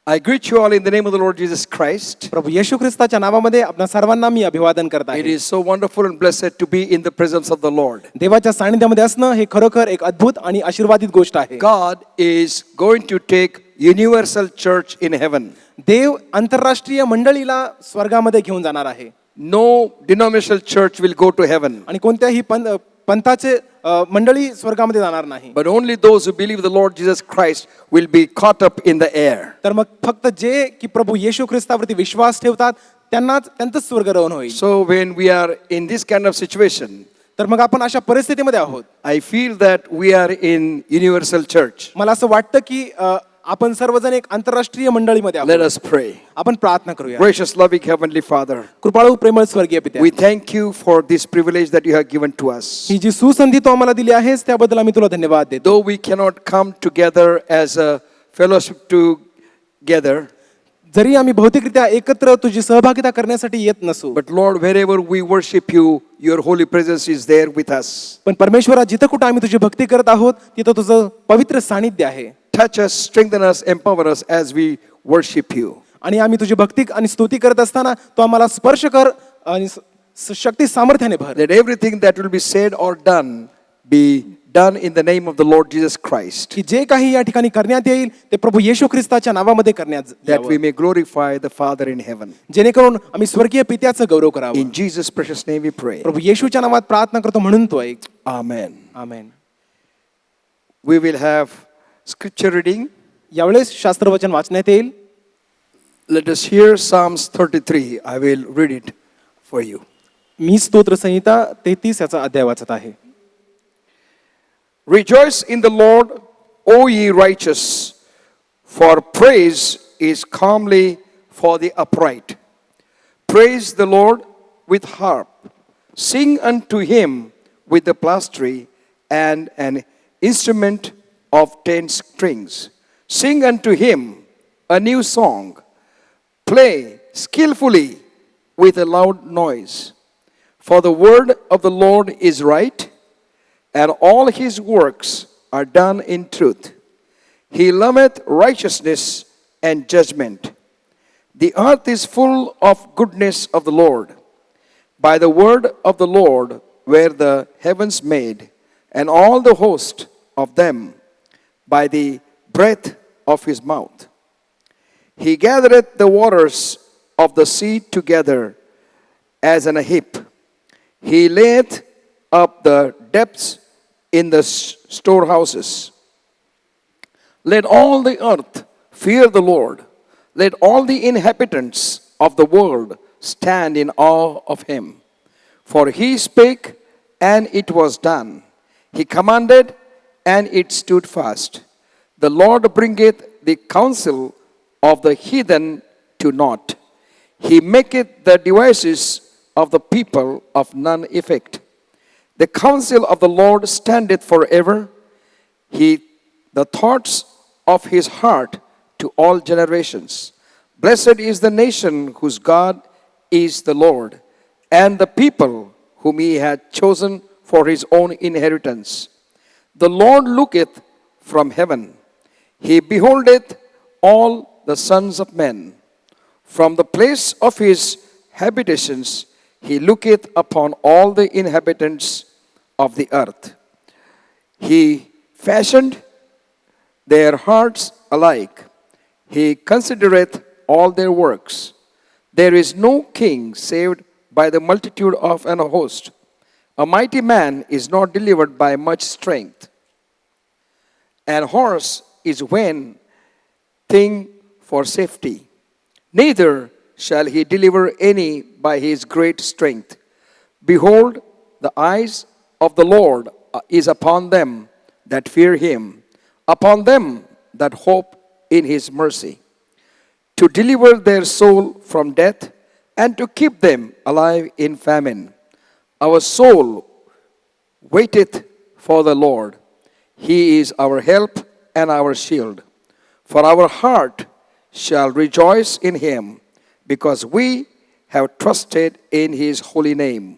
I greet you all in the name of the Lord Jesus Christ. प्रभू येशू ख्रिस्ताच्या नावामध्ये आपणा सर्वांना मी अभिवादन करत It आहे. is so wonderful and blessed to be in the presence of the Lord. देवाच्या सानिध्यामध्ये असणं हे खरोखर एक अद्भुत आणि आशीर्वादित गोष्ट आहे. God is going to take universal church in heaven. देव आंतरराष्ट्रीय मंडळीला स्वर्गामध्ये घेऊन जाणार आहे. No denominational church will go to heaven, आणि कोणत्याही पंथाचे मंडळी स्वर्गामध्ये जाणार नाही. but only those who believe the Lord Jesus Christ will be caught up in the air. तर मग फक्त जे की प्रभू येशू ख्रिस्तावरती विश्वास ठेवतात त्यांनाच त्यांचंच स्वर्गारोहण होईल. So when we are in this kind of situation, तर मग आपण अशा परिस्थितीमध्ये आहोत. I feel that we are in universal church. मला असं वाटतं की आपण सर्वजण एक आंतरराष्ट्रीय मंडळीमध्ये Let आहोत. us pray. आपण प्रार्थना करूया. Gracious, loving Heavenly Father, कृपाळू प्रेमळ स्वर्गीय पित्या, we thank you for this privilege that you have given to us. ही जी सुसंधी तू आम्हाला दिली आहेस त्याबद्दल आम्ही तुला धन्यवाद देतो. Though we cannot come together as a fellowship together, जरी आम्ही भौतिकरित्या एकत्र तुझी सहभागिता करण्यासाठी येत नसू, but Lord, wherever we worship you, your holy presence is there with us. पण परमेश्वरा जिथं कुठं आम्ही तुझी भक्ती करत आहोत तिथं तुझं पवित्र सानिध्य आहे. Touch us, strengthen us, empower us as we worship you. आणि आम्ही तुझी भक्ती आणि स्तुती करत असताना तो आम्हाला स्पर्श कर आणि शक्ती सामर्थ्याने भर. Let everything that will be said or done be done in the name of the Lord Jesus Christ, की जे काही या ठिकाणी करण्यात येईल ते प्रभू येशू ख्रिस्ताच्या नावामध्ये करण्यात that we यावं. may glorify the Father in heaven. जेणेकरून आम्ही स्वर्गीय पित्याचं गौरव करावं. In Jesus' precious name we pray. प्रभू येशूच्या नावात प्रार्थना करतो म्हणून तो ऐक. Amen. Amen. We will have scripture reading. यावेळेस शास्त्रवचन वाचण्यात येईल. Let us hear Psalms 33. I will read it for you. मी स्तोत्र संहिता 33 याचा अध्याय वाचत आहे. Rejoice in the Lord, O ye righteous, for praise is calmly for the upright. Praise the Lord with harp. Sing unto him with the psaltery and an instrument of 10 strings. Sing unto him a new song. Play skillfully with a loud noise. For the word of the Lord is right, and all his works are done in truth. He loveth righteousness and judgment. The earth is full of goodness of the Lord. By the word of the Lord were the heavens made, and all the host of them by the breath of his mouth. He gathereth the waters of the sea together as in a heap. He layeth up the depths in the storehouses. Let all the earth fear the Lord. Let all the inhabitants of the world stand in awe of him. For he spake, and it was done. He commanded, and it stood fast. The Lord bringeth the counsel of the heathen to naught. He maketh the devices of the people of none effect. The counsel of the Lord standeth forever, the thoughts of his heart to all generations. Blessed is the nation whose God is the Lord, and the people whom he hath chosen for his own inheritance. The Lord looketh from heaven. He beholdeth all the sons of men. From the place of his habitations he looketh upon all the inhabitants of the earth. He fashioned their hearts alike. He considereth all their works. There is no king saved by the multitude of an host. A mighty man is not delivered by much strength. An horse is vain thing for safety. Neither shall he deliver any by his great strength. Behold, the eyes of the Lord is upon them that fear him, upon them that hope in his mercy, to deliver their soul from death and to keep them alive in famine. Our soul waiteth for the Lord. He is our help and our shield. For our heart shall rejoice in him, because we have trusted in his holy name.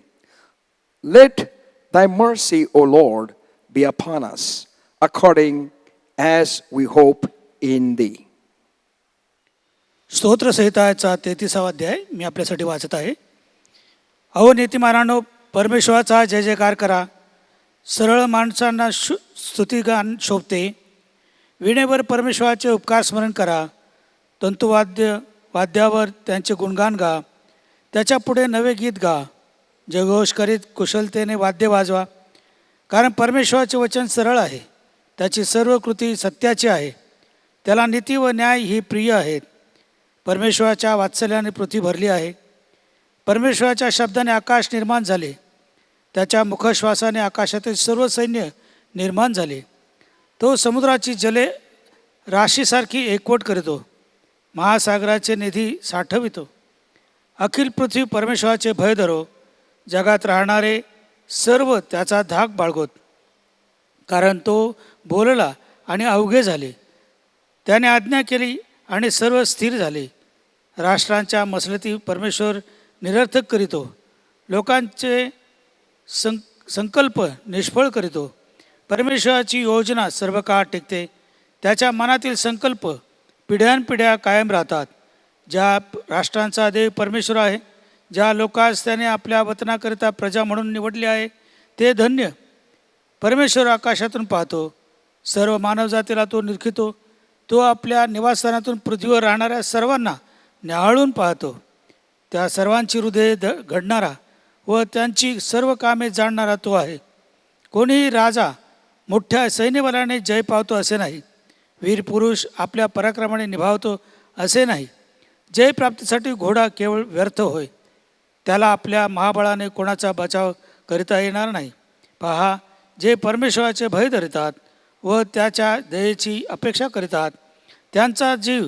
Let thy mercy, O Lord, be upon us, according as we hope in thee. स्तोत्रसंहिताचा 33वा अध्याय मी आपल्यासाठी वाचत आहे. अहो नीतिमानांनो, परमेश्वराचा जय जयकार करा. सरळ माणसांना स्तुतिगान शोभते. वीणेवर परमेश्वराचे उपकार स्मरण करा. वाद्यावर त्यांचे गुणगान गा. त्याच्या पुढे नवे गीत गा. जयघोष करीत कुशलतेने वाद्य वाजवा. कारण परमेश्वराचे वचन सरळ आहे. त्याची सर्व कृती सत्याची आहे. त्याला नीती व न्याय ही प्रिय आहेत. परमेश्वराच्या वात्सल्याने पृथ्वी भरली आहे. परमेश्वराच्या शब्दाने आकाश निर्माण झाले. त्याच्या मुखश्वासाने आकाशातील सर्व सैन्य निर्माण झाले. तो समुद्राची जले राशीसारखी एकवट करतो. महासागराचे निधी साठवितो. अखिल पृथ्वी परमेश्वराचे भय धरो. जगात राहणारे सर्व त्याचा धाक बाळगोत. कारण तो बोलला आणि अवघे झाले. त्याने आज्ञा केली आणि सर्व स्थिर झाले. राष्ट्रांच्या मसलती परमेश्वर निरर्थक करीतो. लोकांचे संकल्प निष्फळ करीतो. परमेश्वराची योजना सर्व काळ टिकते. त्याच्या मनातील संकल्प पिढ्यानपिढ्या कायम राहतात. ज्या राष्ट्रांचा देव परमेश्वर आहे, ज्या लोकांस त्याने आपल्या वतनाकरिता प्रजा म्हणून निवडले आहे, ते धन्य. परमेश्वर आकाशातून पाहतो. सर्व मानवजातीला तो निरखितो. तो आपल्या निवासस्थानातून पृथ्वीवर राहणाऱ्या सर्वांना न्याहाळून पाहतो. त्या सर्वांची हृदय घडणारा व त्यांची सर्व कामे जाणणारा तो आहे. कोणीही राजा मोठ्या सैन्यबलाने जय पावतो असे नाही. वीर पुरुष आपल्या पराक्रमाने निभावतो असे नाही. जय प्राप्तीसाठी घोडा केवळ व्यर्थ होय. त्याला आपल्या महाबळाने कोणाचा बचाव करिता येणार नाही. पहा, जे परमेश्वराचे भय धरतात व त्याच्या दयेची अपेक्षा करीतात, त्यांचा जीव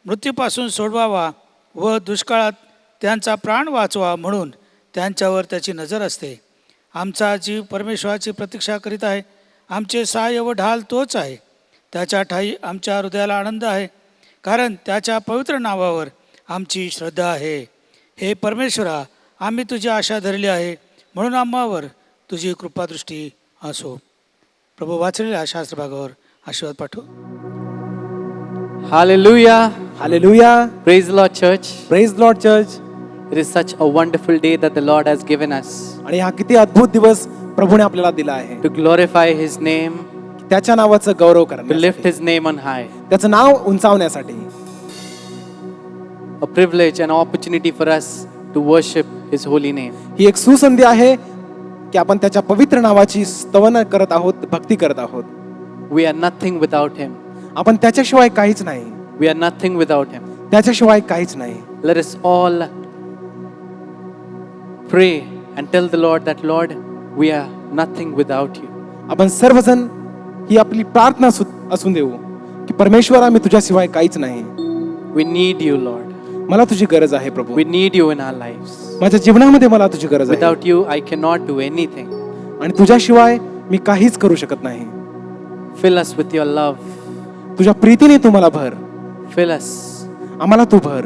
मृत्यूपासून सोडवावा व दुष्काळात त्यांचा प्राण वाचवा म्हणून त्यांच्यावर त्याची नजर असते. आमचा जीव परमेश्वराची प्रतीक्षा करीत आहे. आमचे सहाय्य व ढाल तोच आहे. त्याच्या ठायी आमच्या हृदयाला आनंद आहे. कारण त्याच्या पवित्र नावावर आमची श्रद्धा आहे. हे परमेश्वरा, आम्ही तुझी आशा धरली आहे, म्हणून आम्हावर तुझी कृपादृष्टी असो. प्रभू वाचलेल्या शास्त्रभागावर आशीर्वाद पाठव. Hallelujah. Hallelujah. Praise the Lord, church. Praise Lord church. It is such a wonderful day that the Lord has given us आणि हा किती अद्भुत दिवस प्रभूने आपल्याला दिला आहे. to glorify His name, त्याच्या नावाचं गौरव to lift करण्यासाठी, His name on high. त्याचं नाव उंचावण्यासाठी. A privilege and opportunity for us to worship His holy name. ही एक सुसंधी आहे की आपण त्याच्या पवित्र नावाची स्तवन करत आहोत, भक्ती करत आहोत. We are nothing without Him. आपण त्याच्याशिवाय काहीच नाही. We are nothing without Him. त्याच्याशिवाय काहीच नाही. Let us all pray and tell the Lord that, Lord, we are nothing without you. आपण सर्वजण ही आपली प्रार्थना असून देऊ की परमेश्वरा, मी तुझ्याशिवाय काहीच नाही. We need you, Lord. मला तुझी गरज आहे प्रभू. We need you in our lives. माझ्या जीवनामध्ये मला तुझी गरज आहे. Without you, I cannot do anything. आणि तुझ्याशिवाय मी काहीच करू शकत नाही. Fill us with your love. तुझ्या प्रीतीने तू मला भर. Fill us आम्हाला तू भर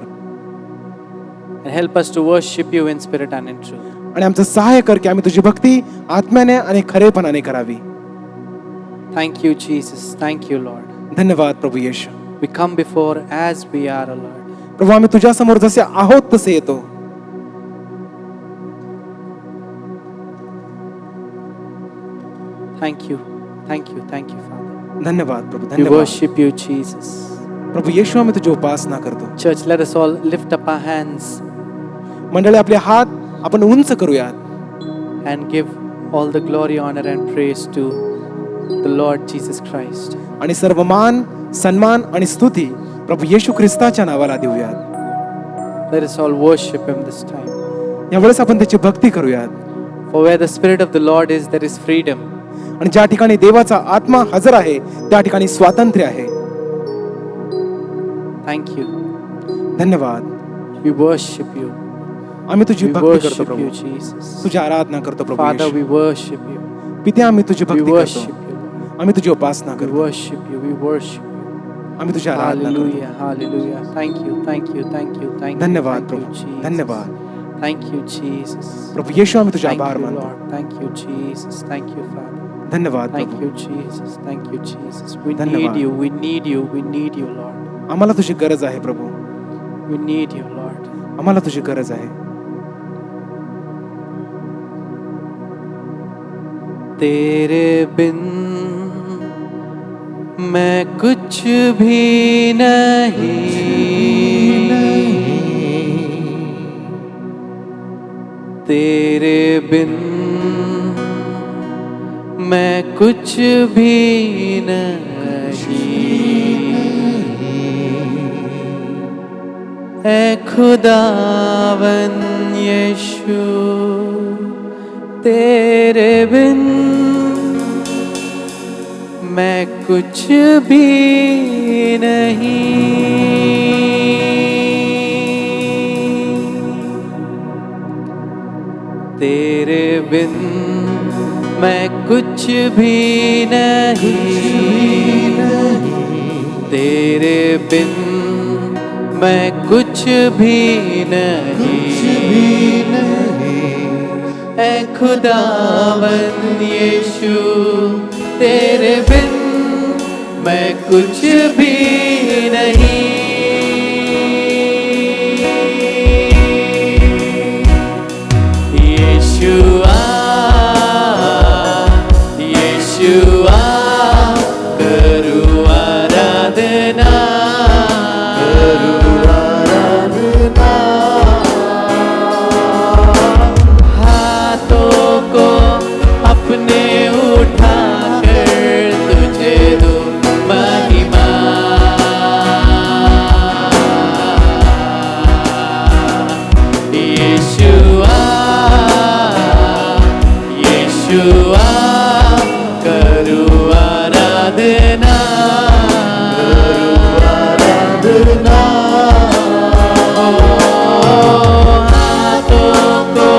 and help us to worship you in spirit and in truth. आणि आमचं सहाय्य कर की आम्ही तुझी भक्ती आत्म्याने आणि खरेपणाने करावी. Thank you, Jesus. Thank you, Lord. धन्यवाद प्रभू येशू. We come before as we are, O Lord. प्रभू, आम्ही तुझ्या समोर जसे आहोत तसे येतो. Thank you. Thank you. Thank you, Father. धन्यवाद प्रभू. We धन्यवाद worship you, Jesus. प्रभू येशू, आम्ही तुझी उपासना करतो. Church, let us all lift up our hands मंडळी, आपले हात आपण उंच करूयात and give all the glory, honor, and praise to the Lord Jesus Christ. आणि सर्व मान, सन्मान आणि स्तुती प्रभू येशू ख्रिस्ताच्या नावाला देऊयात. Let us all worship Him this time. यावेळेस आपण त्याची भक्ती करूयात. For where the Spirit of the Lord is, there is freedom. आणि ज्या ठिकाणी देवाचा आत्मा हजर आहे त्या ठिकाणी स्वातंत्र्य आहे. Thank you. धन्यवाद. We worship you. आम्ही तुझी We भक्ती करतो worship प्रभू. you, Jesus. तुझी आराधना करतो प्रभू Father, Yeshu. we worship you. पित्या, आम्ही तुझी We भक्ती worship करतो. you. Lord. आम्ही तुझी उपासना We करतो. worship you. We worship you. आम्ही तुझी आराधना करतो. Hallelujah. Hallelujah. Thank you. Thank you. Thank you. Thank you. धन्यवाद Thank you, प्रभू. Jesus. धन्यवाद Thank you, Jesus. प्रभू येशू, आम्ही तुझे Thank आभार you, मानतो. Lord. Thank you, Jesus. Thank you, Father. धन्यवाद Thank Prabhu. you, Jesus. Thank you, Jesus. We धन्यवाद. need you. We need you. We need you, Lord. आम्हाला तुझी गरज आहे प्रभू. We need you, Lord. आम्हाला तुझी गरज आहे. तेरे बिन मैं कुछ भी नहीं, तेरे बिन मैं कुछ भी नहीं. ऐ खुदावन यीशु, तेरे बिन मैं कुछ भी नहीं. तेरे बिन मैं कुछ भी नहीं, तेरे बिन मैं कुछ भी नहीं. ऐ खुदावन यीशु, तेरे बिन मैं कुछ भी नहीं. यीशुआ, यीशुआ, करूं आराधना, करूं आराधना. हाथों को अपने उठा कर तुझे दो महिमा. यीशुआ, यीशुआ, करूं आराधना, करूं आराधना. हाथों को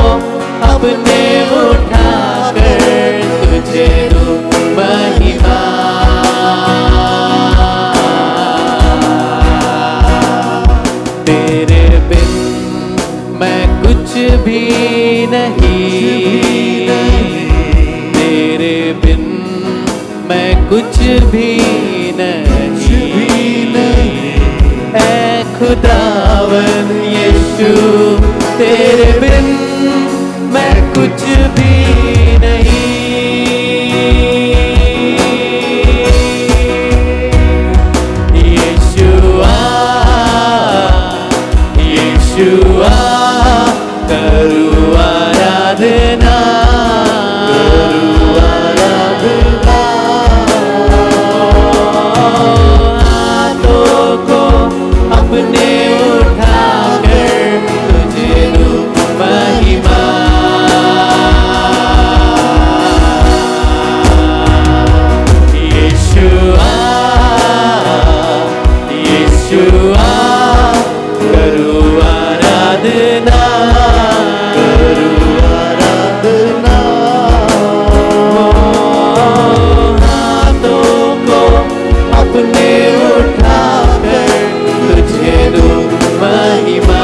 अपने उठा कर तुझे दो महिमा. तेरे बिन मैं कुछ भी नहीं, तेरे बिन मैं कुछ भी नहीं. ऐ खुदावन यीशु, तेरे बिन मैं कुछ भी नहीं. यीशुआ, यीशुआ, करूं आराधना, करूं आराधना. हाथों को अपने उठा कर तुझे दूं महिमा. यीशुआ, यीशुआ, करूं आराधना, करूं आराधना. हाथों को अपने उठा कर तुझे दूं महिमा.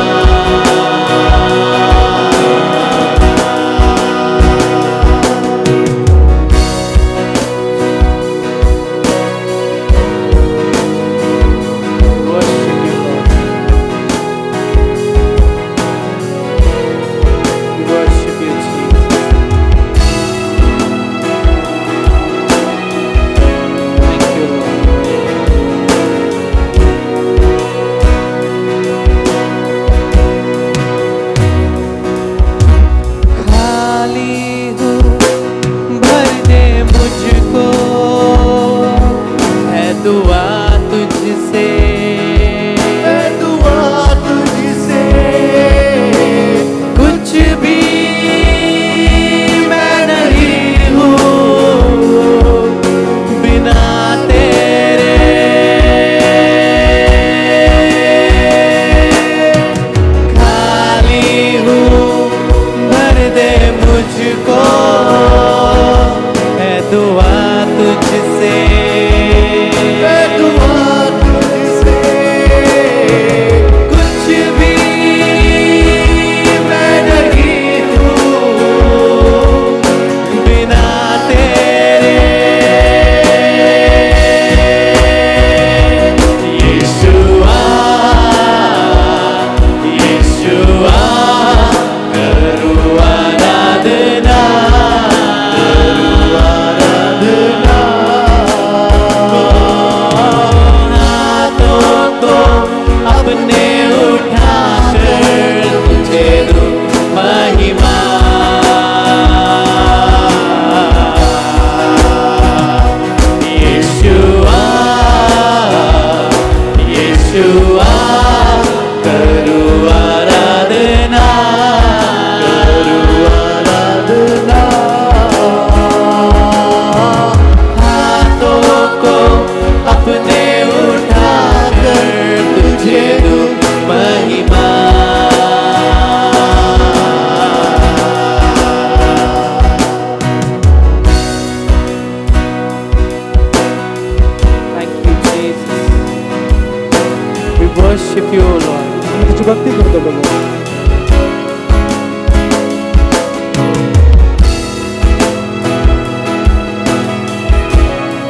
Worship you, Lord. येशुआ करू आराधना, करू आराधना। हाथों को अपने उठाकर तुझे दूं महिमा। Thank you, Jesus. We worship you, O Lord. आम्ही तुझी भक्ती करतो प्रभू.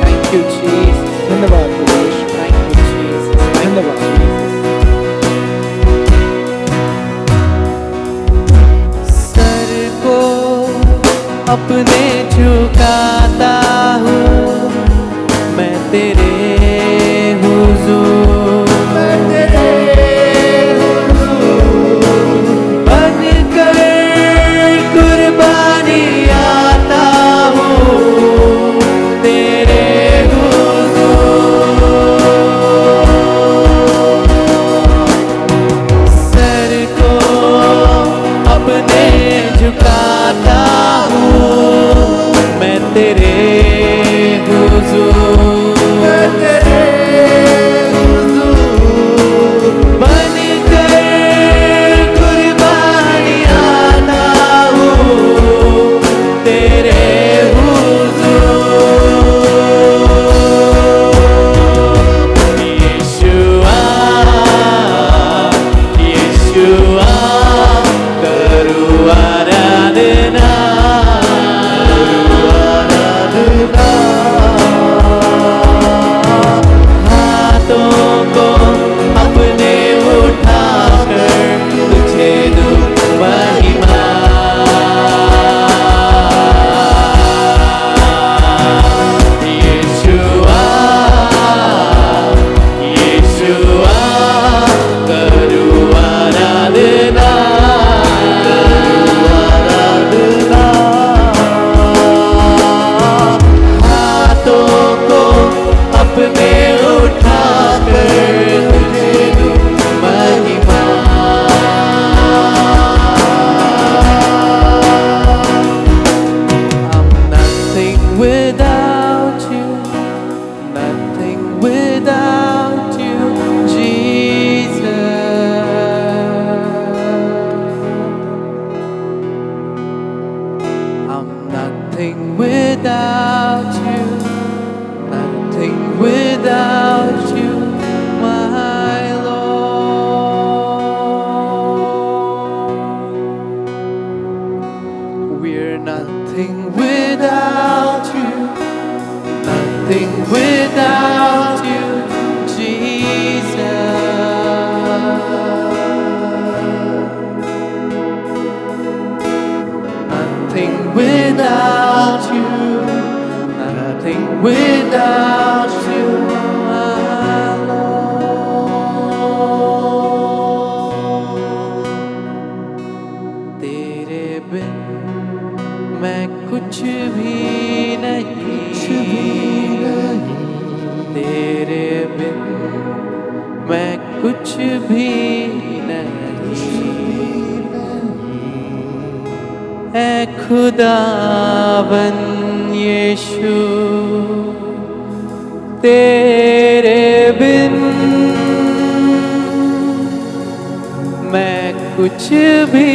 Thank you, Jesus. धन्यवाद प्रभू येशू. Thank you, Jesus. Thank you, धन्यवाद. Jesus. सर को अपने झुकाता हूँ मैं तेरे हुजूर, मैं तेरे हुजूर बनकर कुर्बानी आता हूँ तेरे हुजूर। सर को अपने झुकाता हूँ मैं तेरे हुजूर, मैं तेरे हुजूर बनकर कुर्बानी आता हूँ तेरे हुजूर। येशुआ येशुआ करू आराधना, करू आराधना। हाथों को अपने उठाकर तुझे दूं महिमा। येशुआ येशुआ करू आराधना, करू आराधना। हाथों को अपने उठाकर तुझे दूं महिमा। I'm nothing without you, nothing without you, Jesus. I'm nothing without you, nothing without you, my Lord. We're nothing without you, nothing without you, Jesus. Nothing without you, nothing without you, my Lord. तेरे बिन मैं कुछ भी नहीं, तेरे बिन मैं कुछ भी नहीं। ऐ खुदावन यीशु तेरे बिन मैं कुछ भी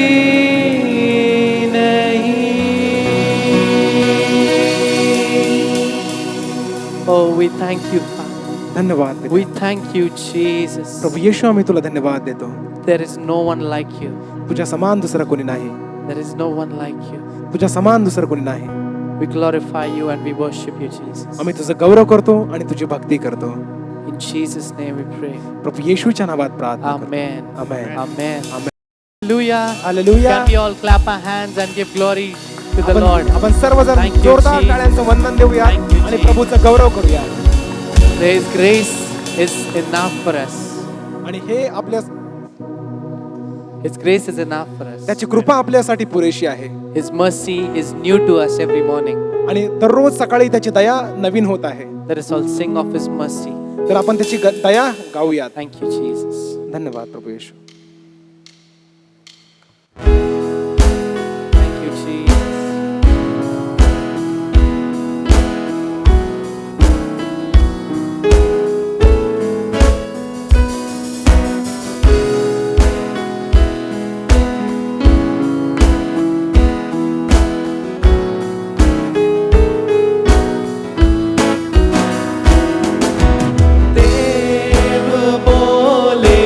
नहीं। Oh, we thank you, Father. धन्यवाद पिता. We thank you, Jesus. प्रभू येशू आम्ही तुला धन्यवाद देतो. There is no one like you. तुझ्या समान दुसरा कोणी नाही. There is no one like you. तुझ्या समान दुसरं कोणी नाही. We glorify you and we worship you, Jesus. आम्ही तुझं गौरव करतो आणि तुझी भक्ती करतो. In Jesus' name we pray. प्रभू येशूच्या नावात प्रार्थना करतो. Amen. Amen. Amen. Amen. Hallelujah. Hallelujah. Can we all clap our hands and give glory to the Lord? आपण सर्वजण Thank you, जोरदार Jesus. टाळ्यांचं वंदन देऊया Thank you, आणि Jesus. प्रभूचं गौरव करूया. His grace is enough for us. आणि हे आपल्या His grace is enough for us. त्याची कृपा आपल्यासाठी पुरेशी आहे. His mercy is new to us every morning. आणि दररोज सकाळी त्याची दया नवीन होत आहे. Let us all sing of His mercy. तर आपण त्याची दया गाऊयात. Thank you, Jesus. धन्यवाद प्रभू येशू. Thank you, Jesus. देव बोले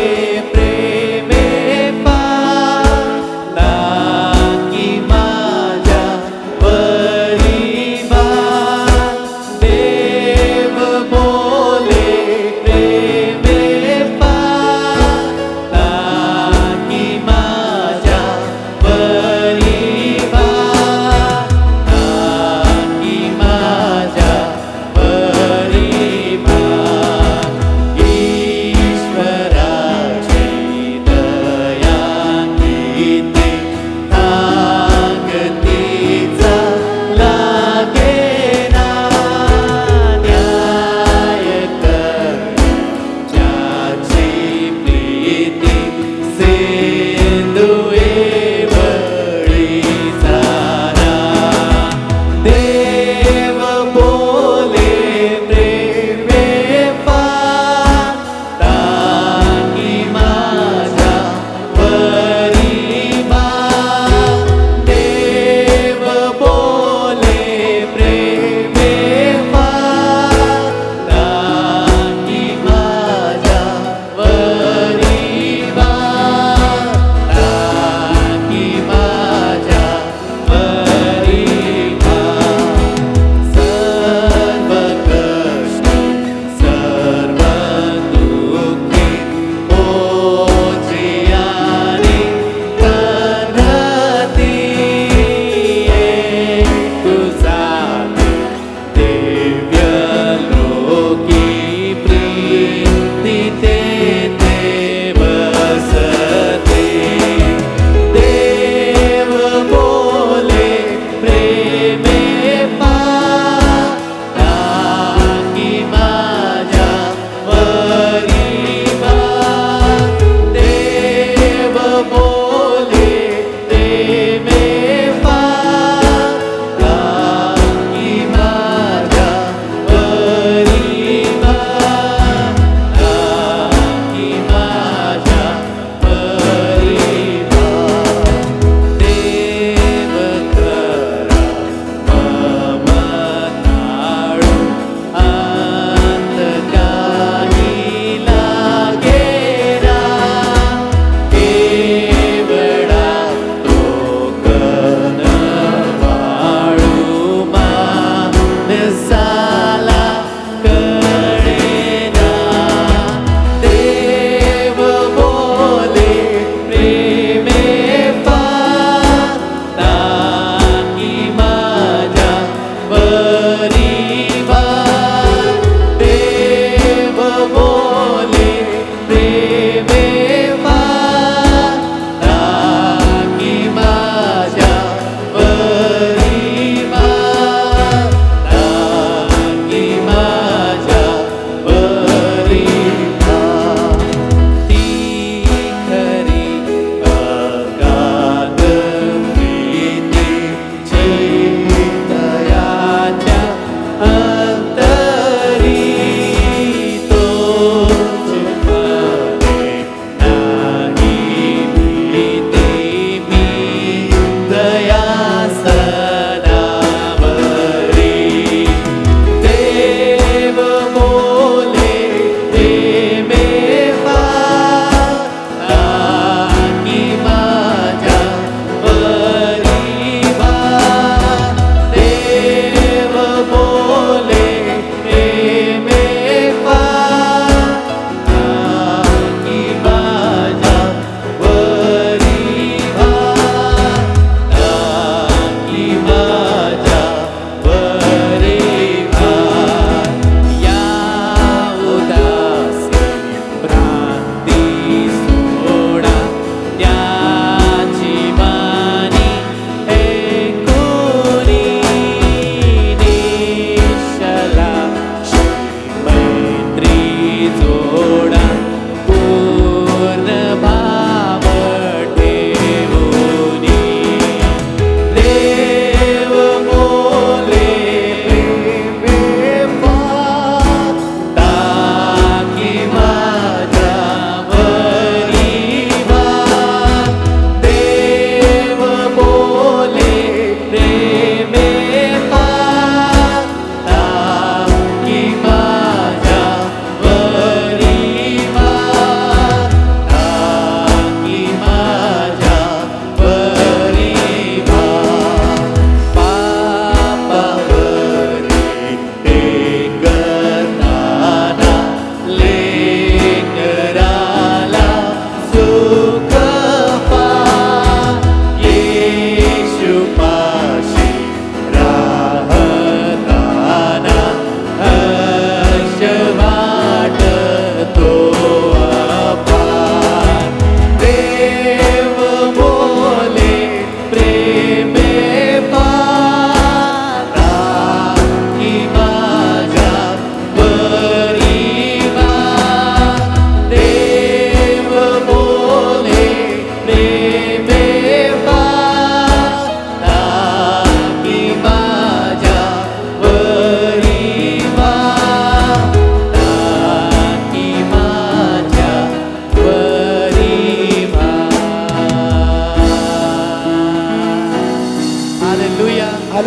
प्रेम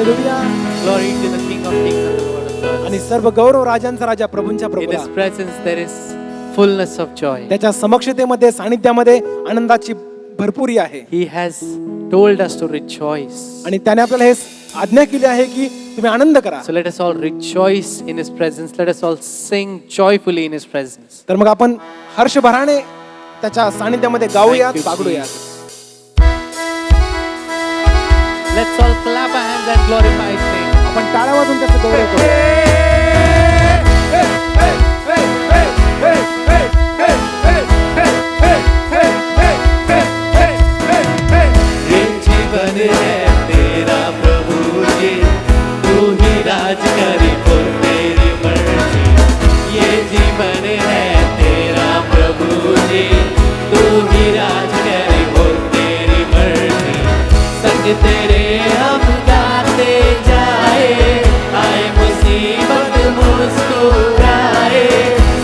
hallelujah. Glory to the King of Kings and the Lord of Lords. आणि सर्व गौरव राजांचा राजा प्रभूंच्या In प्रभूला. His presence there is fullness of joy. त्याच्या समक्षतेमध्ये सानिध्यामध्ये आनंदाची भरपुरी आहे. He has told us to rejoice. आणि त्याने आपल्याला हे आज्ञा केली आहे की तुम्ही आनंद करा. So let us all rejoice in His presence. Let us all sing joyfully in His presence. तर मग आपण हर्षभराने त्याच्या सानिध्यामध्ये गाऊयात, Thank you, बागडूयात. Jesus. Let's all clap our hands and glorify His name. आपण टाळ्या वाजून त्याचं गौरव करू. ये जीवन है तेरा प्रभु जी, तू ही राज करे और तेरी मर्जी. ये जीवन है तेरा प्रभु जी, तू ही राज करे और तेरी मर्जी. संग तेरे हम गाते जाए, आए मुसीबत मुस्कुराए.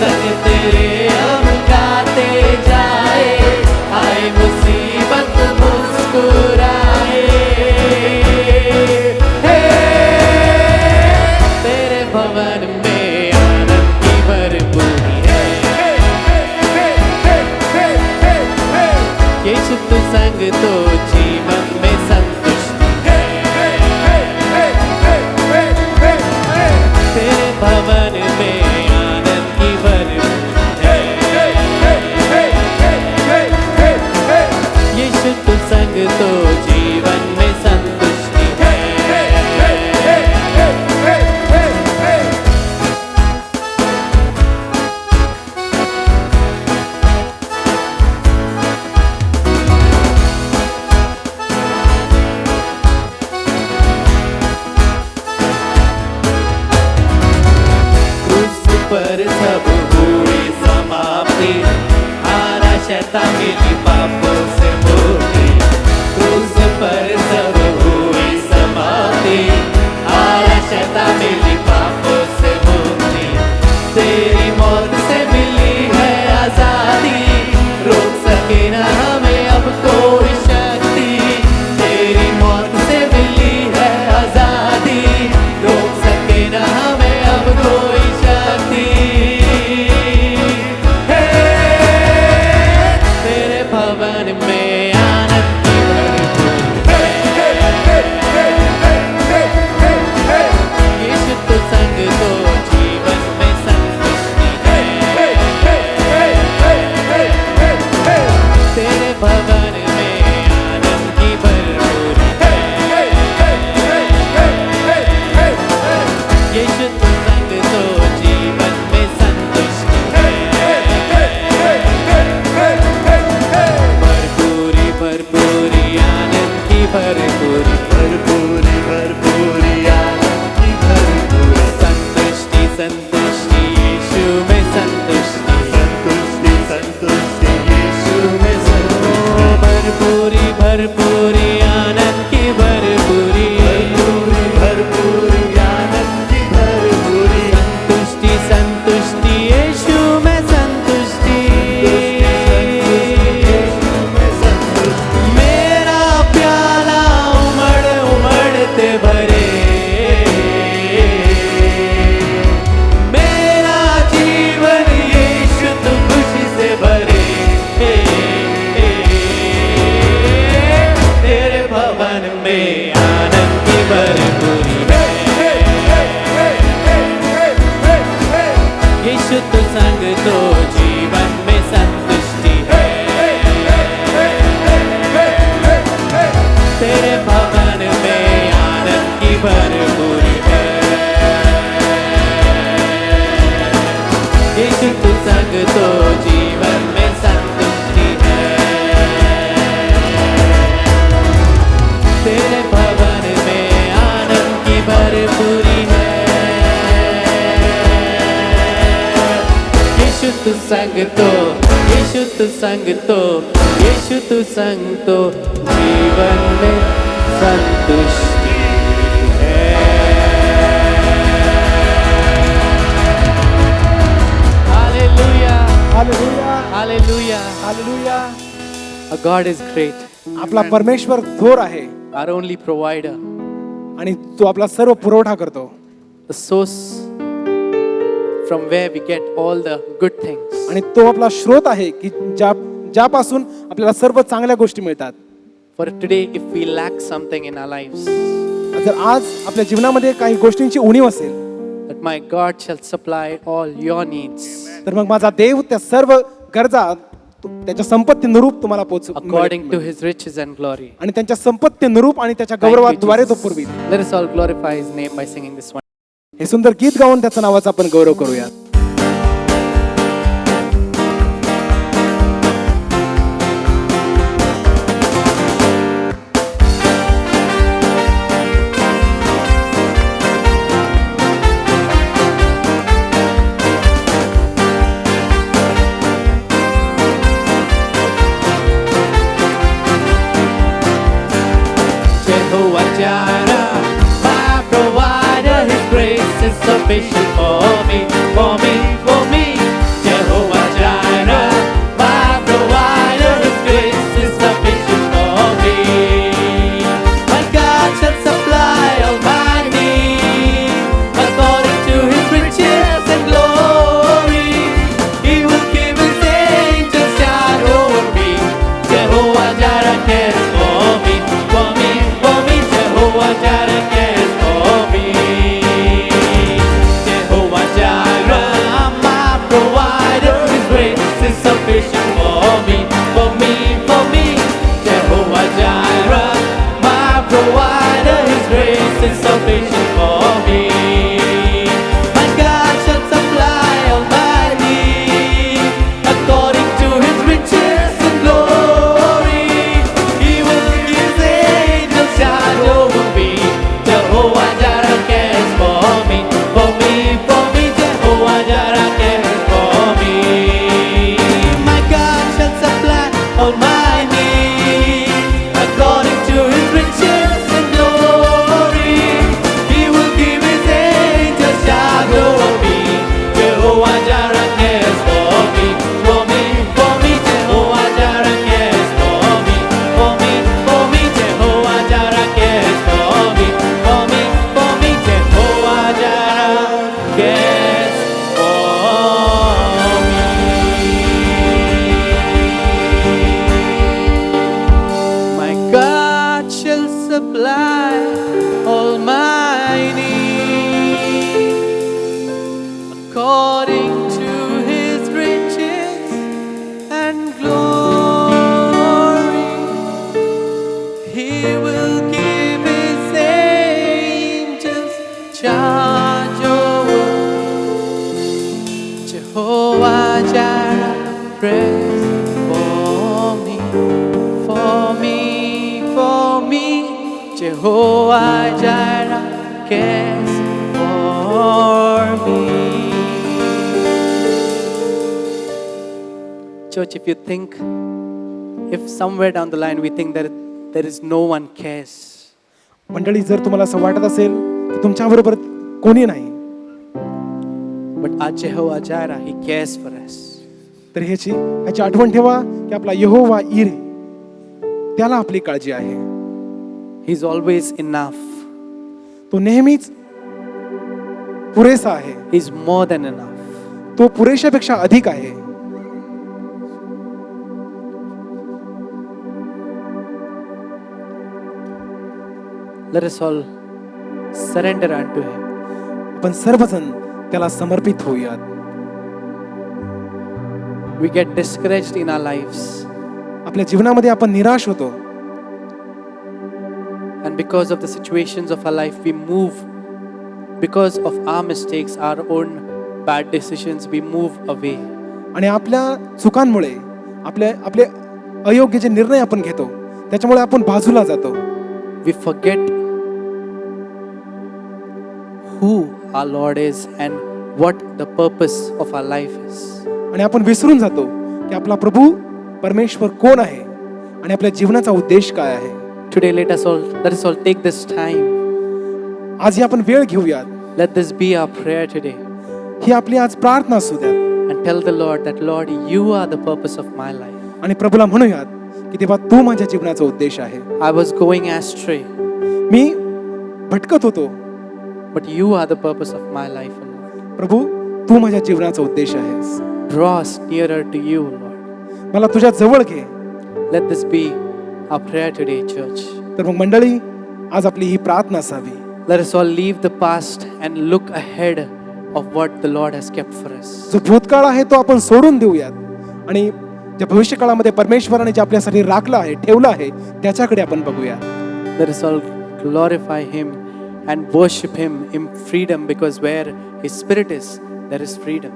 संग तेरे हम गाते जाए, आए मुसीबत मुस्कुराए. हे, तेरे भवन में आनंद की भरपूरी है. यीशु तू संग तो जीवन में संतुष्टि है. तेरे भवन में आनंद की भरपूरी है. यीशु तू संग तो जीवन में संतुष्टि है. क्रूस पर सब हुई समाप्ति, हारा शैतान मिली पापों से मुक्ति. क्रूस पर सब हुई समाप्ति, हारा शैतान मिली पापों से मुक्ति. तेरी मौत से मिली है आजादी, रोक सके न हमें अब कोई शक्ति. तेरी मौत से मिली है आजादी, रोक सके न हमें अब कोई शक्ति. हे, तेरे भवन में आनंद की भरपूरी है. यीशु तू संग तो जीवन में संतुष्टि है. तेरे भवन में आनंद की भरपूरी है. यीशु तू संग तो जीवन में संतुष्टि है. भरपूरी भरपूरी आनंद की भरपूरी, भरपूरी भरपूरी आनंद की भरपूरी. संतुष्टि संतुष्टि यीशु में संतुष्टि, संतुष्टि संतुष्टि यीशु में संतुष्टि. भरपूरी भरपूरी आनंद की भरपूरी, भरपूरी भरपूरी आनंद की भरपूरी. संतुष्टि संतुष्टि यीशु में संतुष्टि. मेरा प्याला उमड़ उमड़ते भरे, मेरा जीवन यीशु तू खुशी से भरे. तेरे भवन में आनंद की भरपूरी है. यीशु तू संग तो जीवन में संतुष्टि है. तेरे भवन में आनंद की भरपूरी है. यीशु तू संग तो जीवन में संतुष्टि है. तेरे भवन में आनंद की भरपूरी है. यीशु तू संग तो, यीशु तू संग तो, यीशु तू संग तो जीवन में संतुष्टि है. Hallelujah. Hallelujah, Hallelujah. Hallelujah. Our God is great. आपला परमेश्वर थोर आहे. Our only provider. आणि तो आपला सर्व पुरवठा करतो. the source from where we get all the good things. आणि तो आपला स्रोत आहे की ज्यापासून आपल्याला सर्व चांगल्या गोष्टी मिळतात. For today, if we lack something in our lives, जर आज आपल्या जीवनामध्ये काही गोष्टींची उणीव असेल, that my God shall supply all your needs तर मग माझा देव त्या सर्व गरजा त्याच्या संपत्तीनुरूप तुम्हाला according to his riches and glory. आणि त्यांच्या संपत्तीनुरूप आणि त्याच्या Thank you, गौरवाद्वारे तो Jesus. पुरवील. Let us all glorify his name by singing this one. हे सुंदर गीत गाऊन त्याच्या नावाचा आपण गौरव करूया. Jehovah Jireh, my provider, His grace is sufficient for me, for me, for me. Jehovah Jireh, my provider, His grace is sufficient for me. My God shall supply all my needs according to His riches and glory. He will give His angels charge over me. Jehovah Jireh cares for me, for me, for me. Jehovah Jireh cares for me. Jehovah Jireh, my provider, His grace is sufficient for me, for me, for me. Jehovah Jireh, my provider, His grace is sufficient for me. My God shall supply all my needs according to His riches and glory. He will give His angels charge over me. Jehovah Jireh cares for me, for me, for me. Jehovah Jireh cares for me. My God shall supply all my needs according to His riches and glory. He will give His angels charge over me. Jehovah Jireh cares for me, for me, for me. Jehovah Jireh cares for me, for me, for me. Jehovah Jireh cares for me, for me, for me. Jehovah Jireh cares for me. My God shall supply all my needs according to His riches and glory. He will give His angels charge over Jehovah Jireh, praise for me, for me, for me. Jehovah Jireh cares for me. Church, if you think, if somewhere down the line we think that there is no one cares, मंडळी, जर तुम्हाला असं वाटत असेल की तुमच्याबरोबर कोणी नाही, but our Jehovah Jireh, He cares for us. तर ह्याची आठवण ठेवा की आपला यहोवा ईरे, त्याला आपली काळजी आहे. He's always enough. तो नेहमीच पुरेसा आहे. He's more than enough. तो पुरेशापेक्षा अधिक आहे. Let us all surrender unto Him. आपण सर्वजण त्याला समर्पित होऊयात. We get discouraged in our lives, आपल्या जीवनामध्ये आपण निराश होतो and because of the situations of our life, we move. Because of our mistakes, our own bad decisions, we move away. आणि आपल्या चुकांमुळे आपले अयोग्य जे निर्णय आपण घेतो त्याच्यामुळे आपण बाजूला जातो. We forget who our Lord is and what the purpose of our life is. आणि आपण विसरून जातो की आपला प्रभू परमेश्वर कोण आहे आणि आपल्या जीवनाचा उद्देश काय आहे. Today, let us all take this time. आज आपण वेळ घेऊयात. Let this be our prayer today. ही आपली आज प्रार्थना असू द्या And tell the Lord that, Lord, you are the purpose of my life. आणि प्रभूला म्हणूयात की देवा, तू माझ्या जीवनाचा उद्देश आहे. I was going astray. मी भटकत होतो. But you are the purpose of my life, O Lord. प्रभू, तू माझ्या जीवनाचा उद्देश आहेस. Draw us nearer to you, Lord. मला तुझ्या जवळ घे. Let this be our prayer today, church. तर मग मंडळी, आज आपली ही प्रार्थना असावी. Let us all leave the past and look ahead of what the Lord has kept for us. जो भूतकाळ आहे तो आपण सोडून देऊयात आणि ज्या भविष्यकाळामध्ये परमेश्वराने जे आपल्यासाठी राखलं आहे, ठेवलं आहे, त्याच्याकडे आपण बघूया. Let us all glorify Him and worship Him in freedom, because where His Spirit is, there is freedom.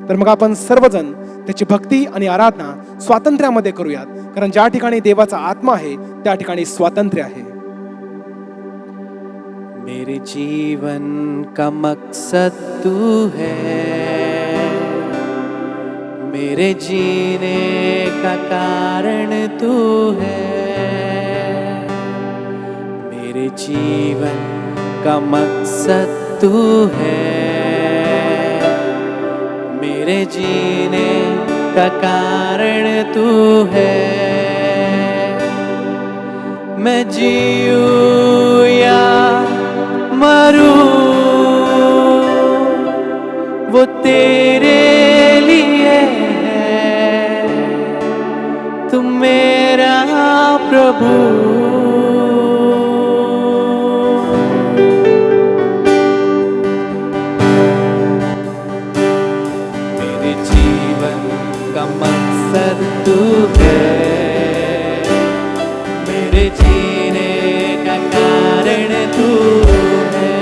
तर मग आपण सर्वजण त्याची भक्ती आणि आराधना स्वातंत्र्यामध्ये करूयात, कारण ज्या ठिकाणी देवाचा आत्मा आहे त्या ठिकाणी स्वातंत्र्य आहे. मेरे जीवन का मकसद तू है, मेरे जीने का कारण तू है. मेरे जीवन का मकसद तू है, मेरे जीने का कारण तू है. मैं जीऊं या मरूं, वो तेरे लिए है. तू मेरा प्रभु. मेरे जीवन का मकसद तू है, मेरे जीने का कारण तू है.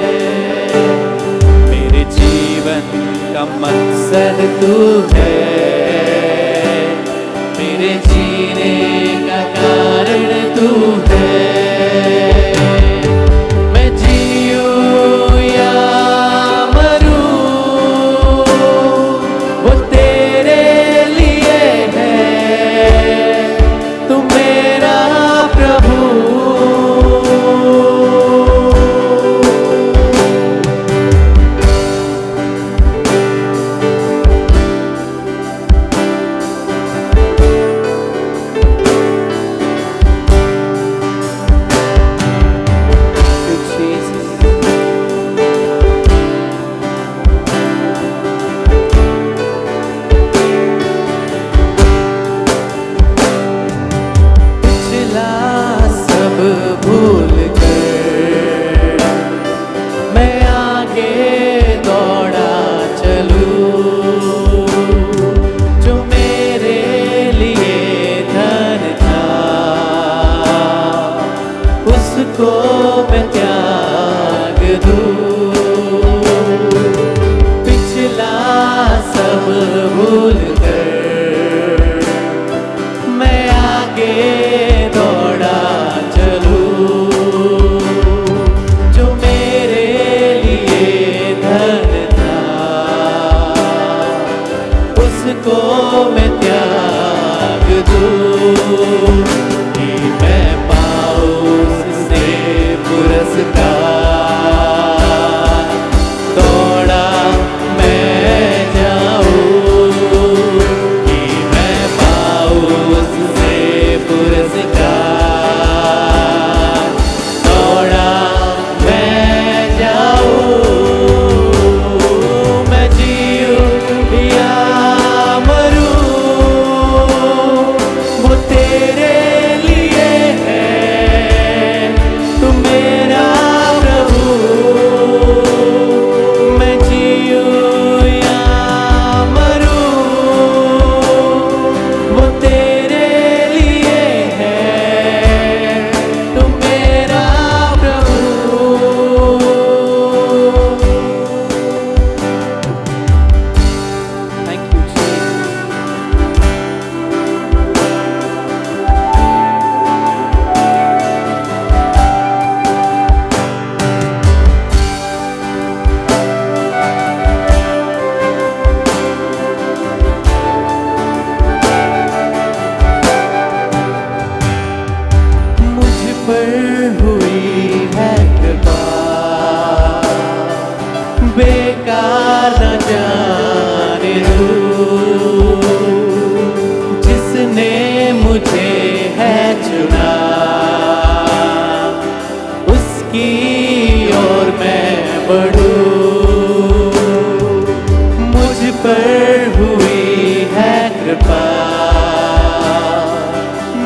मेरे जीवन का मकसद तू है, मेरे जीने का कारण तू है. मैं जीऊं या मरूं, वो तेरे लिए है. तू मेरा प्रभु. पिछला सब भूल कर मैं आगे दौड़ा चलूं. जो मेरे लिए धन था, उसको मैं त्याग दूं. पिछला सब भूल कर मैं आगे दौड़ा चलूं. जो मेरे लिए धन था, उसको मैं त्याग दूं. कि मैं पाऊं उससे पुरस्कार. दौड़ा मैं जाऊं, कि मैं पाऊं उससे पुरस्कार.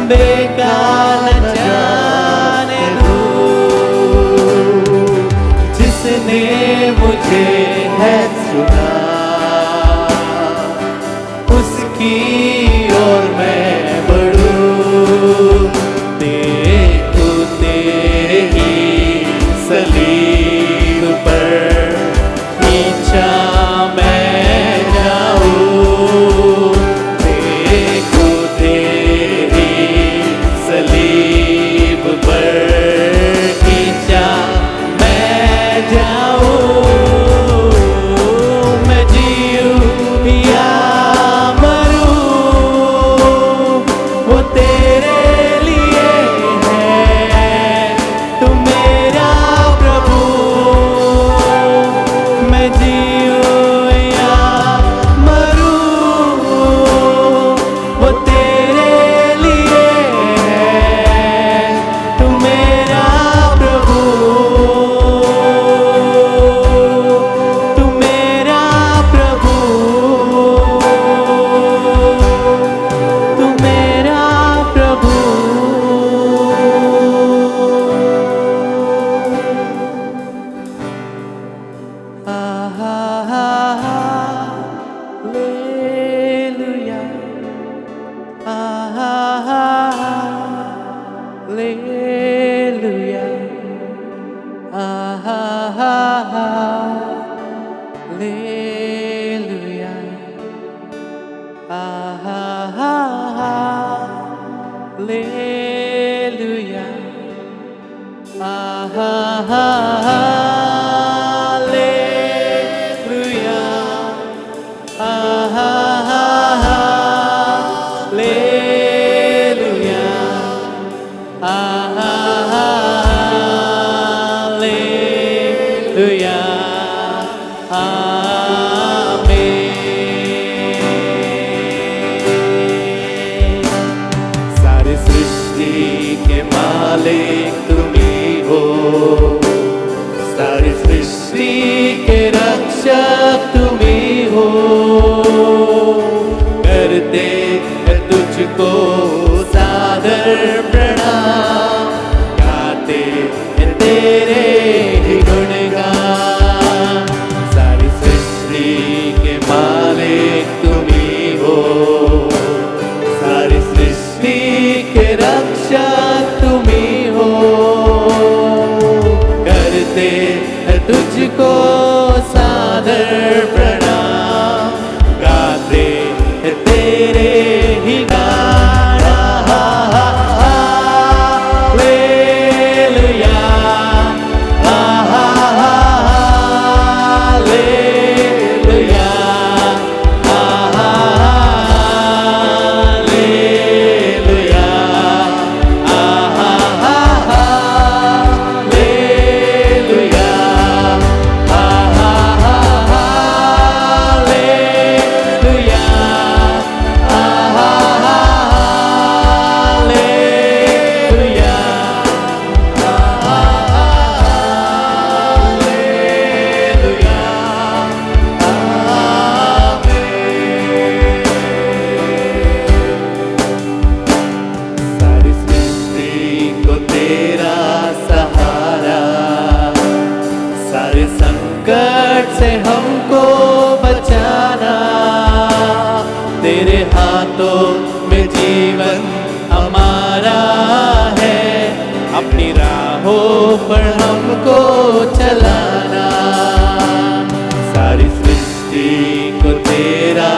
बेकार न जाने दूं, जिसने मुझे है चुना उसकी ओर मैं बढ़ूं। देखूं तेरे ही सलीब पर खींचा मैं जाऊं। देखूं तेरी सलीब पर खींचा मैं जाऊं। मैं जीऊं या मरूं वो तेरे लिए है, तू मेरा प्रभु। मैं जीऊं या मरूं वो तेरे लिए है, तू मेरा प्रभु। तू मेरा प्रभु, तू मेरा प्रभु। Hallelujah. Hallelujah. Hallelujah. Hallelujah. सारी सृष्टि के मालिक तुम्ही हो, सारी सृष्टि के रक्षक तुम्ही हो। करते हैं तुझको सादर प्रणाम, गाते हैं तेरे ही गुणगान। सारी सृष्टि के मालिक तुम्ही हो, सारी सृष्टि के रक्षक तुम्ही हो। करते हैं तुझको सादर प्रणाम, गाते हैं तेरे ही गान। Hallelujah, hallelujah, hallelujah, hallelujah, hallelujah, सारी सृष्टि को तेरा सहारा, सारे संकट से हमको बचाना। तेरे हाथों में जीवन हमारा है, अपनी राहों पर हमको चलाना। सारी सृष्टि को तेरा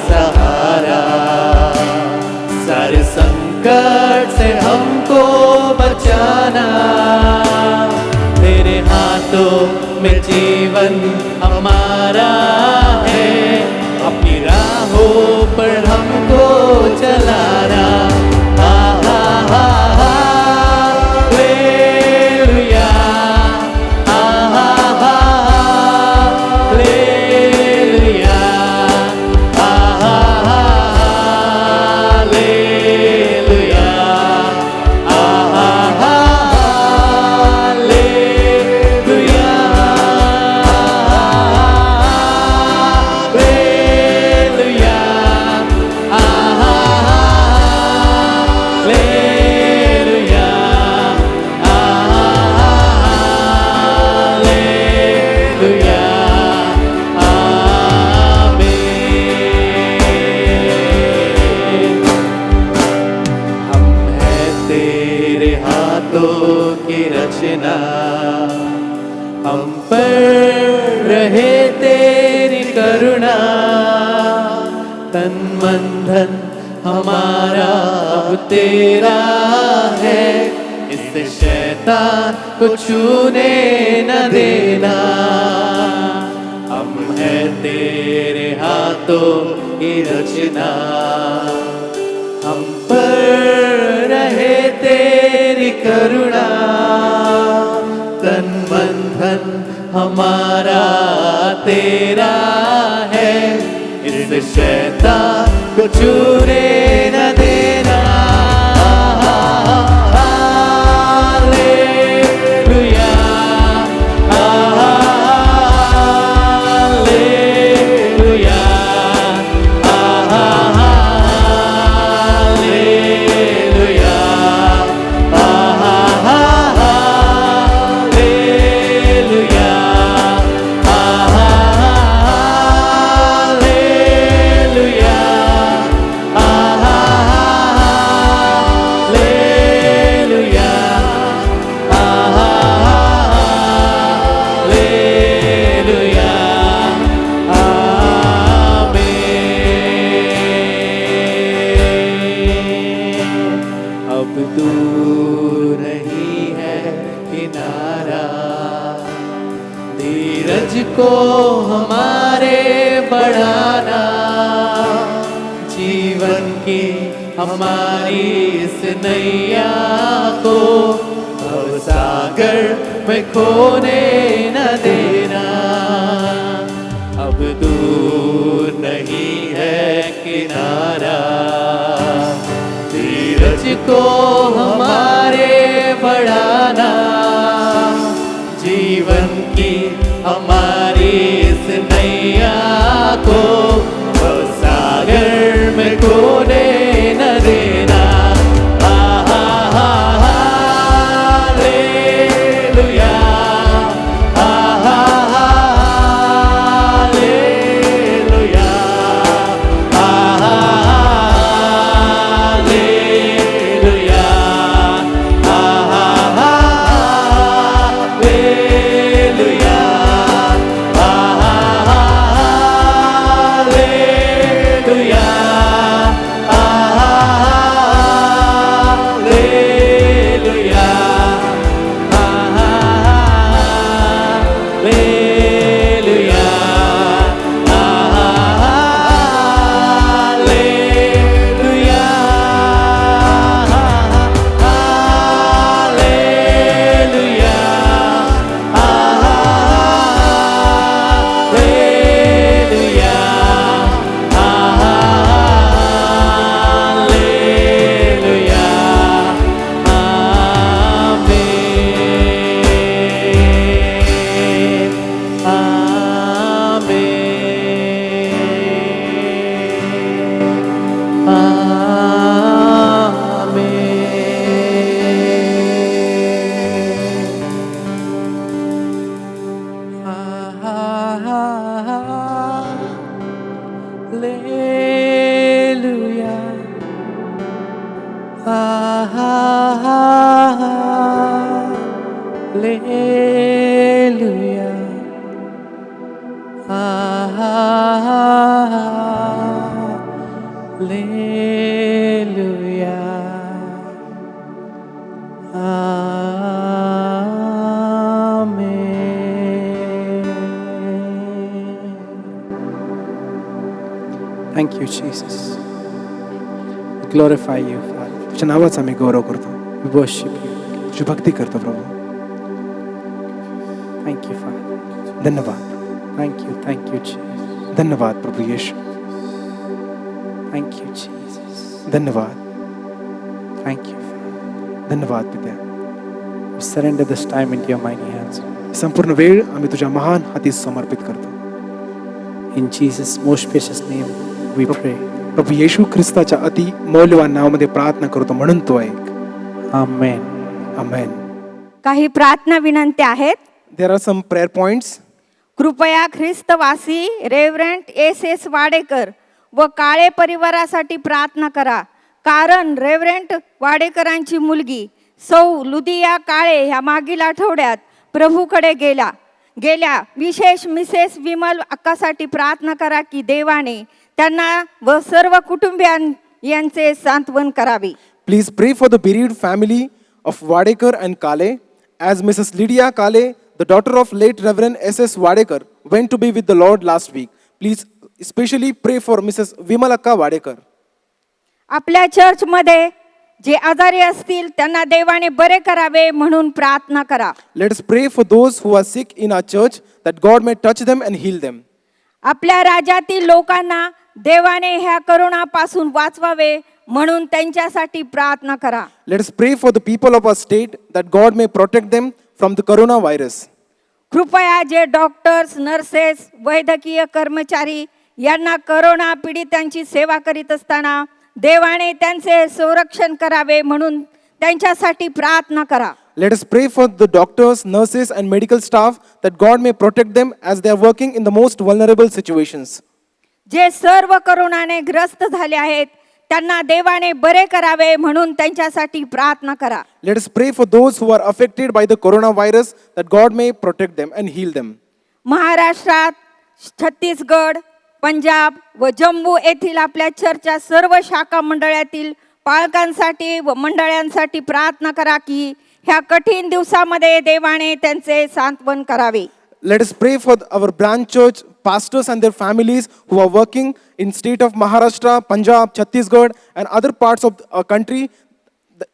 सहारा, सारे संकट से हमको बचाना। तेरे हाथों में जीवन हमारा है, अपनी राहों पर हमको चलाना। Hallelujah, hallelujah, hallelujah, hallelujah. हम हैं तेरे हाथों की रचना, हम पर रहे तेरी करुणा, तन मन धन हमारा अब तेरा है, इससे शैतान को छूने न देना। हम हैं तेरे हाथों की रचना, हम पर रहे तेरी करुणा, तन मन धन हमारा तेरा है, इस शैतान को छूने न देना। Hallelujah, hallelujah, hallelujah, hallelujah, hallelujah, hallelujah, hallelujah, आमीन। अब दूर नहीं है किनारा, धीरज को हमारे बढ़ाना, जीवन की हमारी इस नैया को भवसागर में खोने न देना। अब दूर नहीं है किनारा, धीरज को हमारे बढ़ाना, जीवन की हमारी इस नैया को सागर में खोने न देना। Hallelujah, hallelujah, hallelujah, hallelujah, hallelujah, hallelujah, hallelujah, hallelujah, hallelujah, hallelujah, hallelujah, आमीन, आमीन, हालेलुया, हालेलुया, हालेलुया, आमीन। Thank you Jesus. Glorify you father. तुझ्या नावाचा आम्ही गौरव करतो, We worship you. तुझी भक्ती करतो प्रभू. Thank you, Father. धन्यवाद, Thank you, Jesus. धन्यवाद प्रभू येशू. Thank you, Jesus. धन्यवाद, Thank you, Father. धन्यवाद पित्या. We surrender this time into your mighty hands. संपूर्ण वेळ आम्ही तुझ्या महान हाती समर्पित करतो. In Jesus' most precious name, we pray. प्रभू येशू ख्रिस्ताच्या अति मौल्यवान नावामध्ये प्रार्थना करतो म्हणून तो ऐक. Amen. आमेन. काही प्रार्थना विनंती आहेत. There are some prayer points. कृपया ख्रिस्तवासी रेव्हरंट एस वाडेकर व काळे परिवारासाठी प्रार्थना करा. कारण रेव्हरंट वाडेकरांची मुलगी सौ लुदिया काळे ह्या मागील आठवड्यात प्रभूकडे गेल्या. विशेष मिसेस विमल अक्कासाठी प्रार्थना करा की देवाने त्यांना व सर्व कुटुंबियांचे सांत्वन करावे. Please pray for the bereaved family of Wadekar and Kale, as Mrs. Lydia Kale, the daughter of late Reverend S.S. Wadekar, went to be with the Lord last week. Please especially pray for Mrs. Vimalakka Wadekar. आपल्या चर्चमध्ये जे आजारी असतील त्यांना देवाने बरे करावे म्हणून प्रार्थना करा. Let us pray for those who are sick in our church, that God may touch them and heal them. आपल्या राज्यातील लोकांना देवाने ह्या करोनापासून वाचवावे म्हणून त्यांच्यासाठी प्रार्थना करा. Let us pray for the people of our state, that God may protect them from the coronavirus. कृपया जे डॉक्टर्स, नर्सेस, वैद्यकीय कर्मचारी यांना करोना पीडितांची सेवा करीत असताना देवाने त्यांचे संरक्षण करावे म्हणून त्यांच्यासाठी प्रार्थना करा. Let us pray for the doctors, nurses and medical staff, that God may protect them as they are working in the most vulnerable situations. जे सर्व करोनाने ग्रस्त झाले आहेत त्यांना देवाने बरे करावे म्हणून त्यांच्यासाठी प्रार्थना करा. Let us pray for those who are affected by the coronavirus, that God may protect them and heal them. महाराष्ट्रात, छत्तीसगड, पंजाब व जम्मू येथील आपल्या चर्चच्या सर्व शाखा मंडळातील पालकांसाठी व मंडळांसाठी प्रार्थना करा की ह्या कठीण दिवसामध्ये देवाने त्यांचे सांत्वन करावे. Let us pray for our branch church pastors and their families who are working in state of Maharashtra, Punjab, Chhattisgarh and other parts of our country.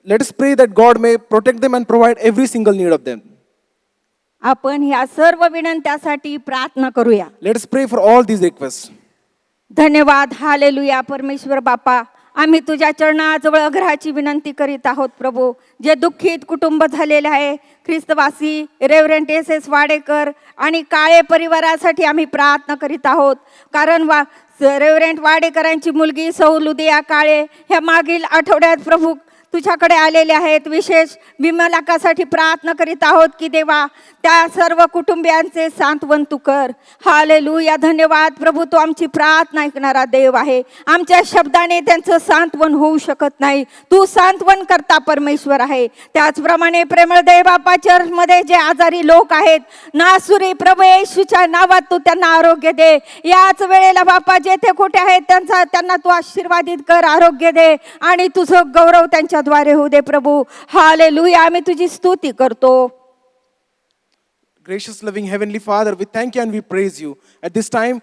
Let us pray that God may protect them and provide every single need of them. आपण ह्या सर्व विनंत्यासाठी प्रार्थना करूया. Let us pray for all these requests. धन्यवाद. Hallelujah. परमेश्वर बापा, आम्ही तुझ्या चरणाजवळ अग्रहाची विनंती करीत आहोत प्रभू. जे दुःखित कुटुंब झालेले आहे, ख्रिस्तवासी रेव्हरंट एस वाडेकर आणि काळे परिवारासाठी आम्ही प्रार्थना करीत आहोत. कारण रेव्हरंट वाडेकरांची मुलगी सौ लुदिया काळे ह्या मागील आठवड्यात प्रभू तुझ्याकडे आलेले आहेत. विशेष विमलाकासाठी प्रार्थना करीत आहोत की देवा त्या सर्व कुटुंबियांचे सांत्वन तू कर. हालेलुया. धन्यवाद प्रभू, तू आमची प्रार्थना ऐकणारा देव आहे. आमच्या शब्दाने त्यांचं सांत्वन होऊ शकत नाही, तू सांत्वन करता परमेश्वर आहे. त्याचप्रमाणे प्रेमळ देव बापा, चर्चमध्ये जे आजारी लोक आहेत, नासुरी प्रभू येशूच्या नावात तू त्यांना आरोग्य दे. याच वेळेला बापा जेथे कुठे आहेत त्यांना तू आशीर्वादित कर, आरोग्य दे आणि तुझं गौरव त्यांच्याद्वारे होऊ दे प्रभू. हालेलुया. आम्ही तुझी स्तुती करतो. Gracious loving Heavenly Father, we thank you and we praise you. At this time,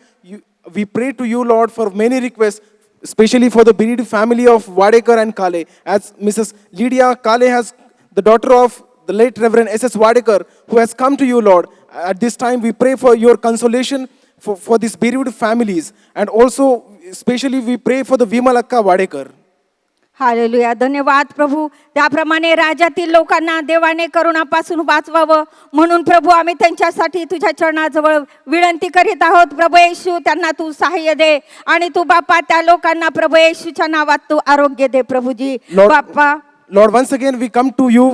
we pray to you, Lord, for many requests, especially for the bereaved family of Wadekar and Kale. As Mrs. Lydia Kale has, the daughter of the late Reverend S.S. Wadekar, who has come to you, Lord. At this time, we pray for your consolation for these bereaved families. And also, especially, we pray for the Vimalakka Wadekar. Hallelujah. धन्यवाद प्रभू. त्याप्रमाणे राज्यातील लोकांना देवाने करोनापासून वाचवावं म्हणून प्रभू आम्ही त्यांच्यासाठी तुझ्या चरणाजवळ विनंती करीत आहोत. प्रभू येशू, त्यांना तू सहाय्य दे आणि तू बाप्पा त्या लोकांना प्रभू येशूच्या नावात तू आरोग्य दे प्रभूजी. बाप्पा Lord, once again we come to you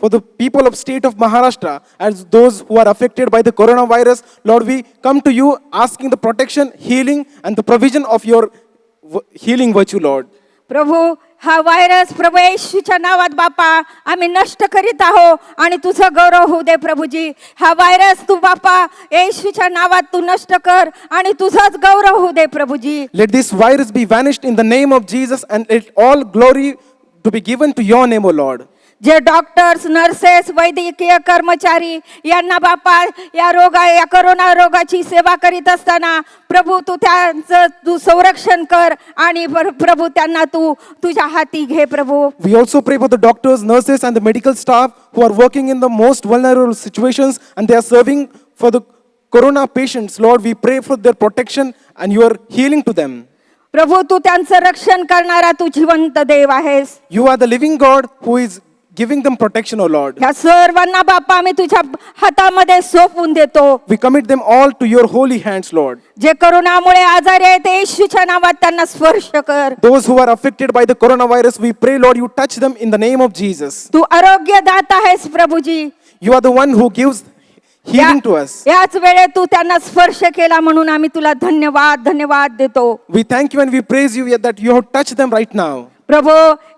for the people of state of Maharashtra as those who are affected by the coronavirus. Lord, we come to you asking the protection, healing and the provision of your healing virtue, Lord. प्रभू हा virus प्रभू येशूच्या नावात बापा आम्ही नष्ट करीत आहो आणि तुझं गौरव होऊ दे प्रभूजी. हा व्हायरस तू बापा येशूच्या नावात तू नष्ट कर आणि तुझंच गौरव होऊ दे Prabhuji. Let this virus be vanished in the name of Jesus and let all glory to be given to your name, O Lord. जे डॉक्टर्स, नर्सेस, वैद्यकीय कर्मचारी यांना बापा या करोना रोगाची सेवा करीत असताना प्रभू तू त्यांचं तू संरक्षण कर आणि प्रभू त्यांना तू तुझ्या हाती घे प्रभू. We also pray for the doctors, nurses and the medical staff who are working in the most vulnerable situations and they are serving for the corona patients. Lord, we pray for their protection and your healing to them. प्रभू तू त्यांचं रक्षण करणारा तू जिवंत देव आहेस. You are the living God who is giving them protection, O Lord. ह्या सर्वांना बाप्पा आम्ही तुझ्या हातामध्ये सोपवून देतो. We commit them all to your holy hands, Lord. जे करोनामुळे आजारी आहेत ते येशूच्या नावात त्यांना स्पर्श कर. Those who are affected by the coronavirus, we pray, Lord, you touch them in the name of Jesus. तू आरोग्य दाता आहेस Prabhuji. You are the one who gives healing to us. याच वेळेत तू त्यांना स्पर्श केला म्हणून आम्ही तुला धन्यवाद देतो. We thank you and we praise you that you have touched them right now. प्रभू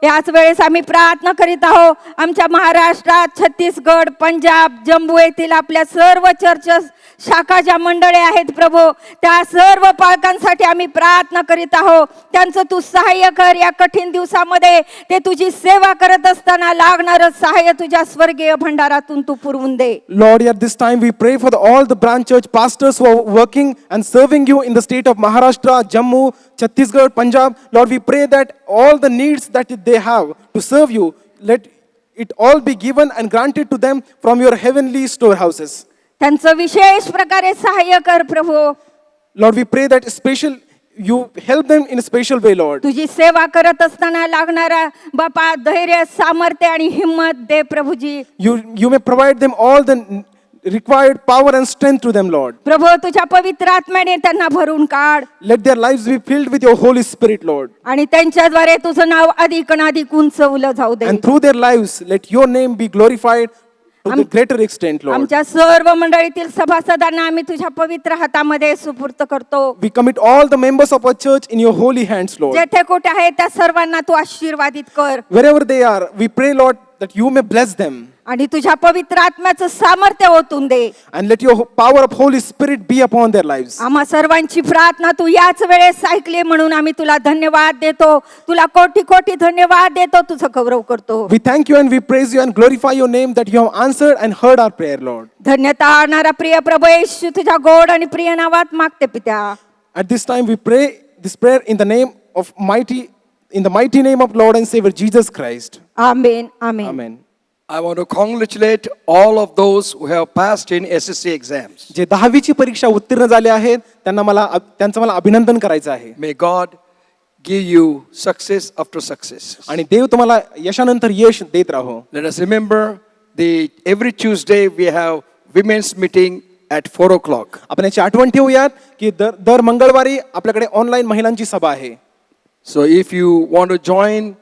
याच वेळेस आम्ही प्रार्थना करीत आहोत आमच्या महाराष्ट्रात, छत्तीसगड, पंजाब, जम्मू येथील आपल्या सर्व चर्चेस शाखा ज्या मंडळे आहेत प्रभू, त्या सर्व पालकांसाठी आम्ही प्रार्थना करीत आहोत. त्यांचं तू सहाय्य कर. या कठीण दिवसामध्ये ते तुझी सेवा करत असताना लागणारं सहाय्य तुझ्या स्वर्गीय भंडारातून तू पुरवून दे. Lord, at this time we pray for all the branch church pastors who are working and serving you in the state of Maharashtra, Jammu, Chhattisgarh, Punjab. Lord, we pray that all the needs that they have to serve you, let it all be given and granted to them from your heavenly storehouses. त्यांचं विशेष प्रकारे सहाय्य कर प्रभू. Lord, we pray that you help them in a special way, Lord. तुझी सेवा करत असताना लागणारा बापा धैर्य, सामर्थ्य आणि हिम्मत दे Prabhuji. You may provide them all the required power and strength to them, Lord. प्रभू तुझ्या पवित्र आत्म्याने त्यांना भरून काढ Let their lives be filled with your Holy Spirit, Lord. आणि त्यांच्याद्वारे तुझं नाव अधिक उंचवलं जाऊ दे. And through their lives, let your name be glorified to the greater extent, Lord. आमच्या सर्व मंडळीतील सभासदांना आम्ही तुझ्या पवित्र हातामध्ये सुपूर्त करतो. We commit all the members of our church in your holy hands, Lord. जेथे कुठे आहे त्या सर्वांना तू आशीर्वादित कर Wherever they are, we pray, Lord, that you may bless them. आणि तुझ्या पवित्र आत्म्याचं सामर्थ्य ओतून दे. And let your power of Holy Spirit be upon their lives. आम्हा सर्वांची प्रार्थना तू याच वेळेस ऐकली म्हणून आम्ही तुला धन्यवाद देतो. तुला कोटी धन्यवाद देतो. तुझं गौरव करतो. We thank you and we praise you and glorify your name that you have answered and heard our prayer, Lord. धन्यता आणणारा प्रिय प्रभू येशू तुझ्या गोड आणि प्रिय नावात मागते पित्या. At this time we pray this prayer in the mighty name of Lord and Savior Jesus Christ. Amen amen. Amen. I want to congratulate all of those who have passed in SSC exams. जे 10वीची परीक्षा उत्तीर्ण झाले आहेत त्यांचं मला अभिनंदन करायचं आहे. May God give you success after success. आणि देव तुम्हाला यशानंतर यश देत राहो. Let us remember every Tuesday we have women's meeting at 4 o'clock. आपण याची आठवण ठेवूयात की दर मंगळवारी आपल्याकडे ऑनलाईन महिलांची सभा आहे. So if you want to join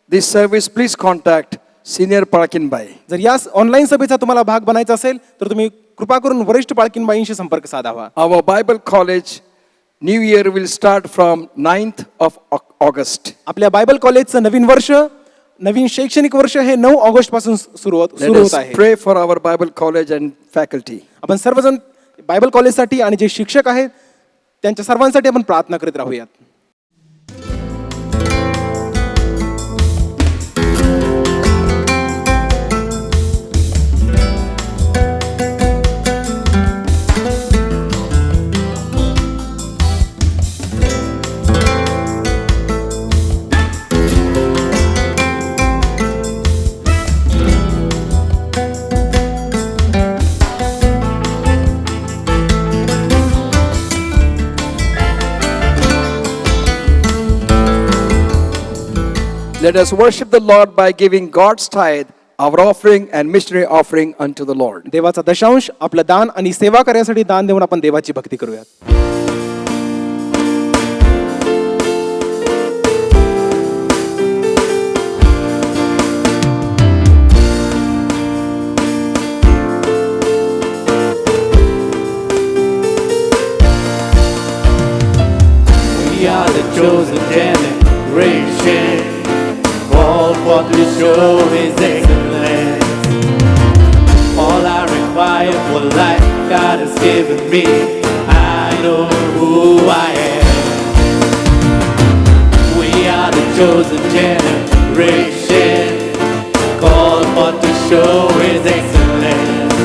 this service, please contact Senior Palkinbai. जर या ऑनलाईन सभेचा तुम्हाला भाग बनायचा असेल तर तुम्ही कृपा करून वरिष्ठ पालकीनबाईंशी संपर्क साधावा. Our Bible College New Year will start from 9th of August. आपल्या बायबल कॉलेजचं नवीन शैक्षणिक वर्ष हे 9 ऑगस्ट पासून सुरू Let होत us आहे. pray for our Bible College and faculty. आपण सर्वजण बायबल कॉलेजसाठी आणि जे शिक्षक आहेत त्यांच्या सर्वांसाठी आपण प्रार्थना करीत राहूयात. Let us worship the Lord by giving God's tithe, our offering and missionary offering unto the Lord. देवाचा दशांश आपलं दान आणि सेवा करण्यासाठी दान देऊन आपण देवाची भक्ती करूयात. We are the chosen generation, called forth to show His excellence. All I require for life, God has given me. I know who I am. We are the chosen generation, called forth to show His excellence.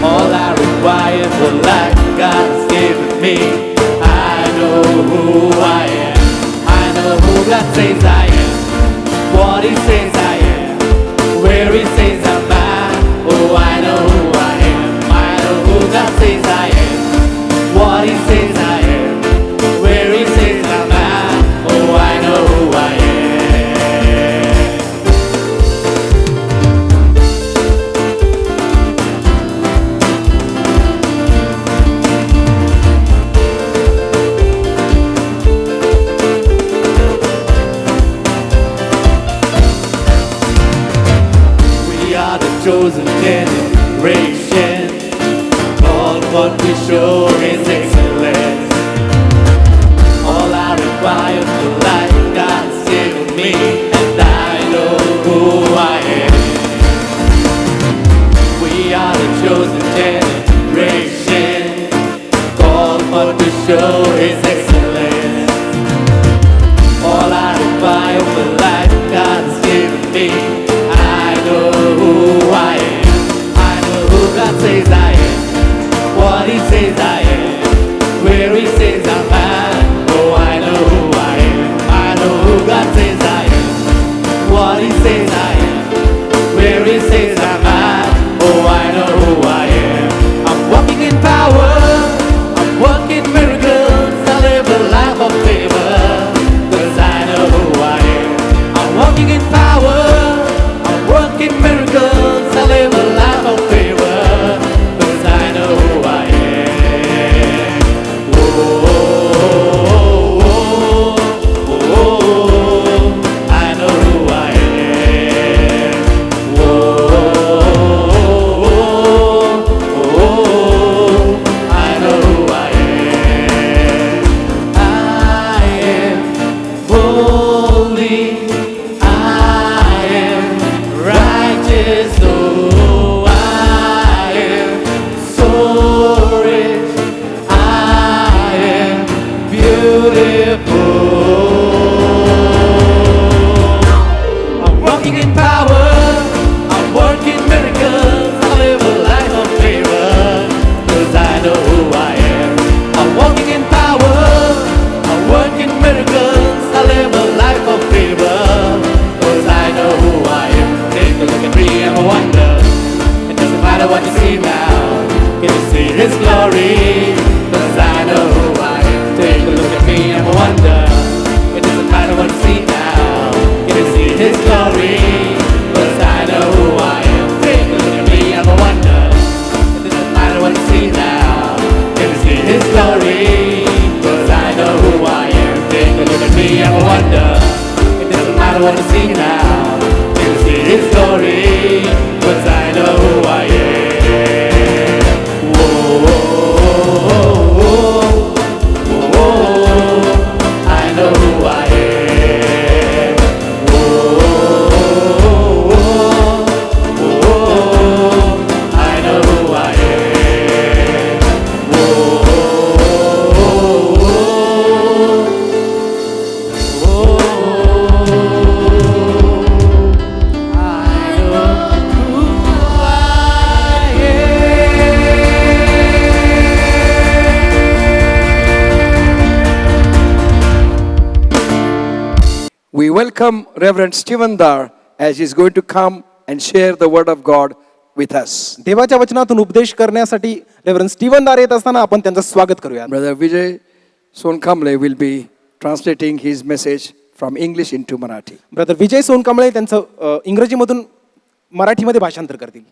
All I require for life, God has given me. I know who I am. I know who God says I am. What He says I am. Where He says I'm at. Oh, I know who I am. I know who God says I am. What He says I am. Where He says I'm at. Oh, I know who I am. chosen generation, called for to show His excellence. All I require for life, God's given me, and I know who I am. We are the chosen generation, called for to show His excellence. All I require for life, God's given me. I know who I am. I know who God says I am. What He says I am. Where He says I'm at. Oh, I know who I am. I know who God says I am. What He says I am. Where He says I'm at. Oh, I know who I am. I'm walking in power. I'm working miracles. I live a life of favor. 'Cause I know who I am. I'm walking in power. I'm working miracles. I live a life of favor. 'Cause I know who I am. Oh, oh, oh, oh, oh. I know who I am. Oh, oh, oh, oh. I know who I am. I am holy. I am righteous. Oh, I am so rich. I am beautiful. I'm walking in power. I'm working miracles. I live a life of favor. 'Cause I know who I am. I'm walking in power. I'm working miracles. I live a life of favor. 'Cause I know who I am. Take a look at me, I'm a wonder. It doesn't matter what you see now. Can you see His glory? 'Cause I know who I am. Take a look at me, I'm a wonder. It doesn't matter what you see now. Can you see His glory? 'Cause I know who I am. Take a look at me, I'm a wonder. It doesn't matter what you see now. Can you see His glory? 'Cause I know who I am. Take a look at me, I'm a wonder. It doesn't matter what you see now. Can you see His glory? 'Cause I know who I am. Whoa, oh, oh, oh, oh. I know who I am. Whoa, oh, oh, oh. I know who I am. Whoa, oh, oh, I know who I am. We welcome Reverend Stephen Dar as he's going to come and share the word of God with us. देवाच्या वचनातून उपदेश करण्यासाठी reverend Steven दार येत असताना आपण त्यांचं स्वागत करूया. Brother Vijay Sonkamle will be translating his message from English into Marathi. Brother Vijay Sonkamble त्यांचं इंग्रजीमधून मराठीमध्ये भाषांतर करतील.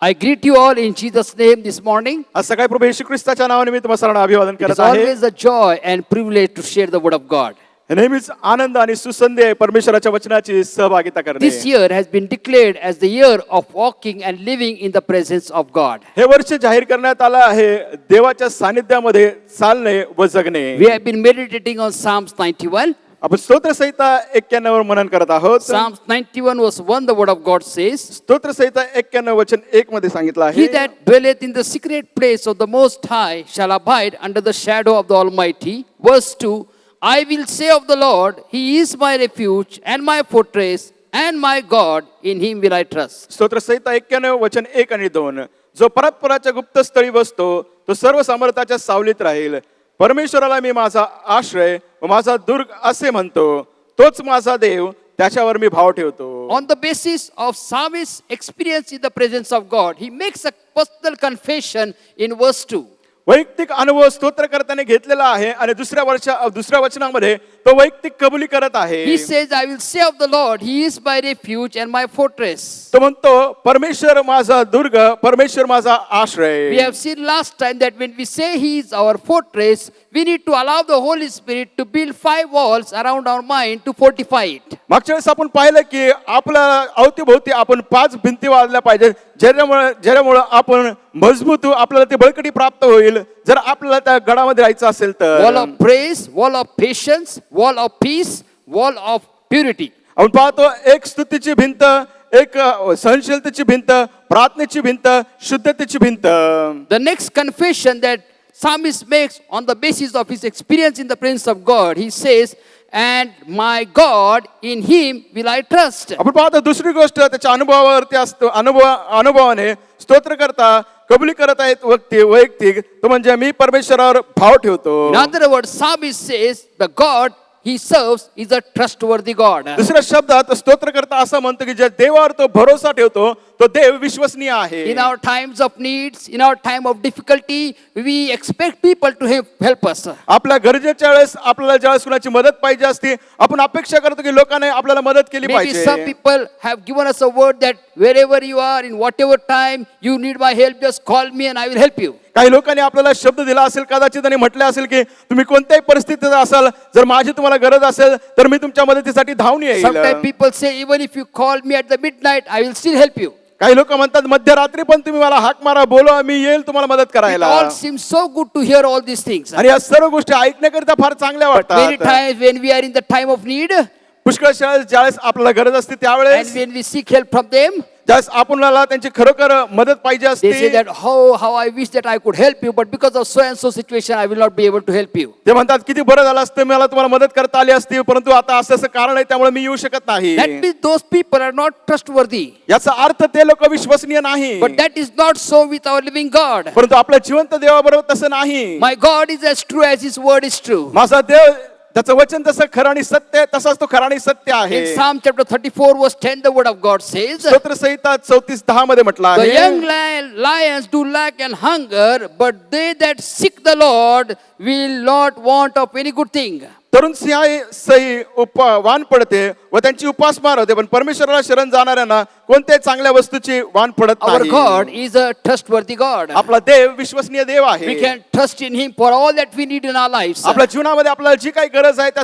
I greet you all in Jesus' name this morning. आज सकाळी प्रभू येशू ख्रिस्ताच्या नावाने मी तुम्हा सर्वांना अभिवादन It is करत आहे. always a joy and privilege to share the word of God. नेहमीच आनंद आणि सुसंधी आहे परमेश्वराच्या वचनाची सहभागिता करणे. This year has been declared as the year of walking and living in the presence of God. हे वर्ष जाहीर करण्यात आलं आहे देवाच्या सानिध्यामध्ये चालणे व जगणे. We have been meditating on Psalms 91. आपण स्तोत्रसंहिता 91 वर मनन करत आहोत. Psalms 91 verse 1, the word of God says, स्तोत्रसंहिता 91 वचन 1 मध्ये सांगितलं He आहे, that dwelleth in the secret place of the Most High shall abide under the shadow of the Almighty. Verse 2, I will say of the Lord, He is my refuge and my fortress and my God, in Him will I trust. स्तोत्रसंहिता 91 वचन 1 आणि 2. जो परतपुराच्या गुप्तस्थळी बसतो तो सर्व समर्थाच्या सावलीत राहील. परमेश्वराला मी माझा आश्रय व माझा दुर्ग असे म्हणतो. तोच माझा देव, त्याच्यावर मी भाव ठेवतो. On the basis of psalmist's experience in the presence of God, he makes a personal confession in verse 2. वैयक्तिक अनुभव स्तोत्रकर्त्याने घेतलेला आहे आणि दुसऱ्या वचनामध्ये तो वैयक्तिक कबुली करत आहे. He says, I will say of the Lord, He is my refuge and my fortress. तो म्हणतो परमेश्वर माझा दुर्ग, परमेश्वर माझा आश्रय. We have seen last time that when we say He is our fortress, we need to allow the Holy Spirit to build 5 walls around our mind to fortify it. मागच्या वेळेस आपण पाहिलं की आपल्या अवतीभोवती आपण 5 भिंती वाढल्या पाहिजेत, ज्यामुळे आपण मजबूत आपल्याला ती बळकटी प्राप्त होईल जर आपल्याला त्या गडामध्ये राहायचं असेल तर. Wall of praise, wall of patience, wall of peace, wall of purity. आपण पाहतो एक स्तुतीची भिंत, एक सहनशीलतेची भिंत, प्रार्थनेची भिंत, शुद्धतेची भिंत. The next confession that psalmist makes on the basis of his experience in the presence of God, he says, and my God, in Him will I trust. आपण पाहतो दुसरी गोष्ट त्याच्या अनुभवावरती असतो, अनुभवाने स्तोत्र करता कबुली करत आहेत वैयक्तिक, तो म्हणजे मी परमेश्वरावर भाव ठेवतो. In other words, psalmist says the God he serves is a trustworthy God. दुसऱ्या शब्दात स्तोत्र करता असं म्हणतो की ज्या देवावर तो भरोसा ठेवतो तो देव विश्वसनीय आहे. In our times of needs, in our time of difficulty, we expect people to help us. आपल्या गरजेच्या वेळेस आपल्याला ज्यावेळेस कुणाची मदत पाहिजे असते आपण अपेक्षा करतो की लोकांनी आपल्याला मदत केली Maybe पाहिजे. some people have given us a word that wherever you are, in whatever time you need my help, just call me and I will help you. काही लोकांनी आपल्याला शब्द दिला असेल, कदाचित आणि म्हटले असेल की तुम्ही कोणत्याही परिस्थितीत असाल, जर माझी तुम्हाला गरज असेल तर मी तुमच्या मदतीसाठी धावून येईल. Sometimes people say, even if you call me at the midnight, I will still help you. काही लोक म्हणतात मध्यरात्री पण तुम्ही मला हाक मारा, बोलवा, मी येईल तुम्हाला मदत It करायला. all seems so good to hear all these things. आणि या सर्व गोष्टी ऐकण्याकरिता फार चांगल्या But many वाटतात. times when we are in the time of need and पुष्कळ ज्यावेळेस आपल्याला गरज असते त्यावेळेस, when we seek help from them, ज्यावेळेस आपल्याला त्यांची खरोखर मदत पाहिजे they say असते, that how I wish that I could help you, but because of so and so situation, I will not be able to help you. ते म्हणतात किती बरं झालं असतं मला तुम्हाला मदत करता आली असती, परंतु आता असं कारण आहे त्यामुळे मी येऊ शकत नाही. That means those people are not trustworthy. याचा अर्थ ते लोक विश्वसनीय नाही. But that is not so with our living God. परंतु आपल्या जिवंत देवाबरोबर तसं नाही. My God is as true as His word is true. माझा देव त्याचं वचन तसं खरं आणि सत्य आहे, तसाच तो खरा आणि सत्य आहे. In Psalm chapter 34 verse 10, the word of God says, स्तोत्र संहिता 34:10 मध्ये म्हटलं the आहे, young lions do lack and hunger, but they that seek the Lord will not want of any good thing. तरुण सिंहासही वान पडते व त्यांची उपासमार होते, पण परमेश्वराला शरण जाणाऱ्यांना कोणत्याही चांगल्या वस्तूची वान पडत Our नाही. God is a trustworthy God. आपला देव विश्वसनीय देव We आहे. can trust in Him for all that we need in our lives. आपल्या जीवनामध्ये आपल्याला जी काही गरज आहे त्या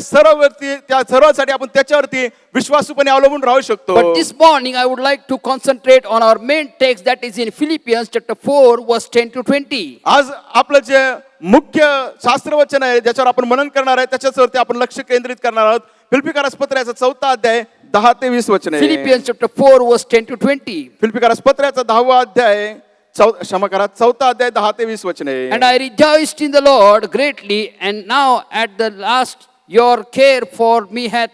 सर्वांसाठी आपण त्याच्यावरती विश्वासूपणे अवलंबून राहू शकतो. But this morning I would like to concentrate on our main text that is in Philippians chapter 4 verse 10 to 20. आज आपलं जे मुख्य शास्त्रवचन आहे ज्याच्यावर आपण मनन करणार आहे त्याच्यावरती आपण लक्ष केंद्रित करणार आहोत. फिलिप्पियरास पत्राचा 4 अध्याय 10 ते 20 वचन आहे. Philippians chapter 4 verse 10 to 20. फिलिप्पियरास पत्राचा 10वा अध्याय क्षमा करा 4 अध्याय 10 ते 20 वचन आहे. And I rejoiced in the Lord greatly, and now at the last your care for me hath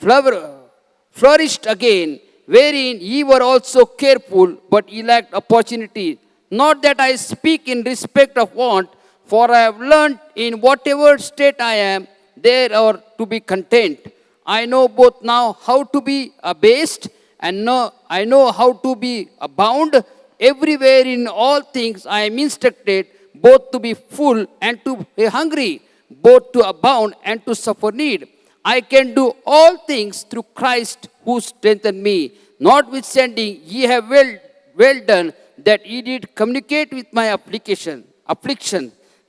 flourished again, wherein ye were also careful, but ye lacked opportunity. Not that I speak in respect of want, for I have learned in whatever state I am, there or to be content. I know both now how to be abased, and I know how to be abound. Everywhere in all things I am instructed, both to be full and to be hungry, both to abound and to suffer need. I can do all things through Christ who strengthened me. Notwithstanding, ye have well done that ye did communicate with my affliction.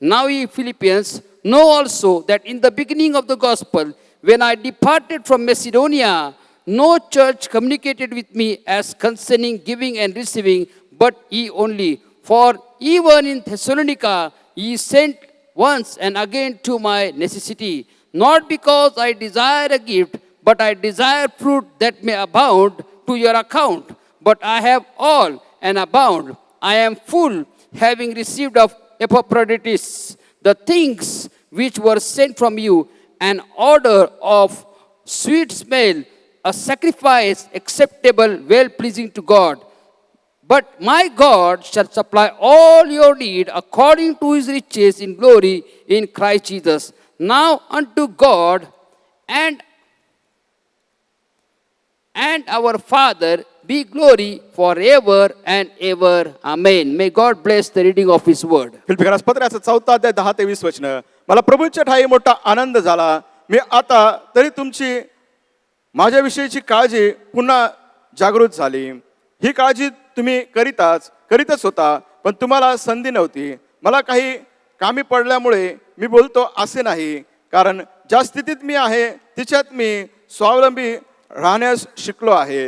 Now ye Philippians know also that in the beginning of the gospel, when I departed from Macedonia, no church communicated with me as concerning giving and receiving, but ye only. For even in Thessalonica ye sent once and again to my necessity, not because I desire a gift, but I desire fruit that may abound to your account. But I have all and abound. I am full, having received of Epaphroditus the things which were sent from you, an odor of sweet smell, a sacrifice acceptable, well-pleasing to God. But my God shall supply all your need according to His riches in glory in Christ Jesus. Now unto God and our Father be glory forever and ever. Amen. May God bless the reading of His word. फिलिप्पियरास पत्राचा 4 अध्याय 10 ते 20 वचनं. मला प्रभूंच्या ठाई मोठा आनंद झाला. मी आता तरी तुमची माझ्याविषयीची काळजी पुन्हा जागृत झाली. ही काळजी तुम्ही करीतच होता, पण तुम्हाला संधी नव्हती. मला काही कामी पडल्यामुळे मी बोलतो असे नाही, कारण ज्या स्थितीत मी आहे तिच्यात मी स्वावलंबी राहण्यास शिकलो आहे.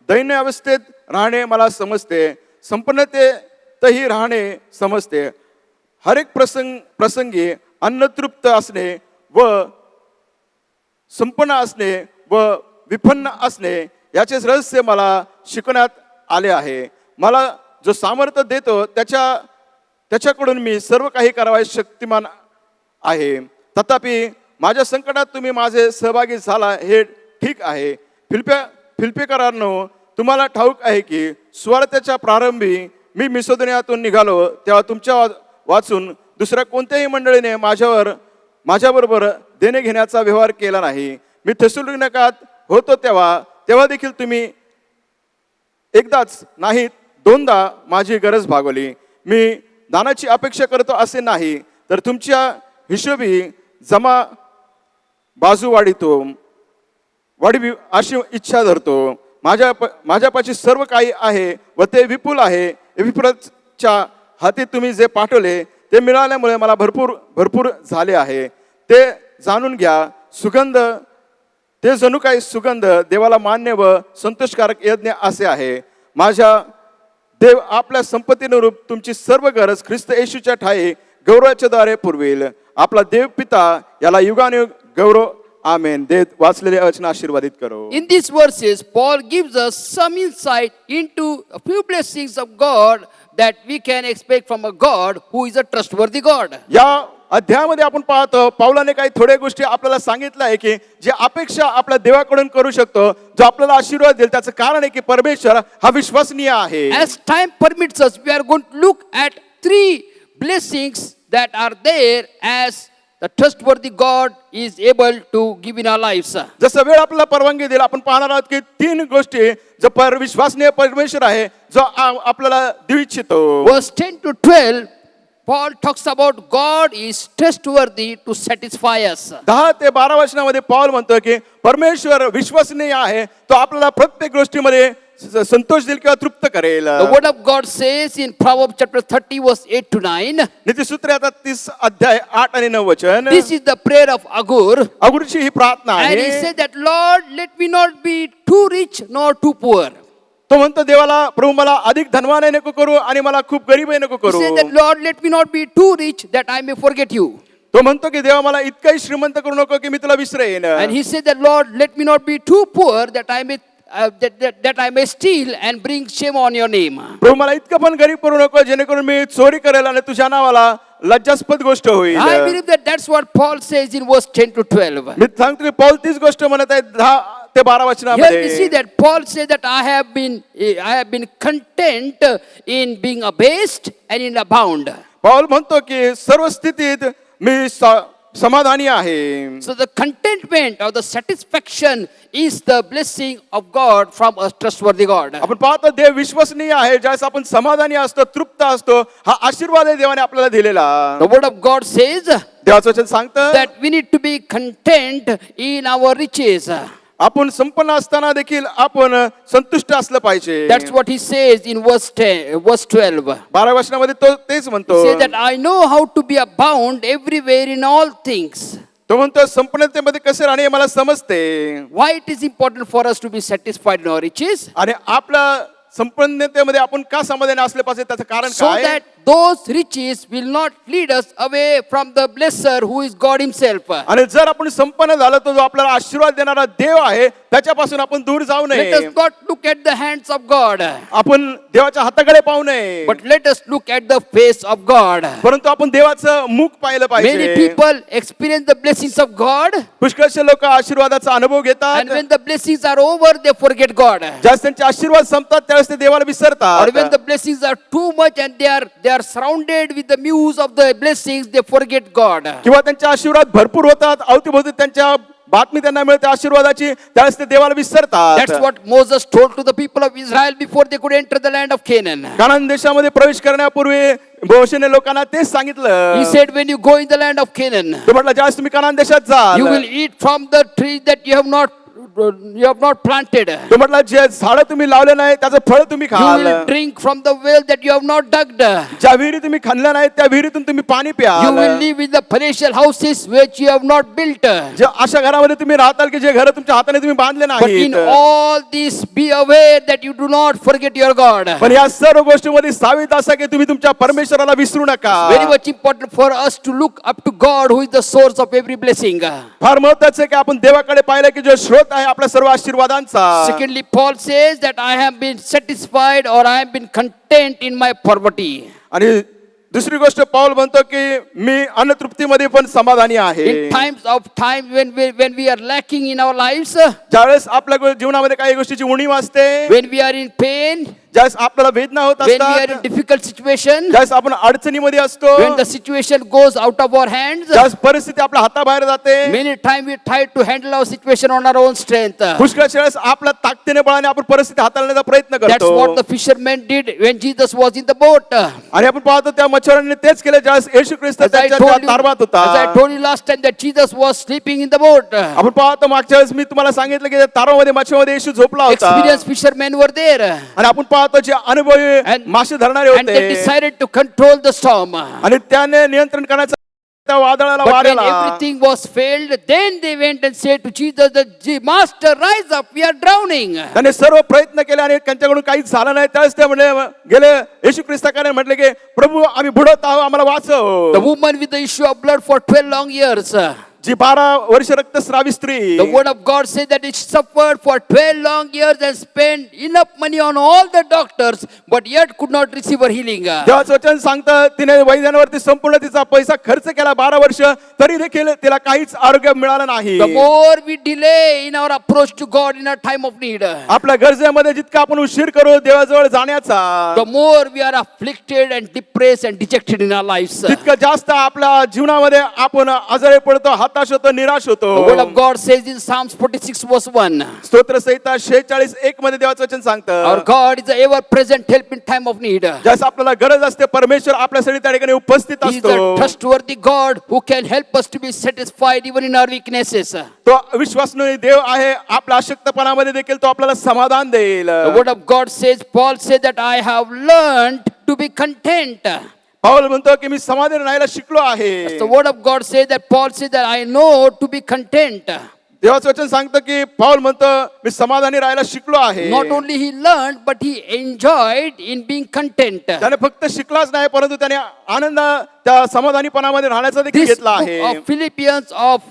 दैन्य अवस्थेत राहणे मला समजते, संपन्नतेतही राहणे समजते. हर एक प्रसंगी अन्नतृप्त असणे व संपन्न असणे व विपन्न असणे याचेच रहस्य मला शिकवण्यात आले आहे. मला जो सामर्थ्य देतो त्याच्याकडून मी सर्व काही करावयास शक्तिमान आहे. तथापि माझ्या संकटात तुम्ही माझे सहभागी झाला हे ठीक आहे. फिलिप्पिकरांनो, तुम्हाला ठाऊक आहे की सुवार्तेच्या प्रारंभी मी मिसोदोनियातून निघालो तेव्हा तुमच्या वाचून दुसऱ्या कोणत्याही मंडळीने माझ्याबरोबर देणे घेण्याचा व्यवहार केला नाही. मी थेसलोनिकात होतो तेव्हा देखील तुम्ही एकदाच नाही 2दा माझी गरज भागवली. मी दानाची अपेक्षा करतो असे नाही, तर तुमच्या हिशोबी जमा बाजू वाढवी अशी इच्छा धरतो. माझ्यापाशी सर्व काही आहे व ते विपुल आहे. एपिफ्रसच्या हाती तुम्ही जे पाठवले ते मिळाल्यामुळे मला भरपूर झाले आहे. ते जाणून घ्या. ते जणू काही सुगंध देवाला मान्य व संतोषकारक यज्ञ असे आहे. माझ्या देव आपल्या संपत्तीनुरूप तुमची सर्व गरज ख्रिस्त येशूच्या ठाई गौरवाच्या द्वारे पुरवेल. आपला देव पिता याला युगानुयुग गौरव. आमेन. देव वाचलेले वचन आशीर्वादित करो. In these verses, Paul gives us some insight into a few blessings of God that we can expect from a God who is a trustworthy God. या अध्यायामध्ये आपण पाहतो पौलाने काही थोड्या गोष्टी आपल्याला सांगितलं आहे की जे अपेक्षा आपल्या देवाकडून करू शकतो, जो आपल्याला आशीर्वाद देईल. त्याचं कारण आहे की परमेश्वर हा विश्वसनीय आहे. As time permits us, we are going to look at 3 blessings that are there as the trustworthy God is able to give in our lives. जसं वेळ आपल्याला परवानगी देईल आपण पाहणार आहोत की 3 गोष्टी जो विश्वसनीय परमेश्वर आहे जो आपल्याला देऊ इच्छितो. Verse 10 to 12, Paul talks about God is trustworthy to satisfy us. 10 ते 12 वचनामध्ये पौल म्हणतो की परमेश्वर विश्वसनीय आहे, तो आपल्याला प्रत्येक गोष्टीमध्ये संतोष देईल किंवा तृप्त करेल. The word of God says in Proverbs chapter 30 verse 8 to 9. नीतिसूत्रे आता 30 अध्याय 8 आणि 9 वचन. This is the prayer of Agur. अगुरची ही प्रार्थना And he आहे. said that, Lord, let me not be too rich nor too poor. तो म्हणतो देवाला, प्रभू मला अधिक धनवान नको करू आणि मला खूप गरीबही नको He करू. said that, Lord, let me not be too rich that I may forget you. तो म्हणतो की देवा मला इतकाही श्रीमंत करू नको की मी तुला विसरेन. And he said that, Lord, let me not be too poor that I may that I may steal and bring shame on your name. प्रभू मला इतकं पण गरीब करू नको जेणेकरून मी चोरी करेल आणि तुझ्या नावाला लज्जास्पद गोष्ट होईल. I believe that that's what Paul says in verse 10 to 12. मी सांगतो की पौल तीच गोष्ट म्हणत आहे 10 ते 12 Here we see वचनामध्ये. that Paul says that I have been content in being abased and in abound. Paul म्हणतो की सर्व स्थितीत मी समाधानी आहे. So the contentment or the satisfaction is the blessing of God from a trustworthy God. आपण पाहतो देव विश्वसनीय आहे. ज्यावेळेस आपण समाधानी असतो, तृप्त असतो, हा आशीर्वाद आहे देवाने आपल्याला दिलेला. The word of God says देवाचं वचन सांगतं that we need to be content in our riches. आपण संपन्न असताना देखील आपण संतुष्ट असलं पाहिजे. That's what he says in verse 12. 12 वचनामध्ये तो तेच म्हणतो. He says that I know how to be abound everywhere in all things. तो म्हणतो संपन्नतेमध्ये कसे राहणे हे मला समजते. Why it is important for us to be satisfied in our riches? आणि आपल्या संपन्नतेमध्ये आपण का समाधानी असले पाहिजे त्याचं कारण So काय? that those riches will not lead us away from the blesser who is God himself. आणि जर आपण संपन्न झालं तर जो आपल्याला आशीर्वाद देणारा देव आहे त्याच्यापासून आपण दूर जाऊ Let नये. us not look at the hands of God, आपण देवाच्या हाताकडे पाहू नये, but let us look at the face of God. परंतु आपण देवाचं मुख पाहिलं Many पाहिजे. people experience the blessings of God, पुष्कळशे लोक आशीर्वादाचा अनुभव and घेतात. when the blessings are over, they forget God. ज्यावेळेस त्यांचे आशीर्वाद संपतात त्यावेळेस ते देवाला Or when विसरतात. the blessings are too much and they are surrounded with the muse of the blessings, they forget God. किंवा त्यांचे आशीर्वाद भरपूर होतात, अवतीभोवती त्यांच्या बातमी त्यांना मिळते आशीर्वादाची, त्यावेळेस ते देवाला विसरतात. That's what Moses told to the people of Israel before they could enter the land of Canaan. कानान देशामध्ये प्रवेश करण्यापूर्वी मोशेने लोकांना तेच सांगितलं. He said, when you go in the land of Canaan, तो म्हटलं ज्यावेळेस तुम्ही कानान देशात जाल, you will eat from the tree that you have not planted. तो म्हटलं जे झाडं तुम्ही लावले नाही त्याचं फळ तुम्ही You खाल. will drink from the well that you have not dug. ज्या विहिरी तुम्ही खणल्या नाही त्या विहिरीतून तुम्ही पाणी You प्याल. will live in the palatial houses which you have not built. जे अशा घरामध्ये तुम्ही राहताल की जे घर तुमच्या हाताने तुम्ही बांधले But in नाहीत. all this, be aware that you do not forget your God. पण या सर्व गोष्टीमध्ये सावित असा की तुम्ही तुमच्या परमेश्वराला विसरू नका. Very much important for us to look up to God, who is the source of every blessing. फार महत्वाचं आहे की आपण देवाकडे पाहिलं की जो स्रोत आहे आपल्या सर्व आशीर्वादांचा. Secondly, Paul says that I have been satisfied or I have been content in my poverty. आणि दुसरी गोष्ट पाऊल म्हणतो की मी अन्नतृप्तीमध्ये पण समाधानी आहे. In times of time when we are lacking in our lives, ज्यावेळेस आपल्या जीवनामध्ये काही गोष्टीची उणीव असते, when we are in pain, ज्यावेळेस आपल्याला वेदना होत when we are in असतात, difficult situation, ज्यावेळेस आपण अडचणीमध्ये असतो, when the situation goes out of our hands, ज्यावेळेस परिस्थिती आपल्या हाताबाहेर जाते, many times we try to handle our situation on our own strength. पुष्कळशा वेळेस आपल्या ताकदीने बळाने आपण परिस्थिती हाताळण्याचा प्रयत्न That's करतो. what the fishermen did when Jesus was in the boat. आणि आपण पाहतो त्या मच्छरांनी तेच केलं ज्यावेळेस येशू ख्रिस्त As I त्यांच्या told you, तारवात होता. as I told you last time that Jesus was sleeping in the boat. आपण पाहतो मागच्या वेळेस मी तुम्हाला सांगितलं की तारामध्ये मच्छीमध्ये येशू झोपला होता. Experienced fishermen were there, आणि आपण पाहतो जे अनुभवी And- मासे धरणारे and they होते decided to control the storm. आणि त्याने नियंत्रण करायचं त्या वादळाला But when वाऱ्याला. everything was failed, then they went and said to Jesus, the Master, rise up, we are drowning. त्याने सर्व प्रयत्न केले आणि त्यांच्याकडून काहीच झालं नाही. त्यावेळेस ते म्हणले गेले येशू ख्रिस्ताकडे म्हटले की प्रभू आम्ही बुडत आहोत, आम्हाला वाचव. The woman with the issue of blood for 12 long years. जी 12 वर्ष रक्तस्रावी स्त्री, The word of God says that she suffered for 12 long years and spent enough money on all the doctors, but yet could not receive her healing. देवाचं वचन सांगतं तिने वैद्यांवरती संपूर्ण तिचा पैसा खर्च केला 12 वर्ष, तरी देखील तिला काहीच आरोग्य मिळालं नाही. The more we delay in our approach to God in our time of need, आपल्या गरजेमध्ये जितका आपण उशीर करू देवाजवळ जाण्याचा, the more we are afflicted and depressed and dejected in our lives. तितकं जास्त आपल्या जीवनामध्ये आपण आजारी पडतो, हताश होतो, निराश होतो. The word of God says in Psalms 46 verse 1, स्तोत्र संहिता 46:1 मध्ये देवाचं वचन सांगतं, our God is an ever present help in time of need. ज्यास आपल्याला गरज असते परमेश्वर आपल्यासाठी त्या ठिकाणी उपस्थित He is असतो. a trustworthy God who can help us to be satisfied even in our weaknesses. तो विश्वासनीय देव आहे. आपल्या अशक्तपणामध्ये देखील तो आपल्याला समाधान देईल. The word of God says, Paul said that I have learned to be content. पाऊल म्हणतो की मी समाधानी राहायला शिकलो आहे. The word of God says that Paul said that I know to be content. देवाचं वचन सांगतं की पाऊल म्हणतो मी समाधानी राहायला शिकलो आहे. Not only he learned, but he enjoyed in being content. त्याने फक्त शिकलाच नाही परंतु त्याने आनंद त्या समाधानीपणामध्ये राहण्याचा देखील This घेतला book आहे. of Philippians of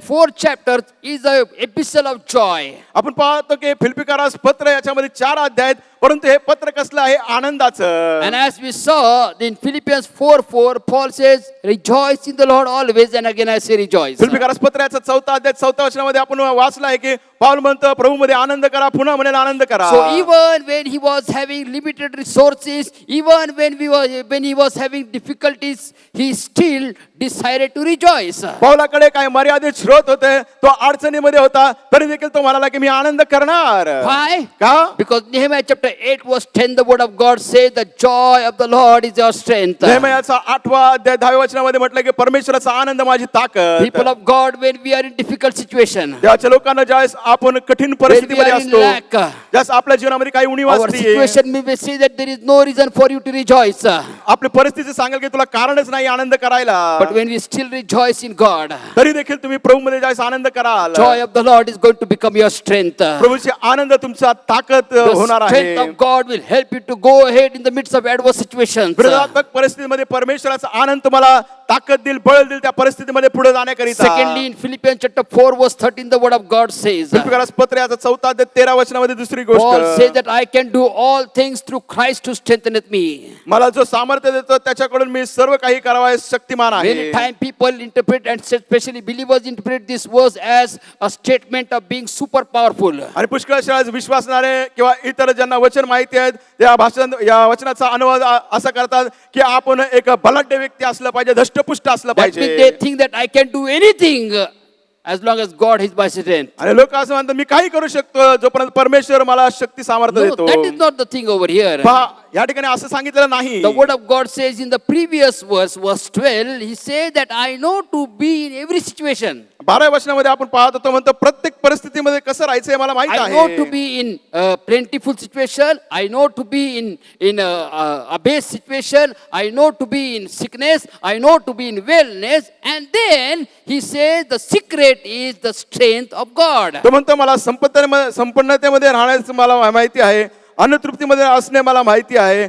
four chapters is a epistle of joy. आपण पाहतो की फिलिप्पिकरास पत्र याच्यामध्ये 4 अध्याय आहेत, परंतु हे पत्र कसलं आहे? आनंदाचं. And as we saw in Philippians 4:4, Paul says, rejoice in the Lord always, and again I say rejoice. फिलिप्पिकरास पत्र याचा 4 अध्याय 4 वचनामध्ये आपण वाचलं आहे की पाऊल म्हणतो प्रभूमध्ये आनंद करा, पुन्हा म्हणेल आनंद करा. So even when he was having limited resources, even when he was having difficulties, he still decided to rejoice. पाऊलाकडे काय मर्यादित स्रोत होते, तो अडचणीमध्ये होता, तरी देखील तो म्हणाला की मी आनंद करणार. Why? का? Because Nehemiah chapter 8 verse 10, the word of God says, the joy of the Lord is your strength. नेहमीयाचा 8वा अध्याय 10व्या वचनामध्ये म्हटलं की परमेश्वराचा आनंद माझी ताकद. People of God, when we are in difficult situation, देवाच्या लोकांना ज्यावेळेस आपण कठीण परिस्थितीमध्ये when we असतो, are in lack, ज्यावेळेस आपल्या जीवनामध्ये काही उणीव our असते, situation may say that there is no reason for you to rejoice. आपली परिस्थिती सांगेल की तुला कारणच नाही आनंद करायला, But when we still rejoice in God, तरी देखील तुम्ही प्रभूमध्ये ज्यावेळेस आनंद कराल, joy of the Lord is going to become your strength. प्रभूची आनंद तुमचा ताकद The होणार strength आहे. of God will help you to go ahead in the midst of adverse situations. विरोधात्मक परिस्थितीमध्ये परमेश्वराचा आनंद तुम्हाला ताकद देईल, बळ देईल त्या परिस्थितीमध्ये पुढे जाण्याकरिता. Secondly, in Philippians chapter 4 verse 13, the word of God says, फिलिप्पिकरास पत्र याचा 4 अध्याय 13 वचनामध्ये दुसरी Paul गोष्ट, says that I can do all things through Christ who strengtheneth me. मला जो सामर्थ्य देतो त्याच्याकडून मी सर्व काही करावयास शक्तिमान Many आहे. times people interpret, and especially believers interpret this verse as a statement of being super powerful. आणि पुष्कळ शाळेत विश्वासणारे किंवा इतर ज्यांना वचन माहिती आहेत या वचनाचा अनुवाद असा करतात की आपण एक बलाढ्य व्यक्ती असलं पाहिजे, धष्टपुष्ट असलं That means they पाहिजे. think that I can do anything as long as God is my strength. आणि लोक असं म्हणतात मी काही करू शकतो जोपर्यंत परमेश्वर मला शक्ती सामर्थ्य No, देतो. that is not the thing over here. पहा या ठिकाणी असं सांगितलेलं नाही. The word of God says in the previous verse, verse 12, he said that I know to be in every situation. 12व्या वचनामध्ये आपण पाहत होतो म्हणतो प्रत्येक परिस्थितीमध्ये कसं राहायचंय मला माहित I know to आहे. be in plentiful situation. I know to be in a base situation. I know to be in sickness. I know to be in wellness. And then he says the secret is the strength of God. तो म्हणतो मला संपन्नतेमध्ये राहण्याचं मला माहिती आहे, अन्नतृप्तीमध्ये असणे मला माहिती आहे,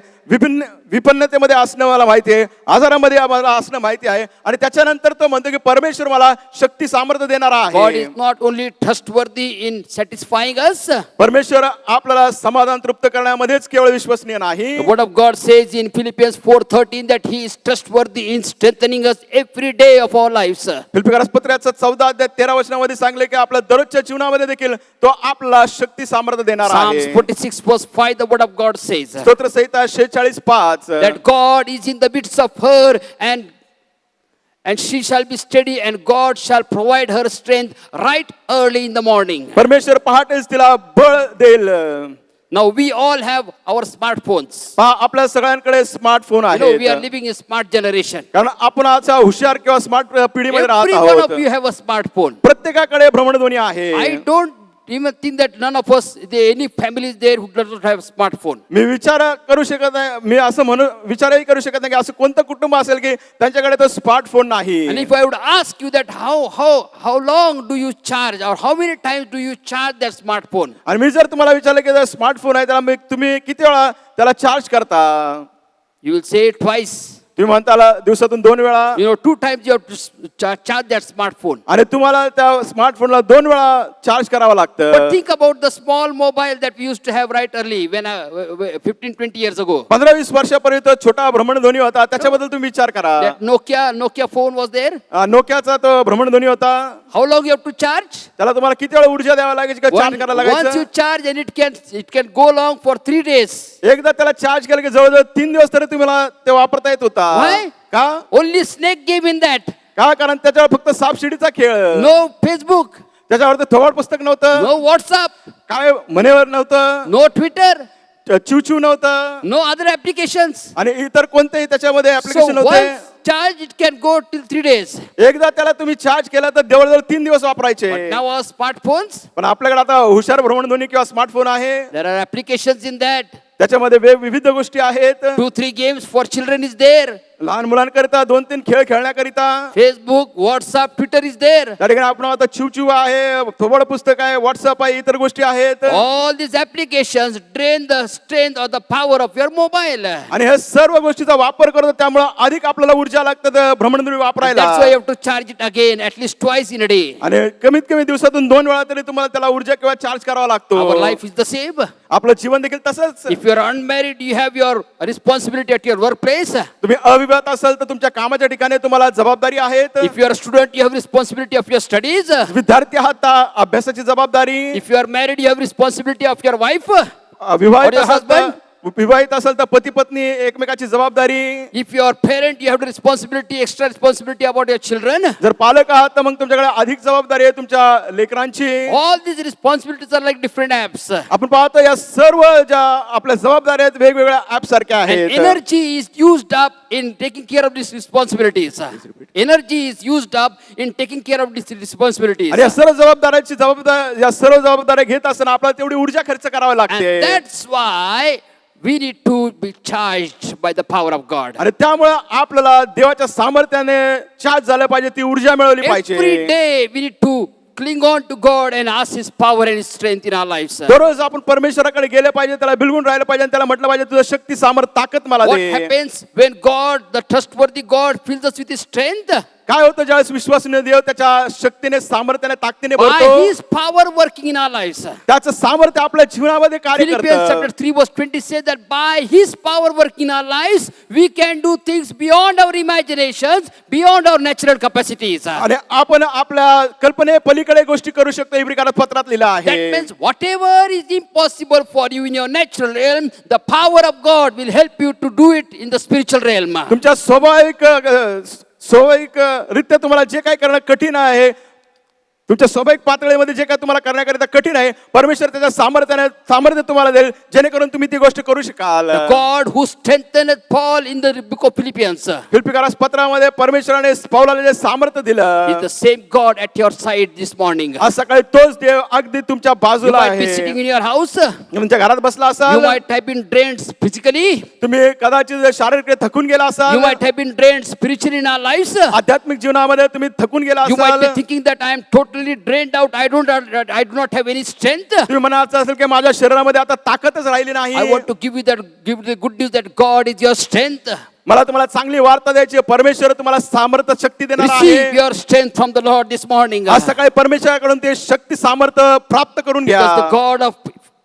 विपन्नतेमध्ये असणं मला माहिती आहे, आजारामध्ये मला असणं माहिती आहे. आणि त्याच्यानंतर तो म्हणतो की परमेश्वर मला शक्ती सामर्थ्य देणारा God आहे. is not only trustworthy in satisfying us. परमेश्वर आपल्याला समाधान तृप्त करण्यामध्येच केवळ विश्वसनीय नाही. The word of God says in Philippians 4:13 that he is trustworthy in strengthening us every day of our lives. फिलिप्पियस पत्राचं 14 अध्याय 13 वचनामध्ये सांगले की आपल्या दररोजच्या जीवनामध्ये देखील तो आपला शक्ती सामर्थ्य देणार Psalms आहे. 46 verse 5, the word of God says स्तोत्र संहिता 46:5 that God is in the midst of her and she shall be steady and God shall provide her strength right early in the morning. परमेश्वर पहाटेच तिला बळ देईल. Now we all have our smartphones. पहा आपल्या सगळ्यांकडे smartphone You know, we are आहे, living in smart generation. कारण आपण आता हुशार किंवा स्मार्ट पिढीमध्ये राहत Every one of आहोत. you have a smartphone. प्रत्येकाकडे भ्रमणध्वनी आहे. I don't even think that none of us, any family is there who does not have smartphone. मी विचार करू शकत नाही, मी असं विचारही करू शकत नाही की असं कोणतं कुटुंब असेल की त्यांच्याकडे तो स्मार्टफोन नाही. And if I would ask you that how long do you charge or how many times do you charge that smartphone? आणि मी जर तुम्हाला विचारलं की स्मार्टफोन आहे त्याला तुम्ही किती वेळा त्याला चार्ज करता, You will say twice. तुम्ही म्हणता दिवसातून 2 वेळा, You know, 2 times you have to charge that smartphone. आणि तुम्हाला त्या स्मार्टफोनला 2 वेळा चार्ज करावं लागतं. But think about the small mobile that we used to have right early when 15-20 years ago. 15-20 वर्षापूर्वी तो छोटा भ्रमणध्वनी होता, त्याच्याबद्दल तुम्ही विचार करा. That Nokia phone was there. नोकियाचा तो भ्रमणध्वनी होता. How long you have to charge? त्याला तुम्हाला किती वेळा ऊर्जा द्यावी लागायची का चार्ज करायला Once you लागायचं. charge and it can go long for 3 days. एकदा त्याला चार्ज केलं की जवळजवळ 3 दिवस तरी तुम्हाला ते वापरता येत होता. Why? का? Only snake game in that. का? कारण त्याच्यावर फक्त सापशिडीचा खेळ, No Facebook. त्याच्यावर ते थोबाड पुस्तक नव्हतं, No WhatsApp. काय मनेवर नव्हतं, No Twitter. चिवचिव नव्हतं, No other applications. आणि इतर कोणतेही त्याच्यामध्ये So ऍप्लिकेशन नव्हते. once charged, it can go till 3 days. एकदा त्याला तुम्ही चार्ज केला तर जवळजवळ 3 दिवस वापरायचे. But now our smartphones, पण आपल्याकडे आता हुशार भ्रमणध्वनी किंवा स्मार्टफोन आहे, there are applications in that. त्याच्यामध्ये विविध गोष्टी आहेत. 2-3 games for children is there. लहान मुलांकरिता 2-3 खेळ खेळण्याकरिता Facebook, WhatsApp, Twitter is there. त्या ठिकाणी आपण आता चिवचिव आहे, थोबड पुस्तक आहे, व्हॉट्सअप आहे, इतर गोष्टी आहेत. All these applications drain the strength or the power of your mobile. आणि हे सर्व गोष्टीचा वापर करतो, त्यामुळे अधिक आपल्याला ऊर्जा लागतं भ्रमणध्वनी वापरायला. That's why you have to charge it again at least twice in a day. आणि कमीत कमी दिवसातून 2 वेळा तरी तुम्हाला त्याला ऊर्जा किंवा चार्ज करावा लागतो. Our life is the same. आपलं जीवन देखील तसंच. If you are unmarried, you have your responsibility at your workplace. तुम्ही अविवाहित असाल तर तुमच्या कामाच्या ठिकाणी तुम्हाला जबाबदारी आहेत. If you are a student, you have responsibility of your studies. विद्यार्थी आहात तर अभ्यासाची जबाबदारी. If you are married, you have responsibility of your wife. विवाहित Or your असाल तर husband. विवाहित असेल तर पती पत्नी एकमेकाची जबाबदारी. If you are parent, you have the responsibility, extra responsibility about your children. जर पालक आहात तर मग तुमच्याकडे अधिक जबाबदारी आहे तुमच्या लेकरांची. All these responsibilities are like different apps. आपण पाहतो या सर्व ज्या आपल्या जबाबदाऱ्या आहेत वेगवेगळ्या ऍप सारख्या And आहेत. energy is used up in taking care of these responsibilities. Energy is used up in taking care of these responsibilities. आणि या सर्व जबाबदाऱ्या घेत असताना आपल्याला तेवढी ऊर्जा खर्च करावी लागते. And that's why we need to be charged by the power of God. आणि त्यामुळे आपल्याला देवाच्या सामर्थ्याने चार्ज झालं पाहिजे, ती ऊर्जा मिळवली पाहिजे. Every day we need to cling on to God and ask His power and His strength in our lives. दररोज आपण परमेश्वराकडे गेले पाहिजे, त्याला बिलगून राहिलं पाहिजे आणि त्याला म्हटलं पाहिजे तुझं शक्ती सामर्थ्य ताकद मला What they. happens when God, the trustworthy God, fills us with His strength? काय होतं ज्यावेळेस विश्वासनीय देव त्याच्या शक्तीने सामर्थ्याने ताकदीने By भरतो, His power working in our lives. त्याचं सामर्थ्य आपल्या जीवनामध्ये कार्य Philippians chapter करतं. 3 verse 20 says that by His power working in our lives, we can do things beyond our imaginations, beyond our natural capacities. That आणि आपण आपल्या कल्पने पलीकडे गोष्टी करू शकतो. इब्रिकारात पत्रात लिहिलं आहे. means whatever is impossible for you in your natural realm, the power of God will help you to do it in the spiritual realm. तुमच्या स्वाभाविक रित्या तुम्हाला जे काही करणं कठीण आहे तुमच्या स्वाभाविक पातळीमध्ये जे काय तुम्हाला करण्याकरिता कठीण आहे, परमेश्वर त्याच्या सामर्थ्य तुम्हाला देईल, जेणेकरून तुम्ही ती गोष्ट करू शकाल. The God who strengthened Paul in the book of Philippians फिलिप्पिकरास पत्रामध्ये परमेश्वराने पौलाला जे सामर्थ्य is दिलं, the same God at your side this morning. आज सकाळी तोच देव अगदी तुमच्या You बाजूला might be sitting आहे. in your house. तुमच्या घरात बसला You असाल, might have been drained physically. तुम्ही कदाचित शारीरिक थकून गेला You असाल, might have been drained spiritually in our lives. आध्यात्मिक जीवनामध्ये तुम्ही थकून गेला You might be असाल, thinking that I am totally drained out. I do not have any strength. तुम्ही म्हणायचं असेल की माझ्या शरीरामध्ये आता ताकदच राहिली नाही. I want to give you the good news that God is your strength. मला तुम्हाला चांगली वार्ता द्यायची आहे. परमेश्वर तुम्हाला सामर्थ्य शक्ती देणार Receive आहे. your strength from the Lord this morning. आज सकाळी परमेश्वराकडून ते शक्ती सामर्थ्य प्राप्त करून घ्या. Because the God of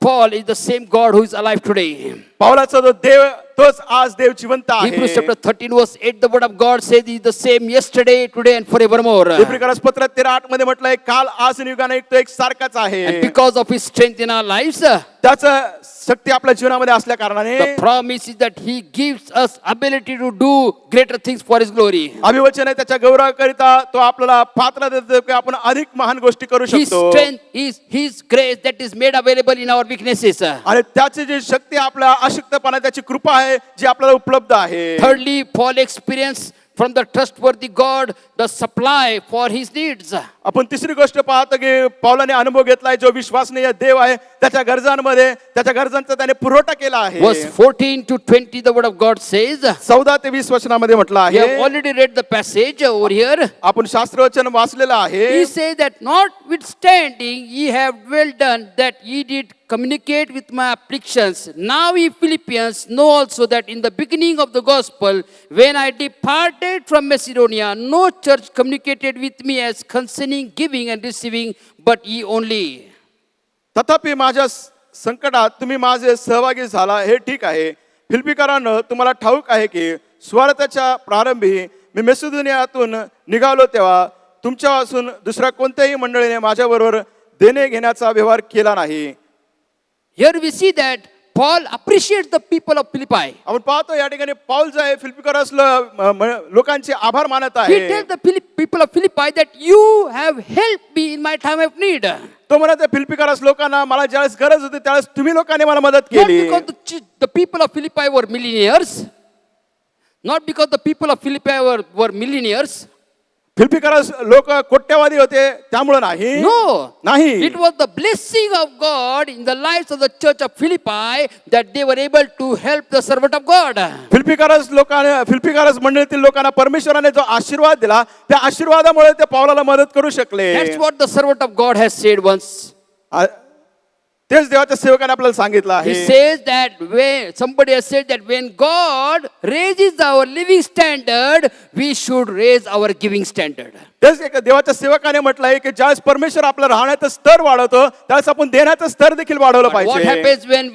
Paul is the same God who is alive today. पावलाचा जो देव तोच आज देव जिवंत Hebrews आहे. chapter 13 verse 8, the word of God says he is the same yesterday, today and forevermore. इब्रिकरास पत्र 13:8 मध्ये म्हटलंय, काल आज आणि युगाने एक तो एक सारखाच आहे. And because of his strength in our lives, त्याचं शक्ती आपल्या जीवनामध्ये असल्या कारणाने the promise is that he gives us ability to do greater things for his glory. अभिवचन आहे त्याच्या गौरवाकरिता तो आपल्याला पात्र देतो की आपण अधिक महान गोष्टी करू His शकतो. strength is his grace that is made available in our weaknesses. आणि त्याची जी शक्ती आपल्या अशक्तपणा त्याची कृपा आहे जी आपल्याला उपलब्ध आहे. Thirdly, Paul experienced from the trustworthy God the supply for his needs. आपण तिसरी गोष्ट पाहतो की पौलाने अनुभव घेतलाय, जो विश्वासनीय देव आहे त्याच्या गरजांमध्ये त्याच्या गरजांचा त्याने पुरवठा केला आहे. Verse 14 to 20, the word of God says, 14 ते 20 वचनामध्ये म्हटलं we have आहे. already read the passage over here. आपण शास्त्रवचन वाचलेलं आहे. He says that notwithstanding ye have well done that ye did communicate with my afflictions. Now ye Philippians know also that in the beginning of the gospel, when I departed from Macedonia, no church communicated with me as concerning giving and receiving, but ye only. तथापि माझ्या संकटात तुम्ही माझे सहभागी झाला हे ठीक आहे. फिलिप्पिकरांनो, तुम्हाला ठाऊक आहे की स्वार्थाच्या प्रारंभी मी मेसिडोनियातून निघालो तेव्हा तुमच्यापासून दुसऱ्या कोणत्याही मंडळीने माझ्याबरोबर देणे घेण्याचा व्यवहार केला नाही. Here we see that Paul appreciates the people of Philippi. आपण पाहतो या ठिकाणी पौल जो आहे फिलिप्पिकरास लोकांचे आभार मानत He आहे. tells the people of Philippi that you have helped me in my time of need. तो म्हणत आहे फिलिप्पिकरास लोकांना, मला ज्यावेळेस गरज होती त्यावेळेस तुम्ही लोकांनी मला मदत Not केली. because the people of Philippi were millionaires. Not because the people of Philippi were millionaires. फिलिप्पिकरास लोक कोट्यवादी होते त्यामुळे नाही. No. नाही. It was the blessing of God in the lives of the church of Philippi that they were able to help the servant of God. फिलिप्पिकरास मंडळीतील लोकांना परमेश्वराने जो आशीर्वाद दिला त्या आशीर्वादामुळे ते पौलाला मदत करू शकले. That's what the servant of God has said once. तेच देवाच्या सेवकाने आपल्याला सांगितलं He आहे. says that when somebody has said that when God raises our living standard, we should raise our giving standard. तेच एक देवाच्या सेवकाने म्हटलं आहे की ज्यावेळेस परमेश्वर आपलं राहण्याचं स्तर वाढवतो त्यावेळेस आपण देण्याचं स्तर देखील वाढवलं But what पाहिजे. happens when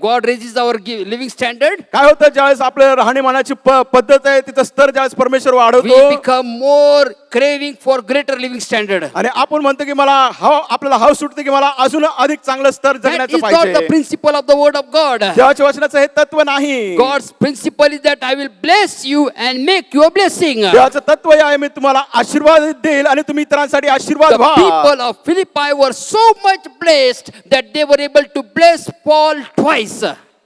God raises our living standard? काय होतं ज्यावेळेस आपल्या राहणीमानाची पद्धत आहे तिचं स्तर ज्यावेळेस परमेश्वर We वाढवतो become more craving for greater living standard. आणि आपण म्हणतो की मला आपल्याला हाव सुटते की मला अजून अधिक चांगलं स्तर That जगण्याचं is not the पाहिजे. principle of the word of God. देवाच्या वचनाचं हे तत्व नाही. God's principle is that I will bless you and make you a blessing. देवाचं तत्व हे आहे, मी तुम्हाला आशीर्वाद देईल आणि तुम्ही इतरांसाठी आशीर्वाद The व्हा. people of Philippi were so much blessed that they were able to bless Paul twice.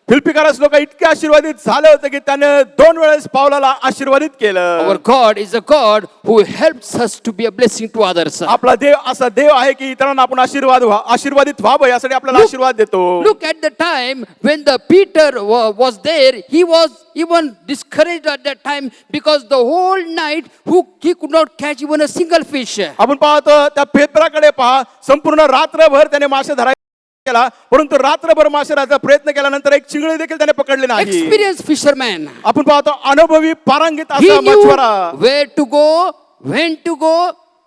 फिलिप्पिकरास लोक इतके आशीर्वादित झाले होते की त्याने 2 वेळेस पावलाला आशीर्वादित केलं. Our God is a God who helps us to be a blessing to others. आपला देव असा देव आहे की इतरांना आपण आशीर्वादित व्हावं यासाठी आपल्याला आशीर्वाद देतो. Look at the time when the Peter was there, he was even discouraged at that time because the whole night he could not catch even a single fish. आपण पाहतो त्या पेत्राकडे पहा, संपूर्ण रात्रभर त्याने मासे धरायला केला, परंतु रात्रभर मासे धरायचा प्रयत्न केल्यानंतर एक चिंगळी देखील त्याने पकडली नाही. Experienced fisherman. आपण पाहतो अनुभवी पारंगित He असा knew मच्छवारा. where to go, when to go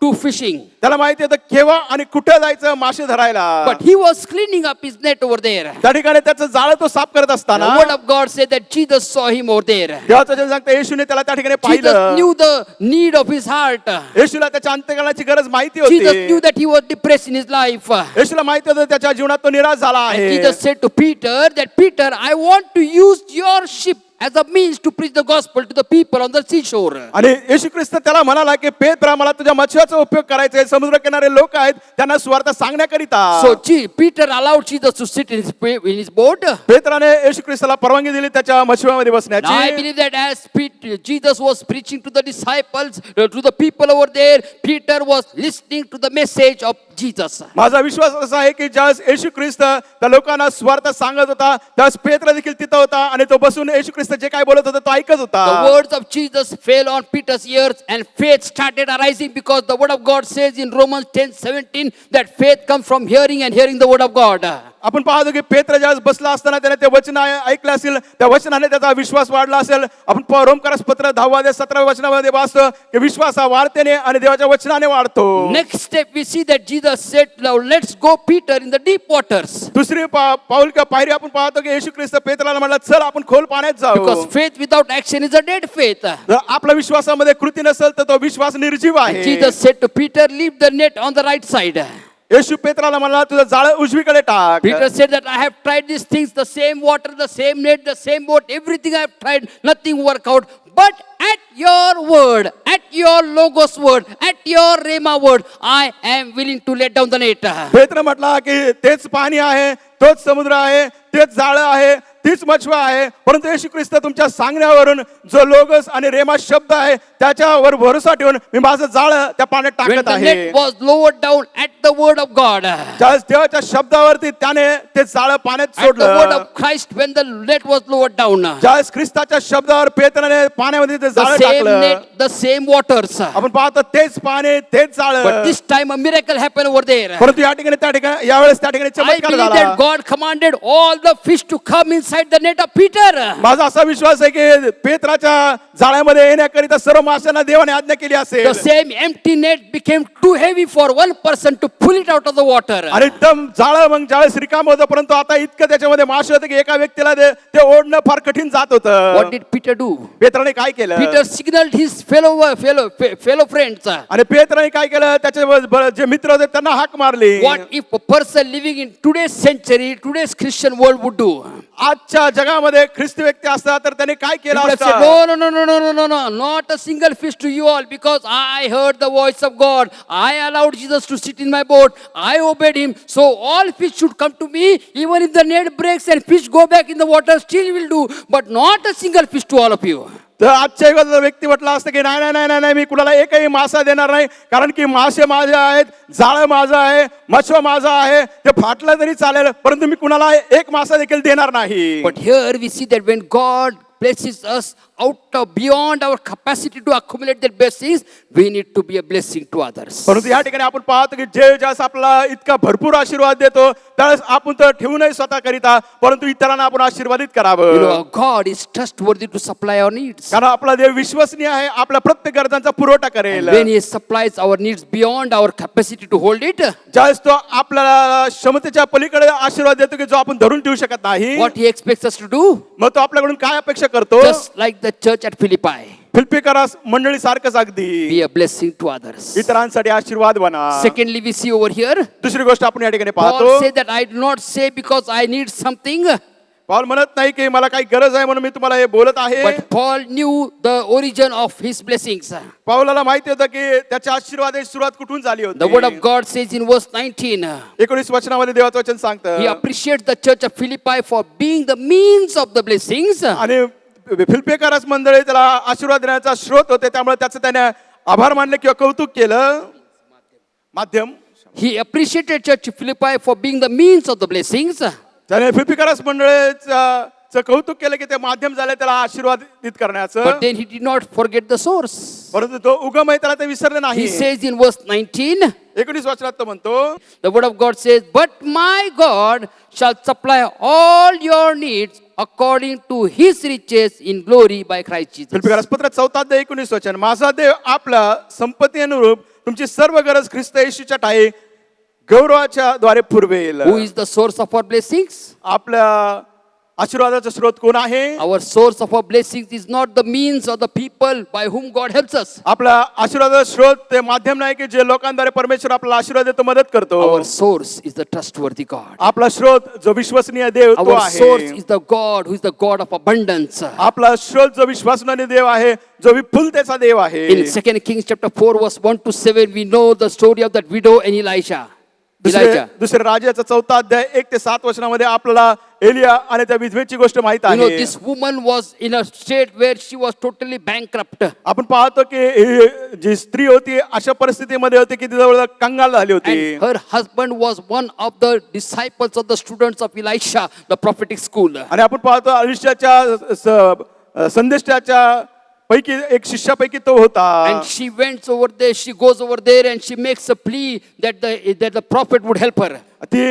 to fishing. त्याला माहिती होतं केव्हा आणि कुठे जायचं मासे धरायला. But he was cleaning up his net over there. त्या ठिकाणी त्याचं जाळं तो साफ करत असताना The word of God said that Jesus saw him over there. देवाचं वचन सांगतं येशूने त्याला त्या ठिकाणी Jesus पाहिलं. knew the need of his heart. येशूला त्याच्या अंतःकरणाची गरज माहिती Jesus होती. knew that he was depressed in his life. येशूला माहिती होतं त्याच्या जीवनात तो निराश झाला And आहे. Jesus said to Peter that Peter, I want to use your ship as a means to preach the gospel to the people on the seashore. आणि येशू ख्रिस्त त्याला म्हणाला की पेत्रा, मला तुझ्या मच्छीचा उपयोग करायचा आहे. समुद्र किनारे लोक आहेत, त्यांना सुवार्ता सांगण्याकरिता. So Peter allowed Jesus to sit in his boat. पेत्राने येशू ख्रिस्ताला परवानगी दिली त्याच्या मच्छीमध्ये Now I बसण्याची. believe that as Jesus was preaching to the disciples, to the people over there, Peter was listening to the message of Jesus. माझा विश्वास असा आहे की ज्यावेळेस येशू ख्रिस्त त्या लोकांना सुवार्ता सांगत होता, त्यावेळेस पेत्र देखील तिथं होता आणि तो बसून येशू ख्रिस्त जे काय बोलत होता तो ऐकत होता. The words of Jesus fell on Peter's ears and faith started arising, because the word of God says in Romans 10:17 that faith comes from hearing and hearing the word of God. आपण पाहतो की पेत्र ज्यावेळेस बसला असताना त्याने ते वचन ऐकलं असेल, त्या वचनाने त्याचा विश्वास वाढला असेल. आपण रोमकारस पत्र 10:17 वचनामध्ये वाचतो की विश्वास हा वाढतेने आणि देवाच्या वचनाने वाढतो. Next step we see that Jesus said, now let's go Peter in the deep waters. दुसरी पाऊल किंवा पायरी आपण पाहतो की येशू ख्रिस्त पेत्राला म्हणाला, चल आपण खोल पाण्यात Because जाऊ. faith without action is a dead faith. जर आपल्या विश्वासामध्ये कृती नसेल तर तो विश्वास निर्जीव And आहे. Jesus said to Peter, leave the net on the right side. येशू पेत्राला म्हणाला, तुझं जाळं उजवीकडे टाक. Peter said that I have tried these things, the same water, the same net, the same boat, everything I have tried, nothing work out. But at your word, at your logos word, at your rhema word, I am willing to let down the net. पेत्र म्हटला की तेच पाणी आहे, तोच समुद्र आहे, तेच जाळं आहे, तीच मछवा आहे, परंतु येशू ख्रिस्त तुमच्या सांगण्यावरून जो लोगस आणि रेमा शब्द आहे त्याच्यावर भरोसा ठेवून मी माझं जाळं त्या पाण्यात When टाकत the आहे. net was lowered down at the word of God, at ज्यावेळेस देवाच्या शब्दावरती त्याने ते जाळं पाण्यात the word सोडलं. of Christ, when the net was lowered down, ज्यावेळेस ख्रिस्ताच्या शब्दावर पेत्राने पाण्यामध्ये ते the जाळं same टाकलं. net, the same waters. आपण पाहतो तेच पाणी तेच But जाळं. this time a miracle happened over there. परंतु या ठिकाणी यावेळेस त्या ठिकाणी I चमत्कार believe झाला. that God commanded all the fish to come inside the net of Peter. माझा असा विश्वास आहे की पेत्राच्या जाळ्यामध्ये येण्याकरिता सर्व माशांना देवाने आज्ञा केली The असेल. same empty net became too heavy for one person to pull it out of the water. आणि एकदम जाळं मग ज्यावेळेस रिकाम होतं, परंतु आता इतकं त्याच्यामध्ये मासे होते की एका व्यक्तीला ते ओढणं फार कठीण जात What होतं. did Peter do? पेत्राने काय केलं? Peter signaled his fellow friends. आणि पेत्राने काय केलं? त्याचे जे मित्र होते त्यांना हाक मारली. What if a person living in today's century, today's Christian world would do? आजच्या जगामध्ये ख्रिस्ती व्यक्ती असतात तर त्याने काय He केलं would have said, असतं? no, not a single fish to you all, because I heard the voice of God. I allowed Jesus to sit in my boat. I obeyed him. So all fish should come to me. Even if the net breaks and fish go back in the water, still will do. But not a single fish to all of you. तर आजच्या युगात व्यक्ती म्हटलं असतं की नाही नाही नाही नाही, मी कुणाला एकही मासा देणार नाही, कारण की मासे माझे आहेत, जाळं माझं आहे, मच्छवा माझा आहे, ते फाटलं तरी चालेल, परंतु मी कुणाला एक मासा देखील देणार नाही. But here we see that when God places us out of beyond our capacity to accumulate their blessings, we need to be a blessing to others. परंतु या ठिकाणी आपण पाहतो की जे ज्यास आपला इतका भरपूर आशीर्वाद देतो त्यावेळेस आपण तर ठेवू नये स्वतः करिता, परंतु इतरांना आपण आशीर्वादित You करावं. know, God is trustworthy to supply our needs. कारण आपला देव विश्वसनीय आहे, आपल्या प्रत्येक गरजांचा पुरवठा करेल. When He supplies our needs beyond our capacity to hold it, ज्यावेळेस तो आपल्याला क्षमतेच्या पलीकडे आशीर्वाद देतो की जो आपण धरून ठेवू शकत नाही, what He expects us to do, मग तो आपल्याकडून काय अपेक्षा करतो? just like the church at Philippi, फिलिप्पीकरा मंडळी सारखंच अगदी be a blessing to others. इतरांसाठी आशीर्वाद बना. Secondly, we see over here, दुसरी गोष्ट आपण या ठिकाणी Paul पाहतो, said that I do not say because I need something, Paul म्हणत नाही की मला काही गरज आहे म्हणून मी तुम्हाला हे बोलत आहे. but Paul knew the origin of his blessings. पौलाला माहिती होतं की त्याच्या आशीर्वादाची सुरुवात कुठून झाली The word of होती. God says in verse 19, 19 वचनामध्ये देवाचं वचन he सांगतं, appreciates the church of Philippi for being the means of the blessings. आणि फिलिप्पीकरास मंडळी त्याला आशीर्वाद देण्याचा स्रोत होते, त्यामुळे त्याचं त्याने आभार मानले किंवा कौतुक केलं. माध्यम He appreciated church of Philippi for being the means of the blessings. त्याने फिलिप्पीकरास मंडळीचं कौतुक केलं की ते माध्यम झाले त्याला आशीर्वादित करण्याचं. But then he did not forget the source. परंतु तो उगम आहे त्याला ते विसरले He नाही. says in verse 19, 19 वचनात तो म्हणतो, the word of God says, but my God shall supply all your needs according to his riches in glory by Christ Jesus. फिलिप्पीकरास पत्र 4:19 वचन, माझा देव आपल्या संपत्ती अनुरूप तुमची सर्व गरज ख्रिस्त येशूच्या ठाई गौरवाच्या द्वारे पुरवेल. Who is the source of our blessings? आपल्या आशीर्वादाचा स्रोत कोण आहे? Our source of our blessings is not the means or the people by whom God helps us. आपला आशीर्वादाचा स्रोत ते माध्यम नाही की जे लोकांद्वारे परमेश्वर आपल्याला आशीर्वाद देतो, मदत करतो. Our source is the trustworthy God. आपला स्रोत जो विश्वसनीय देव तो Our source आहे. is the God who is the God of abundance. आपला स्रोत जो विश्वासनीय देव आहे, जो विपुलतेचा देव आहे. In 2 Kings chapter 4 verse 1 to 7 we know the story of that widow and Elijah. दुसरे राजाचा 4 अध्याय 1 ते 7 वचनामध्ये आपल्याला एलिया आणि त्या विधवेची गोष्ट माहित You know, आहे. this woman was in a state where she was totally bankrupt. आपण पाहतो की ही जी स्त्री होती अशा परिस्थितीमध्ये होती की ती जवळ कंगाल झाली होती. And her husband was one of the disciples of the students of Elisha, the prophetic school. आणि आपण पाहतो अलिशाच्या संदेशाच्या पैकी एक शिष्यापैकी तो होता. And she went over there, she goes over there and she makes a plea that the prophet would help her. ती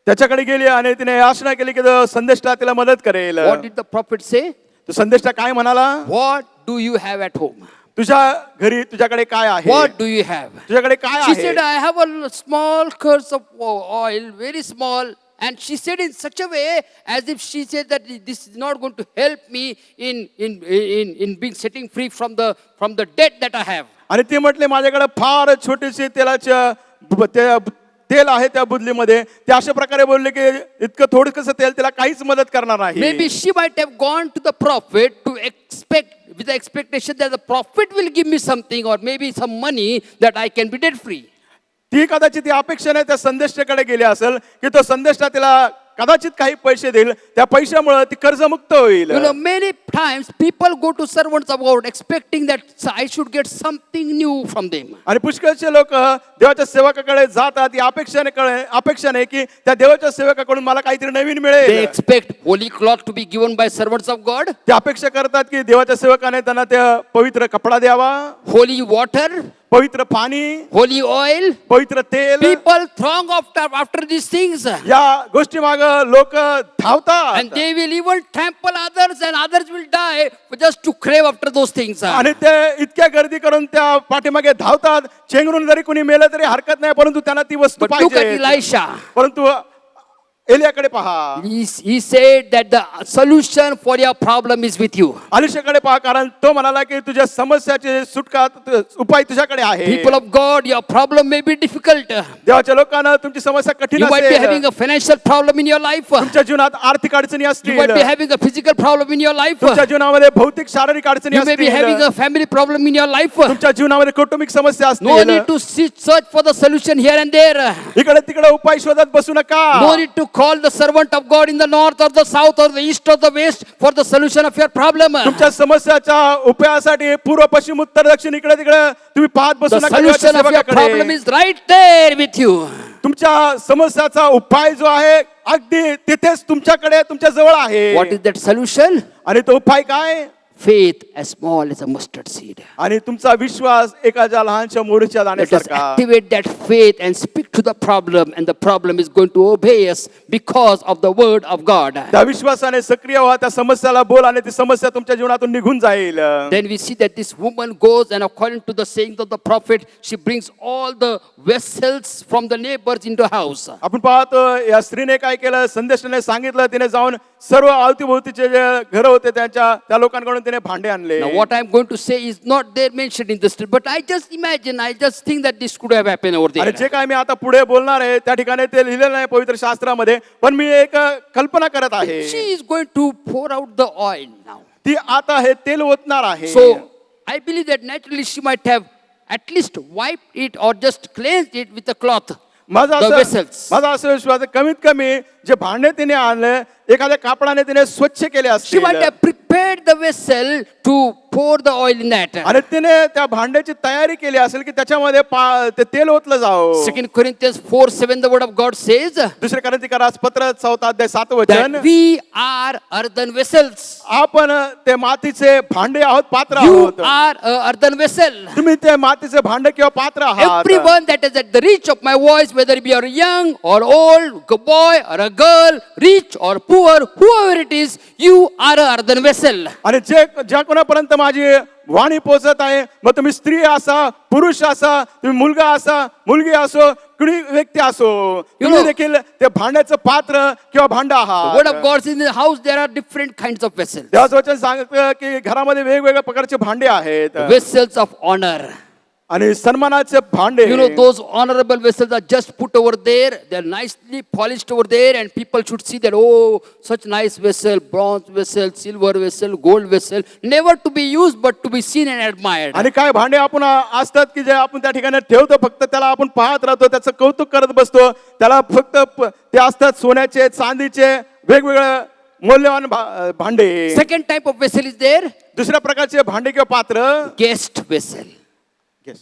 त्याच्याकडे गेली आणि तिने याचना केली की तो संदेशटा तिला मदत करेल. What did the prophet say? तो संदेशटा काय म्हणाला? What do you have at home? तुझ्या घरी तुझ्याकडे काय आहे? What do you have? तुझ्याकडे काय She आहे? said, I have a small curse of oil, very small. And she said in such a way as if she said that this is not going to help me in being setting free from the debt that I have. आणि ती म्हटले माझ्याकडे फार छोटीशी तेल आहे त्या बुदलीमध्ये. ते अशा प्रकारे बोलले की इतकं थोडंसं तेल तिला काहीच मदत करणार नाही. Maybe she might have gone to the prophet to expect with the expectation that the prophet will give me something or maybe some money that I can be debt free. ती कदाचित ती अपेक्षेने त्या संदेशाकडे गेली असेल की तो संदेशा तिला कदाचित काही पैसे देईल, त्या पैशामुळे ती कर्जमुक्त होईल. You know, many times people go to servants of God expecting that I should get something new from them. आणि पुष्कळचे लोक देवाच्या सेवकाकडे जातात या अपेक्षाने की त्या देवाच्या सेवकाकडून मला काहीतरी नवीन They मिळेल. expect holy cloth to be given by servants of God, ते अपेक्षा करतात की देवाच्या सेवकाने त्यांना त्या पवित्र कपडा द्यावा, holy water, पवित्र पाणी, holy oil. पवित्र तेल. People throng after these things. या गोष्टी माग लोक धावतात And they will even trample others and others will die just to crave after those things. आणि ते इतक्या गर्दी करून त्या पाठीमागे धावतात. चेंगरून जरी कोणी मेलं तरी हरकत नाही, परंतु त्यांना ती वस्तू But look at पाहिजे. Elisha. परंतु एलियाकडे पहा. He said that the solution for your problem is with you. अलिशाकडे पहा, कारण तो म्हणाला की तुझ्या समस्याची सुटका उपाय तुझ्याकडे आहे. People of God, your problem may be difficult. देवाच्या लोकांना तुमची समस्या कठीण You might be having असेल. a financial problem in your life. तुमच्या जीवनात आर्थिक अडचणी You असतील. might be having a physical problem in your life. तुमच्या जीवनामध्ये भौतिक शारीरिक अडचणी You may be having असतील. a family problem in your life. तुमच्या जीवनामध्ये कौटुंबिक समस्या No असतील. need to search for the solution here and there. इकडे तिकडे उपाय शोधत बसू नका. No need to call the servant of God in the north or the south or the east or the west for the solution of your problem. तुमच्या समस्याच्या उपायासाठी पूर्व पश्चिम उत्तर दक्षिण इकडे तिकडे तुम्ही पाहत बसू The नका. solution of your problem is right there with you. तुमच्या समस्याचा उपाय जो आहे अगदी तिथेच तुमच्याकडे तुमच्या जवळ आहे. What is that solution? आणि तो उपाय काय? Faith as small as a mustard seed. आणि तुमचा विश्वास एखाद्या लहानशा मोहरीच्या Let us दाण्यासारखा. activate that faith and speak to the problem, and the problem is going to obey us because of the word of God. त्या विश्वासाने सक्रिय व्हा, त्या समस्याला बोल आणि ती समस्या तुमच्या जीवनातून निघून जाईल. Then we see that this woman goes and according to the sayings of the prophet, she brings all the vessels from the neighbors into a house. आपण पाहतो या स्त्रीने काय केलं, संदेशाने सांगितलं, तिने जाऊन सर्व अवतीभोवतीचे जे घर होते त्या लोकांकडून तिने भांडे आणले. Now what I am going to say is not there mentioned in this, but I just think that this could have happened over आणि there. जे काय मी आता पुढे बोलणार आहे त्या ठिकाणी ते लिहिलेलं नाही पवित्र शास्त्रामध्ये, पण मी एक कल्पना करत आहे. She is going to pour out the oil now. ती आता हे तेल ओतणार आहे. So I believe that naturally she might have at least wiped it or just cleansed it with a cloth. माझा The vessels. असं विश्वास आहे, कमीत कमी जे भांडे तिने आणले एखाद्या कापडाने तिने स्वच्छ केले She might असतील. have prepared the vessel to pour the oil in that. आणि तिने त्या भांड्याची तयारी केली असेल की त्याच्यामध्ये ते तेल ओतलं जावं. 2 Corinthians 4:7 the word of God says दुसऱ्या कोरिन्थीकरास पत्र 4 अध्याय 7 वचन. that we are earthen vessels. आपण ते मातीचे भांडे आहोत, पात्र You आहोत. are a earthen vessel. तुम्ही ते मातीचे भांडे किंवा पात्र आहात. Everyone that is at the reach of my voice, whether it be a young or old, a boy or a girl, rich or poor, whoever it is, you are a earthen vessel. आणि ज्या कोणापर्यंत माझी वाणी पोहोचत आहे, मग तुम्ही स्त्री असा, पुरुष असा, तुम्ही मुलगा असा, मुलगी असो, कुणी व्यक्ती असो, तुम्ही know- देखील ते भांड्याचं पात्र किंवा भांडा Word of आहात. God says in the house there are different kinds of vessels. देवाचं वचन सांगतं की घरामध्ये वेगवेगळ्या प्रकारचे भांडे आहेत Vessels of honor. आणि सन्मानाचे भांडे. You know, those honorable vessels are just put over there. They're nicely polished over there, and people should see that, oh, such nice vessel, bronze vessel, silver vessel, gold vessel, never to be used but to be seen and admired. आणि काय भांडे आपण असतात की जे आपण त्या ठिकाणी ठेवतो, फक्त त्याला आपण पाहत राहतो, त्याचं कौतुक करत बसतो. त्याला फक्त ते असतात सोन्याचे, चांदीचे, वेगवेगळे मौल्यवान भांडे. Second type of vessel is there, दुसऱ्या प्रकारचे भांडे किंवा पात्र guest vessel.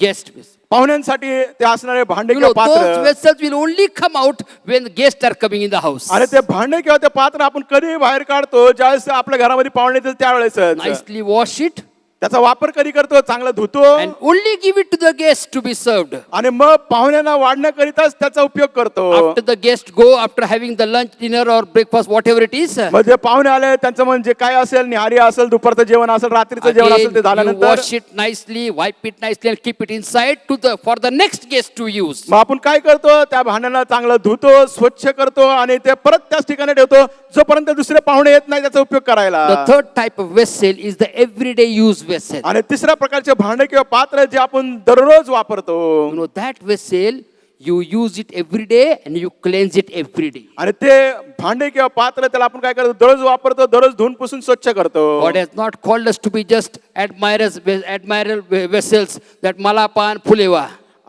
Guest vessel. पाहुण्यांसाठी ते असणारे भांडे You किंवा know, those पात्र. vessels will only come out when guests are coming in the house. आणि ते भांडे किंवा ते पात्र आपण कधी बाहेर काढतो, ज्यावेळेस आपल्या घरामध्ये पाहुणे येतील त्यावेळेस Nicely wash it त्याचा वापर कधी करतो, चांगला धुतो and only give it to the guests to be served. आणि मग पाहुण्यांना वाढण्याकरिताच त्याचा उपयोग करतो. After the guests go, after having the lunch, dinner or breakfast, whatever it is, मग जे पाहुणे आले त्यांचं म्हणजे काय असेल, निहारी असेल, दुपारचं जेवण असेल, रात्रीचं जेवण again असेल, ते you झाल्यानंतर wash it nicely, wipe it nicely and keep it inside for the next guest to use. मग आपण काय करतो, त्या भांड्यांना चांगलं धुतो, स्वच्छ करतो आणि ते परत त्याच ठिकाणी ठेवतो जोपर्यंत दुसरे पाहुणे येत नाही त्याचा उपयोग करायला. The third type of vessel is the everyday use vessel. आणि तिसऱ्या प्रकारचे भांडे किंवा पात्र जे आपण दररोज वापरतो. You know, that vessel, you use it every day and you cleanse it every day. आणि ते भांडे किंवा पात्र त्याला आपण काय करतो, दररोज वापरतो, दररोज धुवून पुसून स्वच्छ करतो. God has not called us to be just admiral vessels that malapan fulewa.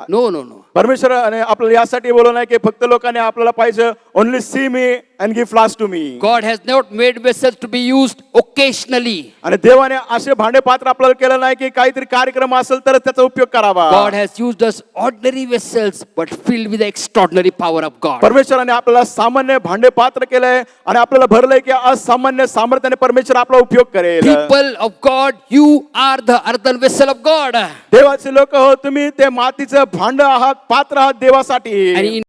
No, no, no. परमेश्वराने आपल्याला यासाठी बोलवलं नाही की फक्त लोकांनी आपल्याला पाहिजे only see me and give flash to me. God has not made vessels to be used occasionally. आणि देवाने असे भांडे पात्र आपल्याला केलं नाही की काहीतरी कार्यक्रम असेल तर त्याचा उपयोग करावा. God has used us ordinary vessels but filled with the extraordinary power of God. परमेश्वराने आपल्याला सामान्य भांडे पात्र केलंय आणि आपल्याला भरलंय की असामान्य सामर्थ्याने परमेश्वर आपला उपयोग करेल. People of God, you are the earthen vessel of God. देवाचे लोक हो, तुम्ही ते मातीचं भांड आहात, पात्र आहात देवासाठी. And in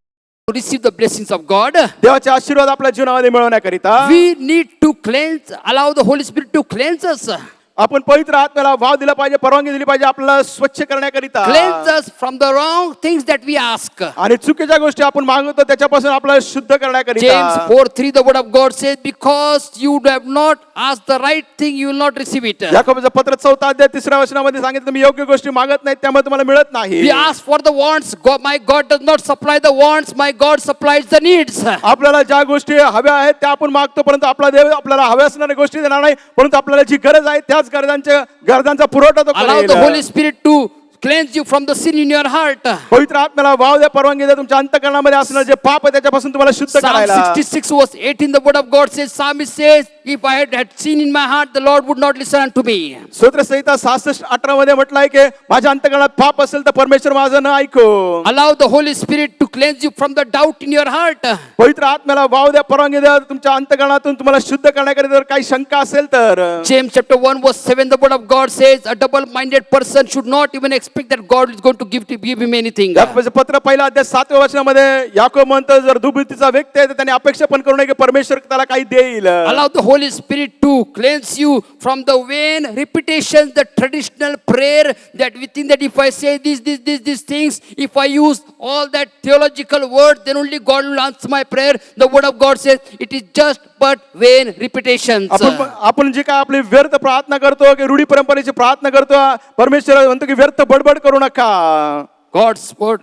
to receive the blessings of God, देवाचे आशीर्वाद आपल्या जीवनामध्ये मिळवण्याकरिता we need to cleanse, allow the Holy Spirit to cleanse us. आपण पवित्र आत्म्याला वाव दिला पाहिजे, परवानगी दिली पाहिजे आपल्याला स्वच्छ करण्याकरिता. Cleanse us from the wrong things that we ask. आणि चुकीच्या गोष्टी आपण मागवतो त्याच्यापासून आपल्याला शुद्ध करण्याकरिता. James 4:3, the word of God says, because you have not asked the right thing, you will not receive it. याकोबाचं पत्र 4 अध्याय 3 वचनामध्ये सांगितलं, मी योग्य गोष्टी मागत नाहीत त्यामुळे तुम्हाला मिळत नाही. We ask for the wants. My God does not supply the wants. My God supplies the needs. आपल्याला ज्या गोष्टी हव्या आहेत त्या आपण मागतो, परंतु आपला देव आपल्याला हव्या असणाऱ्या गोष्टी देणार नाही, परंतु आपल्याला जी गरज आहे त्याच गरजांचा पुरवठा तो Allow the करेल. Holy Spirit to cleanse you from the sin in your heart. पवित्र आत्म्याला वाव द्या, परवानगी द्या तुमच्या अंतःकरणामध्ये असणारे जे पाप आहे त्याच्यापासून तुम्हाला शुद्ध Psalm करायला. 66 verse 18, the word of God says, Psalmist says, if I had seen in my heart, the Lord would not listen unto me. स्तोत्रसंहिता 66:18 मध्ये म्हटलंय की माझ्या अंतःकरणात पाप असेल तर परमेश्वर माझं न ऐको. Allow the Holy Spirit to cleanse you from the doubt in your heart. पवित्र आत्म्याला वाव द्या, परवानगी द्या तुमच्या अंतःकरणातून तुम्हाला शुद्ध करण्याकरिता जर काही शंका असेल तर. James chapter 1 verse 7, the word of God says, a double-minded person should not even expect that God is going to give him anything. याकोबाचं पत्र पहिला अध्याय 7व्या वचनामध्ये याकोब म्हणतो, जर दुर्बुद्धीचा व्यक्ती आहे तर त्याने अपेक्षा पण करू नये की परमेश्वर त्याला काही देईल. Allow the Holy Spirit to cleanse you from the vain repetitions, the traditional prayer that we think that if I say these things, if I use all that theological words, then only God will answer my prayer. The word of God says it is just but vain repetitions. आपण जे काय आपली व्यर्थ प्रार्थना करतो की रूढी परंपरेची प्रार्थना करतो, परमेश्वर म्हणतो की व्यर्थ बडबड करू नका. God's word.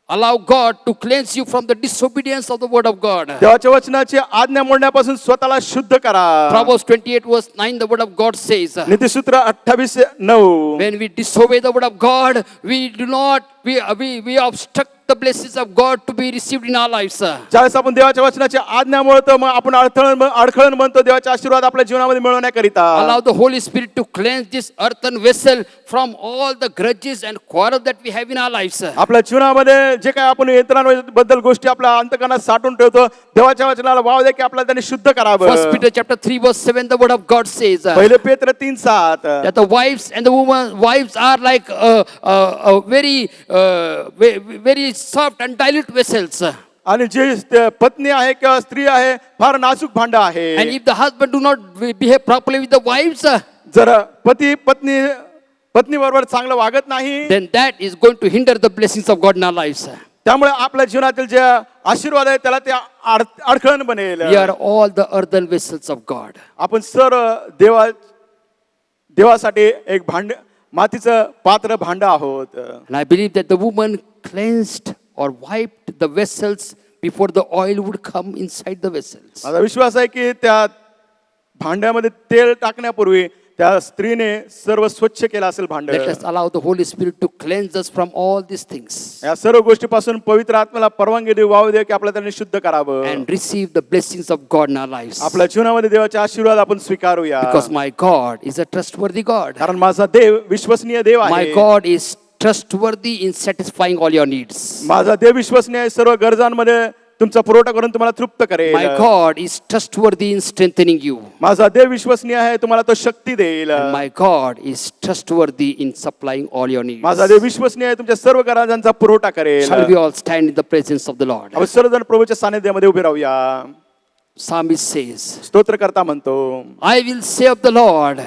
Allow God to cleanse you from the disobedience of the word of God. देवाच्या वचनाची आज्ञा मोडण्यापासून स्वतःला शुद्ध करा. Proverbs 28 verse 9, the word of God says, नीतिसूत्र 28:9. when we disobey the word of God, we obstruct the blessings of God to be received in our lives. ज्यावेळेस आपण देवाच्या वचनाची आज्ञा मोडतो मग आपण अडखळण म्हणतो देवाचे आशीर्वाद आपल्या जीवनामध्ये मिळवण्याकरिता. Allow the Holy Spirit to cleanse this earthen vessel from all the grudges and quarrels that we have in our lives. आपल्या जीवनामध्ये जे काय आपण इतरांबद्दल गोष्टी आपल्या अंतःकरणात साठवून ठेवतो, देवाच्या वचनाला वाव द्या की आपल्याला त्यांनी शुद्ध करावं. 1 Peter chapter 3 verse 7, the word of God says, पहिले पेत्र 3:7 that the wives are like very soft and dilute vessels. आणि जे पत्नी आहे किंवा स्त्री आहे फार नाजूक भांड आहे. And if the husband do not behave properly with the wives, जर पती पत्नी बरोबर चांगलं वागत नाही, then that is going to hinder the blessings of God in our lives. त्यामुळे आपल्या जीवनातील जे आशीर्वाद आहे त्याला ते अडखळण बनेल. We are all the earthen vessels of God. आपण देवासाठी एक मातीचं पात्र भांड आहोत. And I believe that the woman cleansed or wiped the vessels before the oil would come inside the vessels. माझा विश्वास आहे की त्या भांड्यामध्ये तेल टाकण्यापूर्वी त्या स्त्रीने सर्व स्वच्छ केलं असेल भांड. Let us allow the Holy Spirit to cleanse us from all these things या सर्व गोष्टीपासून पवित्र आत्म्याला परवानगी देऊ वाव दे की आपल्याला त्यांनी शुद्ध करावं. and receive the blessings of God in our lives. आपल्या जीवनामध्ये देवाचे आशीर्वाद आपण स्वीकारूया. Because my God is a trustworthy God. कारण माझा देव विश्वसनीय देव My आहे. God is trustworthy in satisfying all your needs. माझा देव विश्वसनीय आहे, सर्व गरजांमध्ये तुमचा पुरवठा करून तुम्हाला तृप्त करेल. My God is trustworthy in strengthening you. माझा देव विश्वसनीय आहे, तुम्हाला तो शक्ती देईल. And my God is trustworthy in supplying all your needs. माझा देव विश्वसनीय आहे, तुमच्या सर्व गरजांचा पुरवठा करेल. Shall we all stand in the presence of the Lord? आपण सर्वजण प्रभूच्या सानिध्यामध्ये उभे राहूया. Psalmist says, स्तोत्रकर्ता म्हणतो, I will say of the Lord,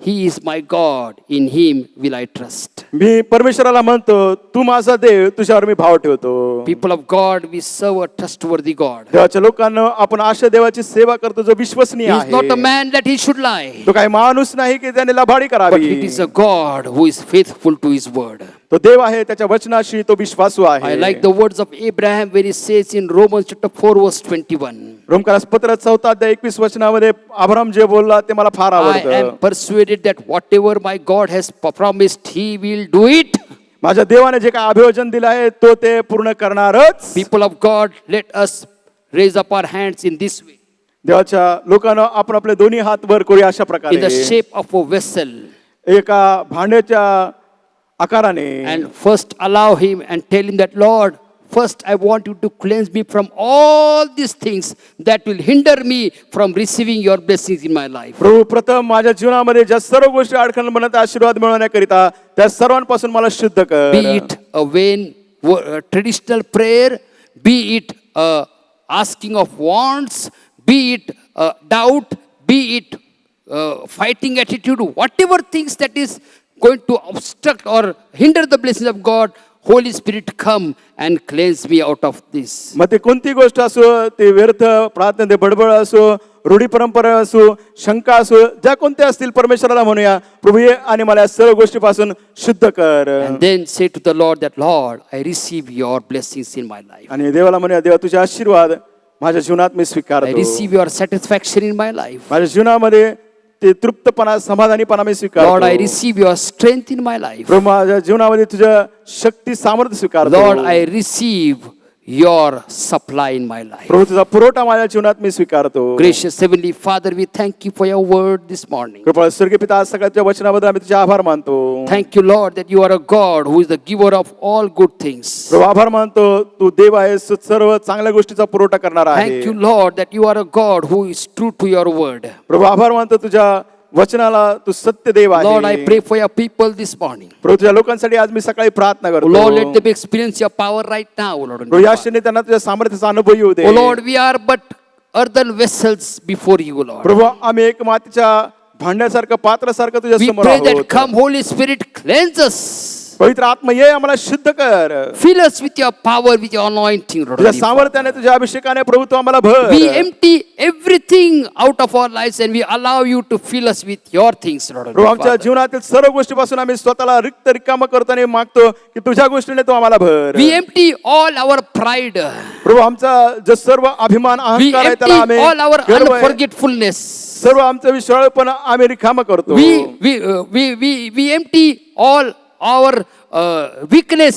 He is my God, in Him will I trust. मी परमेश्वराला म्हणतो, तू माझा देव, तुझ्यावर मी भाव ठेवतो. People of God, we serve a trustworthy God. देवाच्या लोकांना आपण अशा देवाची सेवा करतो जो विश्वसनीय He is not a आहे. man that he should lie, तो काही माणूस नाही की त्याने लबाडी but करावी. it is a God who is faithful to His word. तो देव आहे, त्याच्या वचनाशी तो विश्वासू I आहे. like the words of Abraham where he says in Romans chapter 4 verse 21, रोमकारास पत्र 4:21 वचनामध्ये अब्राम जे बोलला ते मला फार I am आवडतं. persuaded that whatever my God has promised, He will do it. माझ्या देवाने जे काय अभिवचन दिलं आहे तो ते पूर्ण करणारच. People of God, let us raise up our hands in this way, देवाच्या लोकांना आपण आपले दोन्ही हात वर करूया अशा in the प्रकारे shape of a vessel, एका भांड्याच्या आकाराने. and first allow Him and tell Him that, Lord, first I want you to cleanse me from all these things that will hinder me from receiving your blessings in my life. प्रभू, प्रथम माझ्या जीवनामध्ये ज्या सर्व गोष्टी अडखळण बनत आशीर्वाद मिळवण्याकरिता त्या सर्वांपासून मला शुद्ध कर. Be it a vain traditional prayer, be it asking of wants, be it doubt, be it fighting attitude, whatever things that is going to obstruct or hinder the blessings of God, Holy Spirit, come and cleanse me out of this. मग ते कोणती गोष्ट असो, ते व्यर्थ प्रार्थना, ते बडबड असो, रूढी परंपरा असो, शंका असो, ज्या कोणत्या असतील परमेश्वराला म्हणूया, प्रभू ये आणि मला या सर्व गोष्टीपासून शुद्ध कर. And then say to the Lord that, Lord, I receive your blessings in my life. आणि देवाला म्हणूया, देवा तुझे आशीर्वाद माझ्या जीवनात मी I स्वीकारतो. receive your satisfaction in my life. माझ्या जीवनामध्ये ते तृप्तपणा, समाधानीपणा मी Lord, I स्वीकारतो. receive your strength in my life. प्रभू, माझ्या जीवनामध्ये तुझ्या शक्ती, सामर्थ्य स्वीकारतो. Lord, I receive your supply in my life. प्रभू, तुझा पुरवठा माझ्या जीवनात मी स्वीकारतो. Gracious Heavenly Father, we thank you for your word this morning. कृपा स्वर्गीय पिता, आज सगळ्याच्या वचनाबद्दल आम्ही तुझे आभार मानतो. Thank you, Lord, that you are a God who is the giver of all good things. प्रभू, आभार मानतो, तू देव आहेस, सर्व चांगल्या गोष्टीचा पुरवठा करणारा आहे. Thank you, Lord, that you are a God who is true to your word. प्रभू, आभार मानतो, तुझ्या वचनाला तू सत्य देव आहे. Lord, I pray for your people this morning. प्रभू, तुझ्या लोकांसाठी आज मी सकाळी प्रार्थना करतो. Lord, let them experience your power right now, Lord. प्रभू, या क्षणी त्यांना तुझ्या सामर्थ्याचा अनुभव येऊ दे. Oh Lord, we are but earthen vessels before you, Lord. प्रभू, आम्ही एक मातीच्या भांड्यासारखं, पात्रासारखं तुझ्या We समोर pray that आहोत. come Holy Spirit, cleanse us. पवित्र आत्मा ये, आम्हाला शुद्ध कर. Fill us with your power, with your anointing, Lord. तुझ्या सामर्थ्याने, तुझ्या अभिषेकाने प्रभू तू आम्हाला भर. We empty everything out of our lives and we allow you to fill us with your things, Lord. प्रभू, आमच्या जीवनातील सर्व गोष्टीपासून आम्ही स्वतःला रिक्त रिकाम करतो आणि मागतो की तुझ्या गोष्टीने तू आम्हाला भर. We empty all our pride. प्रभू, आमचा जो सर्व अभिमान, We अहंकार आहे empty त्याला आम्ही all our गर्व आहे, unforgetfulness. सर्व आमचं विश्वाळपण आम्ही रिकाम करतो. We empty all our weakness.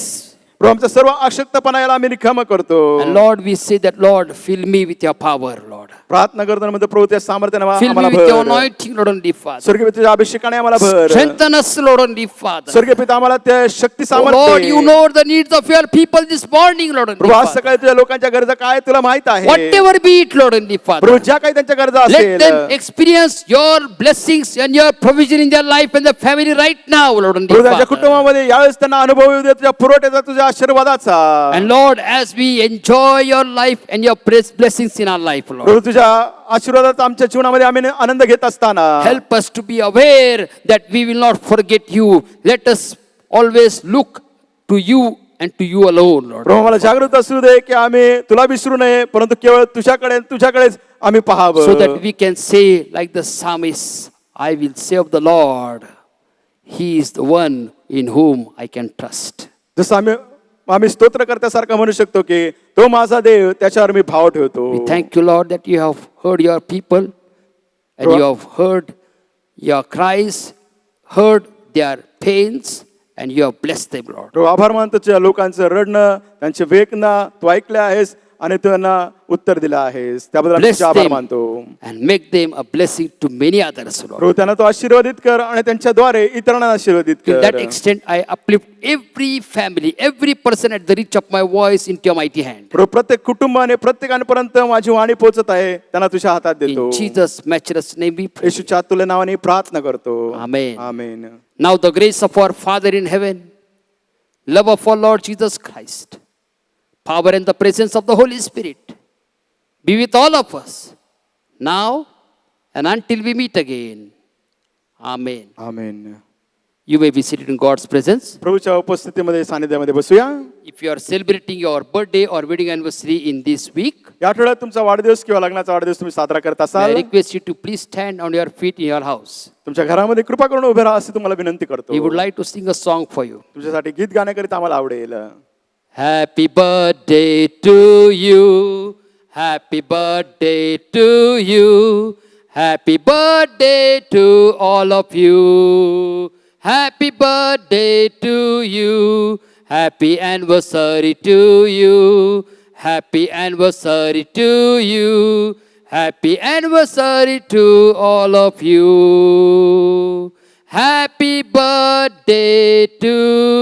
प्रभू, आमचा सर्व अशक्तपणा याला आम्ही रिकाम करतो. And Lord, we say that, Lord, fill me with your power, Lord. प्रार्थना करताना मध्ये प्रभू त्या सामर्थ्याने Fill me आम्हाला with your भर. anointing, Lord, and Father. स्वर्गीय पिता, तुझ्या अभिषेकाने आम्हाला भर. Strengthen us, Lord, and Father. स्वर्गीय पिता, आम्हाला त्या शक्ती Oh सामर्थ्य Lord, they. you know the needs of your people this morning, Lord, and प्रभू, आज Father. सकाळी तुझ्या लोकांच्या गरजा काय तुला माहित आहे. Whatever be it, Lord, and Prabhu, Father. ज्या काही त्यांच्या गरजा Let असेल, them experience your blessings and your provision in their life and the family right now, Lord, and प्रभू, त्यांच्या Father. कुटुंबामध्ये यावेळेस त्यांना अनुभव येऊ दे तुझ्या पुरवठ्याचा, तुझ्या आशीर्वादाचा. And Lord, as we enjoy your life and your blessings in our life, Lord, प्रभू, तुझ्या आशीर्वादाचा आमच्या जीवनामध्ये आम्ही आनंद घेत असताना help us to be aware that we will not forget you. Let us always look to you and to you alone, Lord. प्रभू मला जागृत असू दे की आम्ही तुला विसरू नये, परंतु केवळ तुझ्याकडेच आम्ही So पाहावं. that we can say, like the psalmist, I will say of the Lord, He is the one in whom I can trust. जसं आम्ही स्तोत्रकर्त्यासारखं म्हणू शकतो की तो माझा देव, त्याच्यावर मी भाव ठेवतो. We thank you, Lord, that you have heard your people and you have heard your cries, heard their pains, and you have blessed them, Lord. प्रभू आभार मानतो तुझ्या लोकांचं रडणं, त्यांचे वेदना तू ऐकले आहेस आणि तू त्यांना उत्तर दिलं आहेस. त्याबद्दल आम्ही Bless तुझे आभार them मानतो. and make them a blessing to many others, Lord. प्रभू त्यांना तो आशीर्वादित कर आणि त्यांच्याद्वारे इतरांना आशीर्वादित To that कर. extent, I uplift every family, every person at the reach of my voice into your mighty hand. प्रभू प्रत्येक कुटुंबाने प्रत्येकापर्यंत माझी वाणी पोहोचत आहे, त्यांना तुझ्या हातात देतो. In Jesus' matchless name we pray. येशूच्या तुल्य नावाने प्रार्थना करतो. Amen. Amen. Now the grace of our Father in heaven, love of our Lord Jesus Christ, power and the presence of the Holy Spirit be with all of us now and until we meet again. Amen. Amen. You may be seated in God's presence. प्रभूच्या उपस्थितीमध्ये सानिध्यामध्ये बसूया. If you are celebrating your birthday or wedding anniversary in this week, या आठवड्यात तुमचा वाढदिवस किंवा लग्नाचा वाढदिवस तुम्ही साजरा करत I असाल, request you to please stand on your feet in your house. तुमच्या घरामध्ये कृपा करून उभे राहा असे तुम्हाला विनंती करतो. We would like to sing a song for you. तुमच्यासाठी गीत गाण्याकरिता आम्हाला आवडेल. Happy birthday to you. Happy birthday to you. Happy birthday to all of you. Happy birthday to you. Happy anniversary to you. Happy anniversary to you. Happy anniversary to all of you. Happy birthday to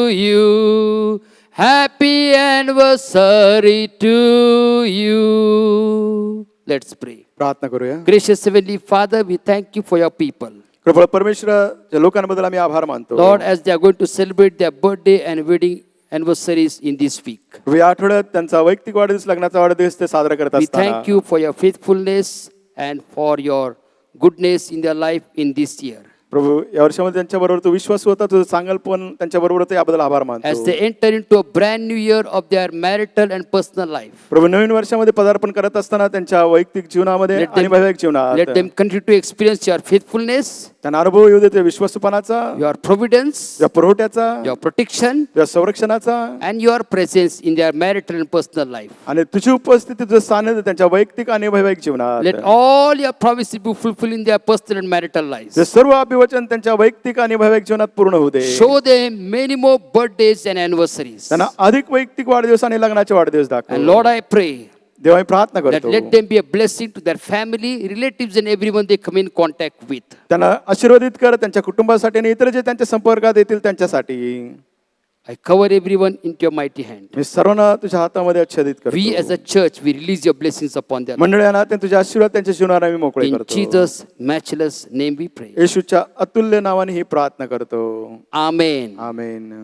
you. Happy anniversary to you. Let's pray. प्रार्थना करूया. Gracious Heavenly Father, we thank you for your people. कृपा परमेश्वराच्या लोकांबद्दल आम्ही आभार मानतो. Lord, as they are going to celebrate their birthday and wedding anniversaries in this week, या आठवड्यात त्यांचा वैयक्तिक वाढदिवस, लग्नाचा वाढदिवस ते साजरा करत we असताना thank you for your faithfulness and for your goodness in their life in this year. प्रभू या वर्षामध्ये त्यांच्याबरोबर तू विश्वास होता, तुझं सांगलपण त्यांच्याबरोबर होतं, याबद्दल आभार As मानतो. they enter into a brand new year of their marital and personal life, प्रभू नवीन वर्षामध्ये पदार्पण करत असताना त्यांच्या वैयक्तिक जीवनामध्ये आणि वैवाहिक let जीवनात them continue to experience your faithfulness, त्यांना अनुभव येऊ दे विश्वासपणाचा, your providence, या पुरवठ्याचा, your protection, या संरक्षणाचा and your presence in their marital and personal life. आणि तुझी उपस्थिती, तुझं सानिध्य त्यांच्या वैयक्तिक आणि वैवाहिक जीवनात. Let all your promises be fulfilled in their personal and marital lives. ते सर्व अभिवचन त्यांच्या वैयक्तिक आणि वैवाहिक जीवनात पूर्ण होऊ दे. Show them many more birthdays and anniversaries. त्यांना अधिक वैयक्तिक वाढदिवस आणि लग्नाचे वाढदिवस दाखव. And Lord, I pray देवा मी प्रार्थना that करतो, let them be a blessing to their family, relatives, and everyone they come in contact with. त्यांना आशीर्वादित कर त्यांच्या कुटुंबासाठी आणि इतर जे त्यांच्या संपर्कात येतील त्यांच्यासाठी. I cover everyone into your mighty hand. मी सर्वांना तुझ्या हातामध्ये आच्छादित We as करतो. a church, we release your blessings upon them. मंडळांना ते तुझे आशीर्वाद त्यांच्या जीवनावर आम्ही मोकळे In करतो. Jesus' matchless name we pray. येशूच्या अतुल्य नावाने ही प्रार्थना करतो. Amen. आमेन.